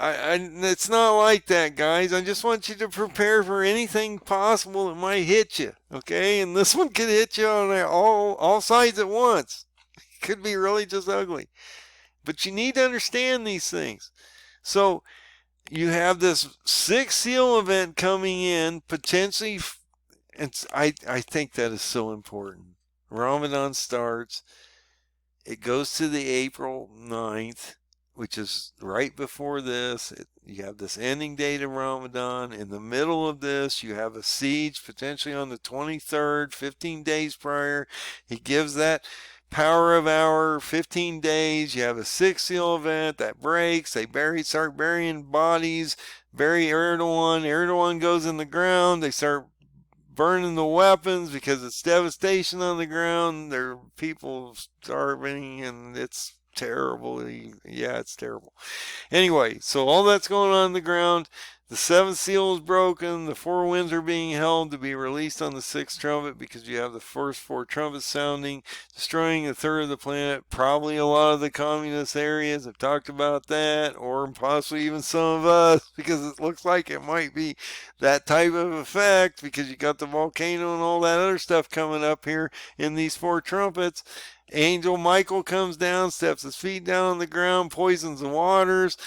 it's not like that, guys. I just want you to prepare for anything possible that might hit you, okay? And this one could hit you on all sides at once. It could be really just ugly. But you need to understand these things. So you have this 6th seal event coming in, potentially, and I think that is so important. Ramadan starts. It goes to the April 9th. Which is right before this. You have this ending date of Ramadan. In the middle of this, you have a siege potentially on the 23rd, 15 days prior. He gives that power of hour, 15 days. You have a 6th seal event that breaks. They start burying bodies, bury Erdogan. Erdogan goes in the ground. They start burning the weapons because it's devastation on the ground. There are people starving, and it's terrible. Yeah, it's terrible. Anyway, so all that's going on the ground. The 7th seal is broken. The 4 winds are being held to be released on the 6th trumpet because you have the first 4 trumpets sounding, destroying a third of the planet. Probably a lot of the communist areas. I've talked about that, or possibly even some of us, because it looks like it might be that type of effect because you got the volcano and all that other stuff coming up here in these 4 trumpets. Angel Michael comes down, steps his feet down on the ground, poisons the waters.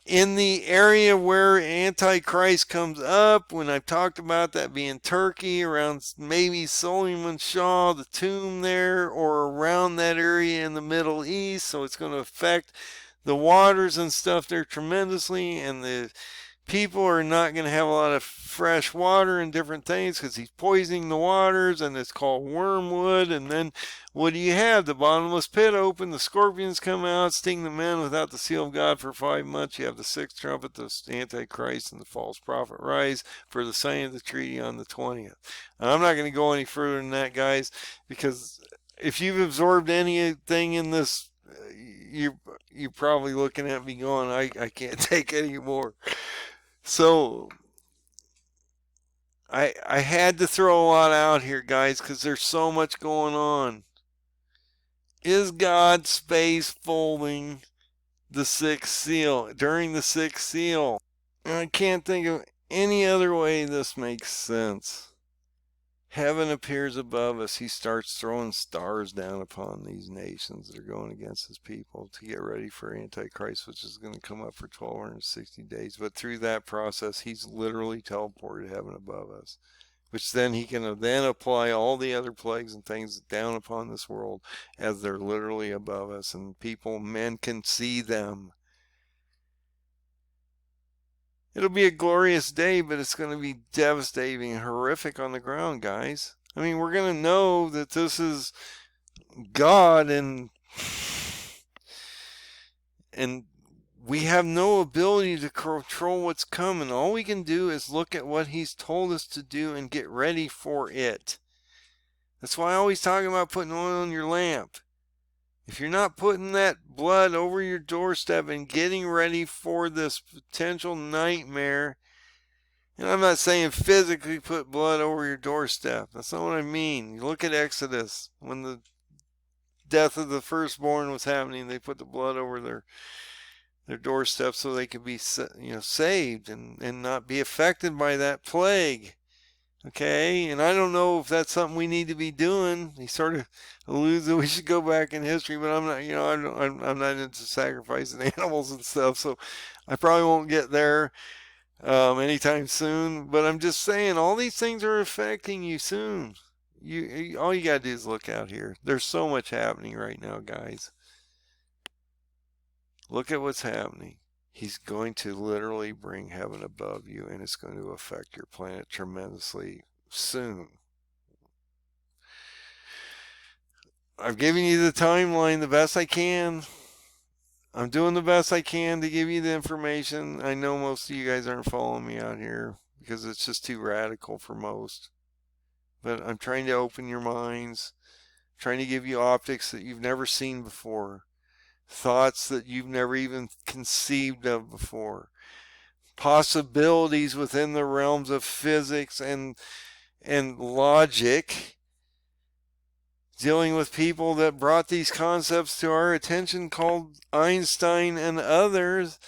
In the area where Antichrist comes up, when I've talked about that being Turkey, around maybe Suleiman Shah, the tomb there, or around that area in the Middle East, so it's going to affect the waters and stuff there tremendously, and the people are not going to have a lot of fresh water and different things because he's poisoning the waters, and it's called wormwood. And then what do you have? The bottomless pit open, the scorpions come out, sting the men without the seal of God for 5 months. You have the 6th trumpet, the Antichrist, and the false prophet rise for the signing of the treaty on the 20th. And I'm not going to go any further than that, guys, because if you've absorbed anything in this, you're probably looking at me going, I can't take any more. So I had to throw a lot out here, guys, because there's so much going on. Is God space folding the 6th seal during the 6th seal? I can't think of any other way this makes sense. Heaven appears above us. He starts throwing stars down upon these nations that are going against his people to get ready for Antichrist, which is going to come up for 1260 days. But through that process, he's literally teleported heaven above us, which then he can then apply all the other plagues and things down upon this world as they're literally above us, and men can see them. It'll be a glorious day, but it's going to be devastating and horrific on the ground, guys. I mean, we're going to know that this is God, and we have no ability to control what's coming. All we can do is look at what he's told us to do and get ready for it. That's why I always talk about putting oil on your lamp. If you're not putting that blood over your doorstep and getting ready for this potential nightmare, and I'm not saying physically put blood over your doorstep. That's not what I mean. You look at Exodus. When the death of the firstborn was happening, they put the blood over their doorstep so they could be, saved and not be affected by that plague. Okay, and I don't know if that's something we need to be doing. He sort of alludes that we should go back in history, but I'm not, I'm not into sacrificing animals and stuff, so I probably won't get there anytime soon. But I'm just saying, all these things are affecting you soon. All you gotta do is look out here. There's so much happening right now, guys. Look at what's happening. He's going to literally bring heaven above you, and it's going to affect your planet tremendously soon. I've given you the timeline the best I can. I'm doing the best I can to give you the information. I know most of you guys aren't following me out here because it's just too radical for most. But I'm trying to open your minds, trying to give you optics that you've never seen before. Thoughts that you've never even conceived of before, possibilities within the realms of physics and logic, dealing with people that brought these concepts to our attention, called Einstein and others,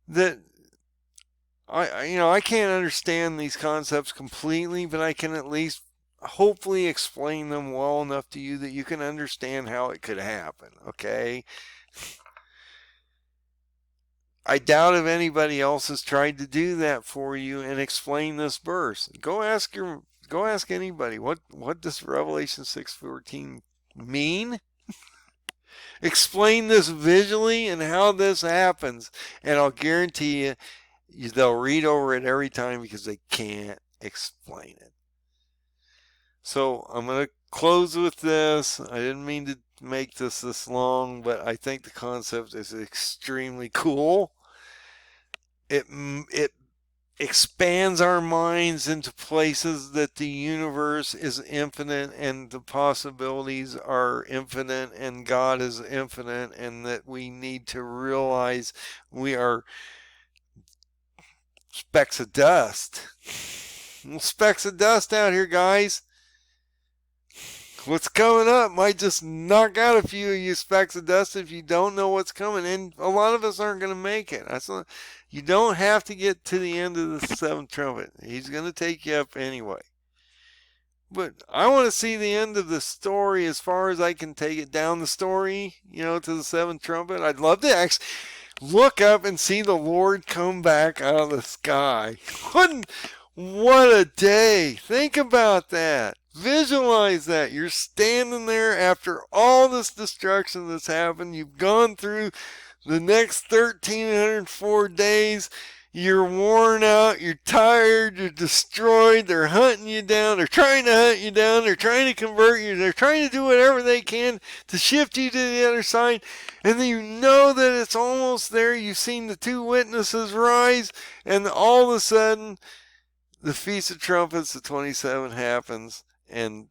that I can't understand these concepts completely, but I can at least hopefully explain them well enough to you that you can understand how it could happen. Okay, I doubt if anybody else has tried to do that for you and explain this verse. Go ask anybody, what does Revelation 6:14 mean? Explain this visually and how this happens, and I'll guarantee you they'll read over it every time because they can't explain it. So I'm going to close with this. I didn't mean to make this long, but I think the concept is extremely cool. It expands our minds into places that the universe is infinite and the possibilities are infinite and God is infinite, and that we need to realize we are specks of dust. Little specks of dust out here, guys. What's coming up might just knock out a few of you specks of dust if you don't know what's coming. And a lot of us aren't going to make it. You don't have to get to the end of the seventh trumpet. He's going to take you up anyway. But I want to see the end of the story as far as I can take it down the story, to the seventh trumpet. I'd love to actually look up and see the Lord come back out of the sky. What a day. Think about that. Visualize that. You're standing there after all this destruction that's happened. You've gone through the next 1,304 days. You're worn out. You're tired. You're destroyed. They're hunting you down. They're trying to hunt you down. They're trying to convert you. They're trying to do whatever they can to shift you to the other side. And then you know that it's almost there. You've seen the two witnesses rise. And all of a sudden, the Feast of Trumpets, the 27th, happens. And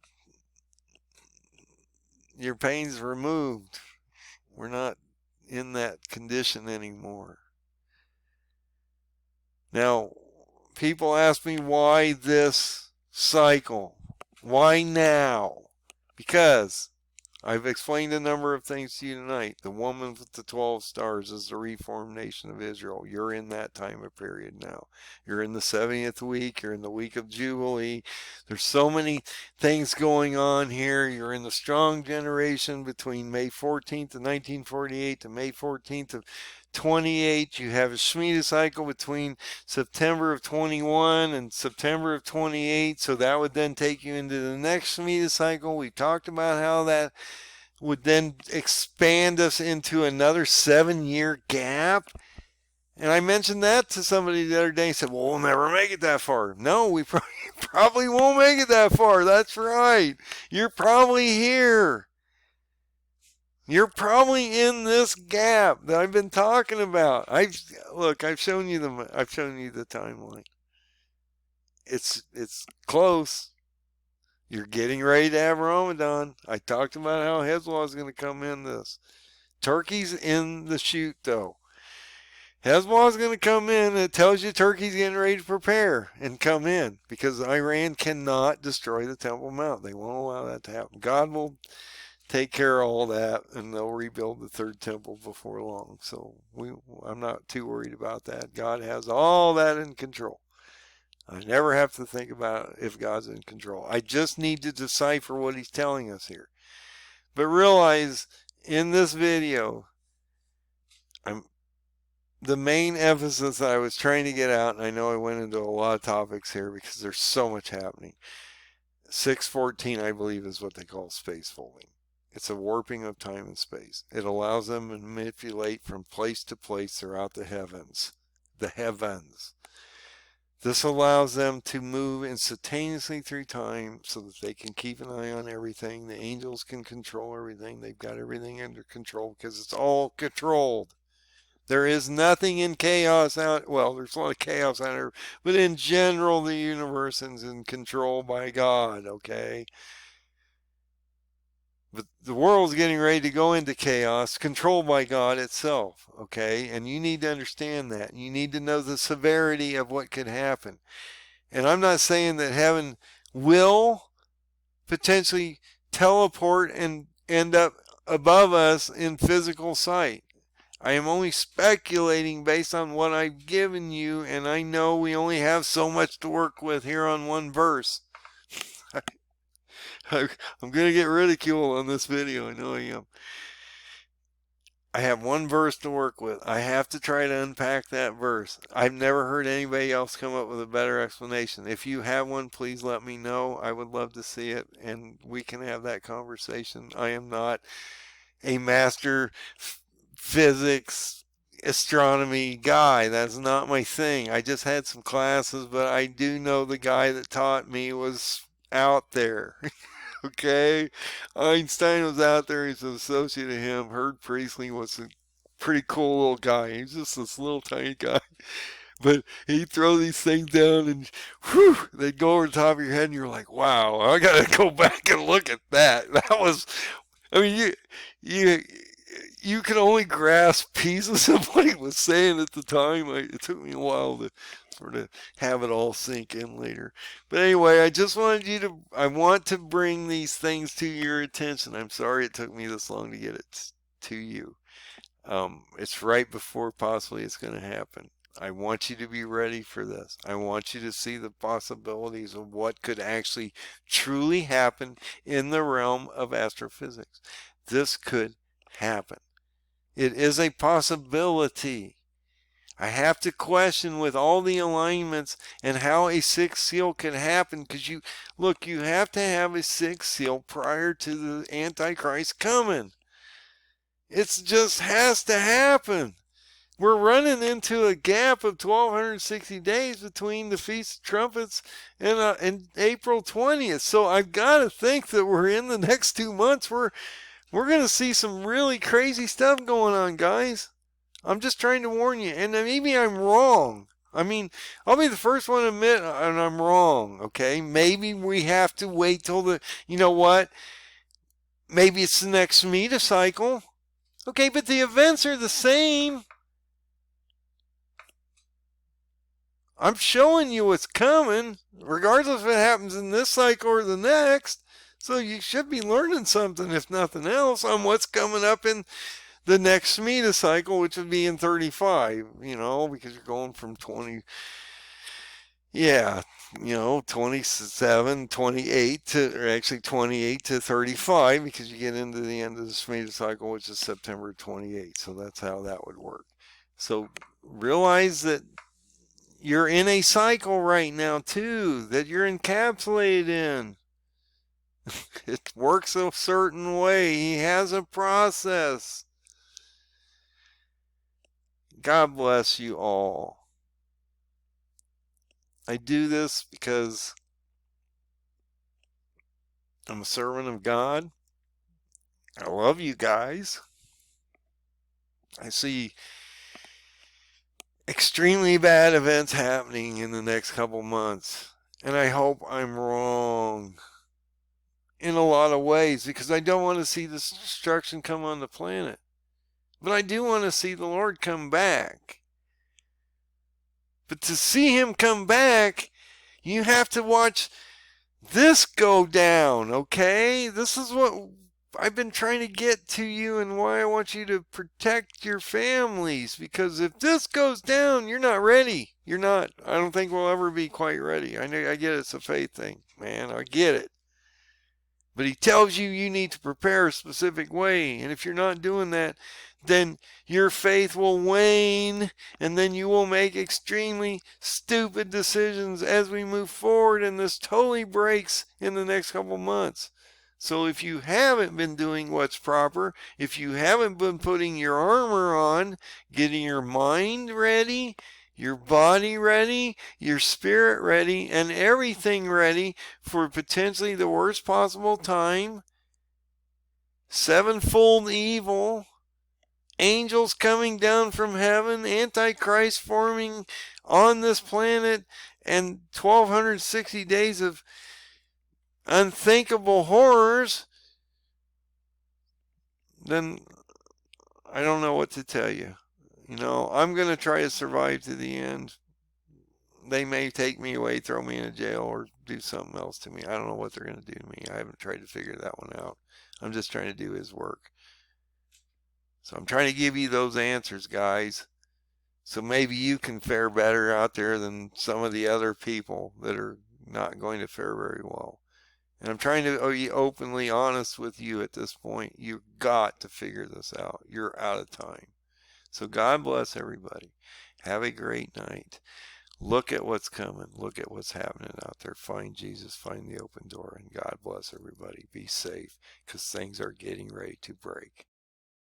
your pain's removed. We're not in that condition anymore. Now, people ask me, why this cycle? Why now? Because I've explained a number of things to you tonight. The woman with the 12 stars is the reformed nation of Israel. You're in that time of period now. You're in the 70th week. You're in the week of Jubilee. There's so many things going on here. You're in the strong generation between May 14th of 1948 to May 14th of 28. You have a Shemitah cycle between September of 21 and September of 28. So that would then take you into the next Shemitah cycle. We talked about how that would then expand us into another 7-year gap. And I mentioned that to somebody the other day and said, well, we'll never make it that far. No, we probably won't make it that far. That's right. You're probably here. You're probably in this gap that I've been talking about. I've shown you the timeline. It's close. You're getting ready to have Ramadan. I talked about how Hezbollah is going to come in this. Turkey's in the chute, though. Hezbollah is going to come in. It tells you Turkey's getting ready to prepare and come in because Iran cannot destroy the Temple Mount. They won't allow that to happen. God will take care of all that, and they'll rebuild the third temple before long. So I'm not too worried about that. God has all that in control. I never have to think about if God's in control. I just need to decipher what he's telling us here. But realize in this video, the main emphasis I was trying to get out, and I know I went into a lot of topics here because there's so much happening. 614, I believe, is what they call space folding. It's a warping of time and space. It allows them to manipulate from place to place throughout the heavens. The heavens. This allows them to move instantaneously through time so that they can keep an eye on everything. The angels can control everything. They've got everything under control because it's all controlled. There is nothing in chaos out. Well, there's a lot of chaos out there, but in general, the universe is in control by God, okay? But the world's getting ready to go into chaos, controlled by God itself, okay? And you need to understand that. You need to know the severity of what could happen. And I'm not saying that heaven will potentially teleport and end up above us in physical sight. I am only speculating based on what I've given you, and I know we only have so much to work with here on one verse. I'm going to get ridiculed on this video. I know I am. I have one verse to work with. I have to try to unpack that verse. I've never heard anybody else come up with a better explanation. If you have one, please let me know. I would love to see it, and we can have that conversation. I am not a master physics, astronomy guy. That's not my thing. I just had some classes, but I do know the guy that taught me was out there. Okay? Einstein was out there. He's an associate of him. Herb Priestley was a pretty cool little guy. He's just this little tiny guy. But he'd throw these things down and whew, they'd go over the top of your head and you're like, wow, I gotta go back and look at that. That was, I mean, you can only grasp pieces of what he was saying at the time. It took me a while to sort of have it all sink in later. But anyway, I want to bring these things to your attention. I'm sorry it took me this long to get it to you. It's right before possibly it's going to happen. I want you to be ready for this. I want you to see the possibilities of what could actually truly happen in the realm of astrophysics. This could happen. It is a possibility. I have to question with all the alignments and how a sixth seal can happen, because you have to have a sixth seal prior to the Antichrist coming. It just has to happen. We're running into a gap of 1,260 days between the Feast of Trumpets and April 20th. So I've got to think that we're in the next 2 months. We're going to see some really crazy stuff going on, guys. I'm just trying to warn you. And maybe I'm wrong. I mean, I'll be the first one to admit and I'm wrong, okay? Maybe we have to wait till you know what? Maybe it's the next metacycle. Okay, but the events are the same. I'm showing you what's coming, regardless if it happens in this cycle or the next. So you should be learning something, if nothing else, on what's coming up in the next metacycle, which would be in 35, because you're going from 20, 27, 28 or actually 28 to 35, because you get into the end of this metacycle, which is September 28. So that's how that would work. So realize that you're in a cycle right now, too, that you're encapsulated in. It works a certain way. He has a process. God bless you all. I do this because I'm a servant of God. I love you guys. I see extremely bad events happening in the next couple months. And I hope I'm wrong in a lot of ways, because I don't want to see this destruction come on the planet. But I do want to see the Lord come back. But to see him come back, you have to watch this go down, okay? This is what I've been trying to get to you and why I want you to protect your families, because if this goes down, you're not ready. You're not. I don't think we'll ever be quite ready. I know, I get it's a faith thing, man. I get it. But he tells you you need to prepare a specific way. And if you're not doing that, then your faith will wane, and then you will make extremely stupid decisions as we move forward, and this totally breaks in the next couple months. So if you haven't been doing what's proper, if you haven't been putting your armor on, getting your mind ready, your body ready, your spirit ready, and everything ready for potentially the worst possible time, sevenfold evil, angels coming down from heaven, Antichrist forming on this planet, and 1260 days of unthinkable horrors, then I don't know what to tell you. I'm going to try to survive to the end. They may take me away, throw me in a jail, or do something else to me. I don't know what they're going to do to me. I haven't tried to figure that one out. I'm just trying to do his work. So I'm trying to give you those answers, guys. So maybe you can fare better out there than some of the other people that are not going to fare very well. And I'm trying to be openly honest with you at this point. You've got to figure this out. You're out of time. So God bless everybody. Have a great night. Look at what's coming. Look at what's happening out there. Find Jesus. Find the open door. And God bless everybody. Be safe, because things are getting ready to break.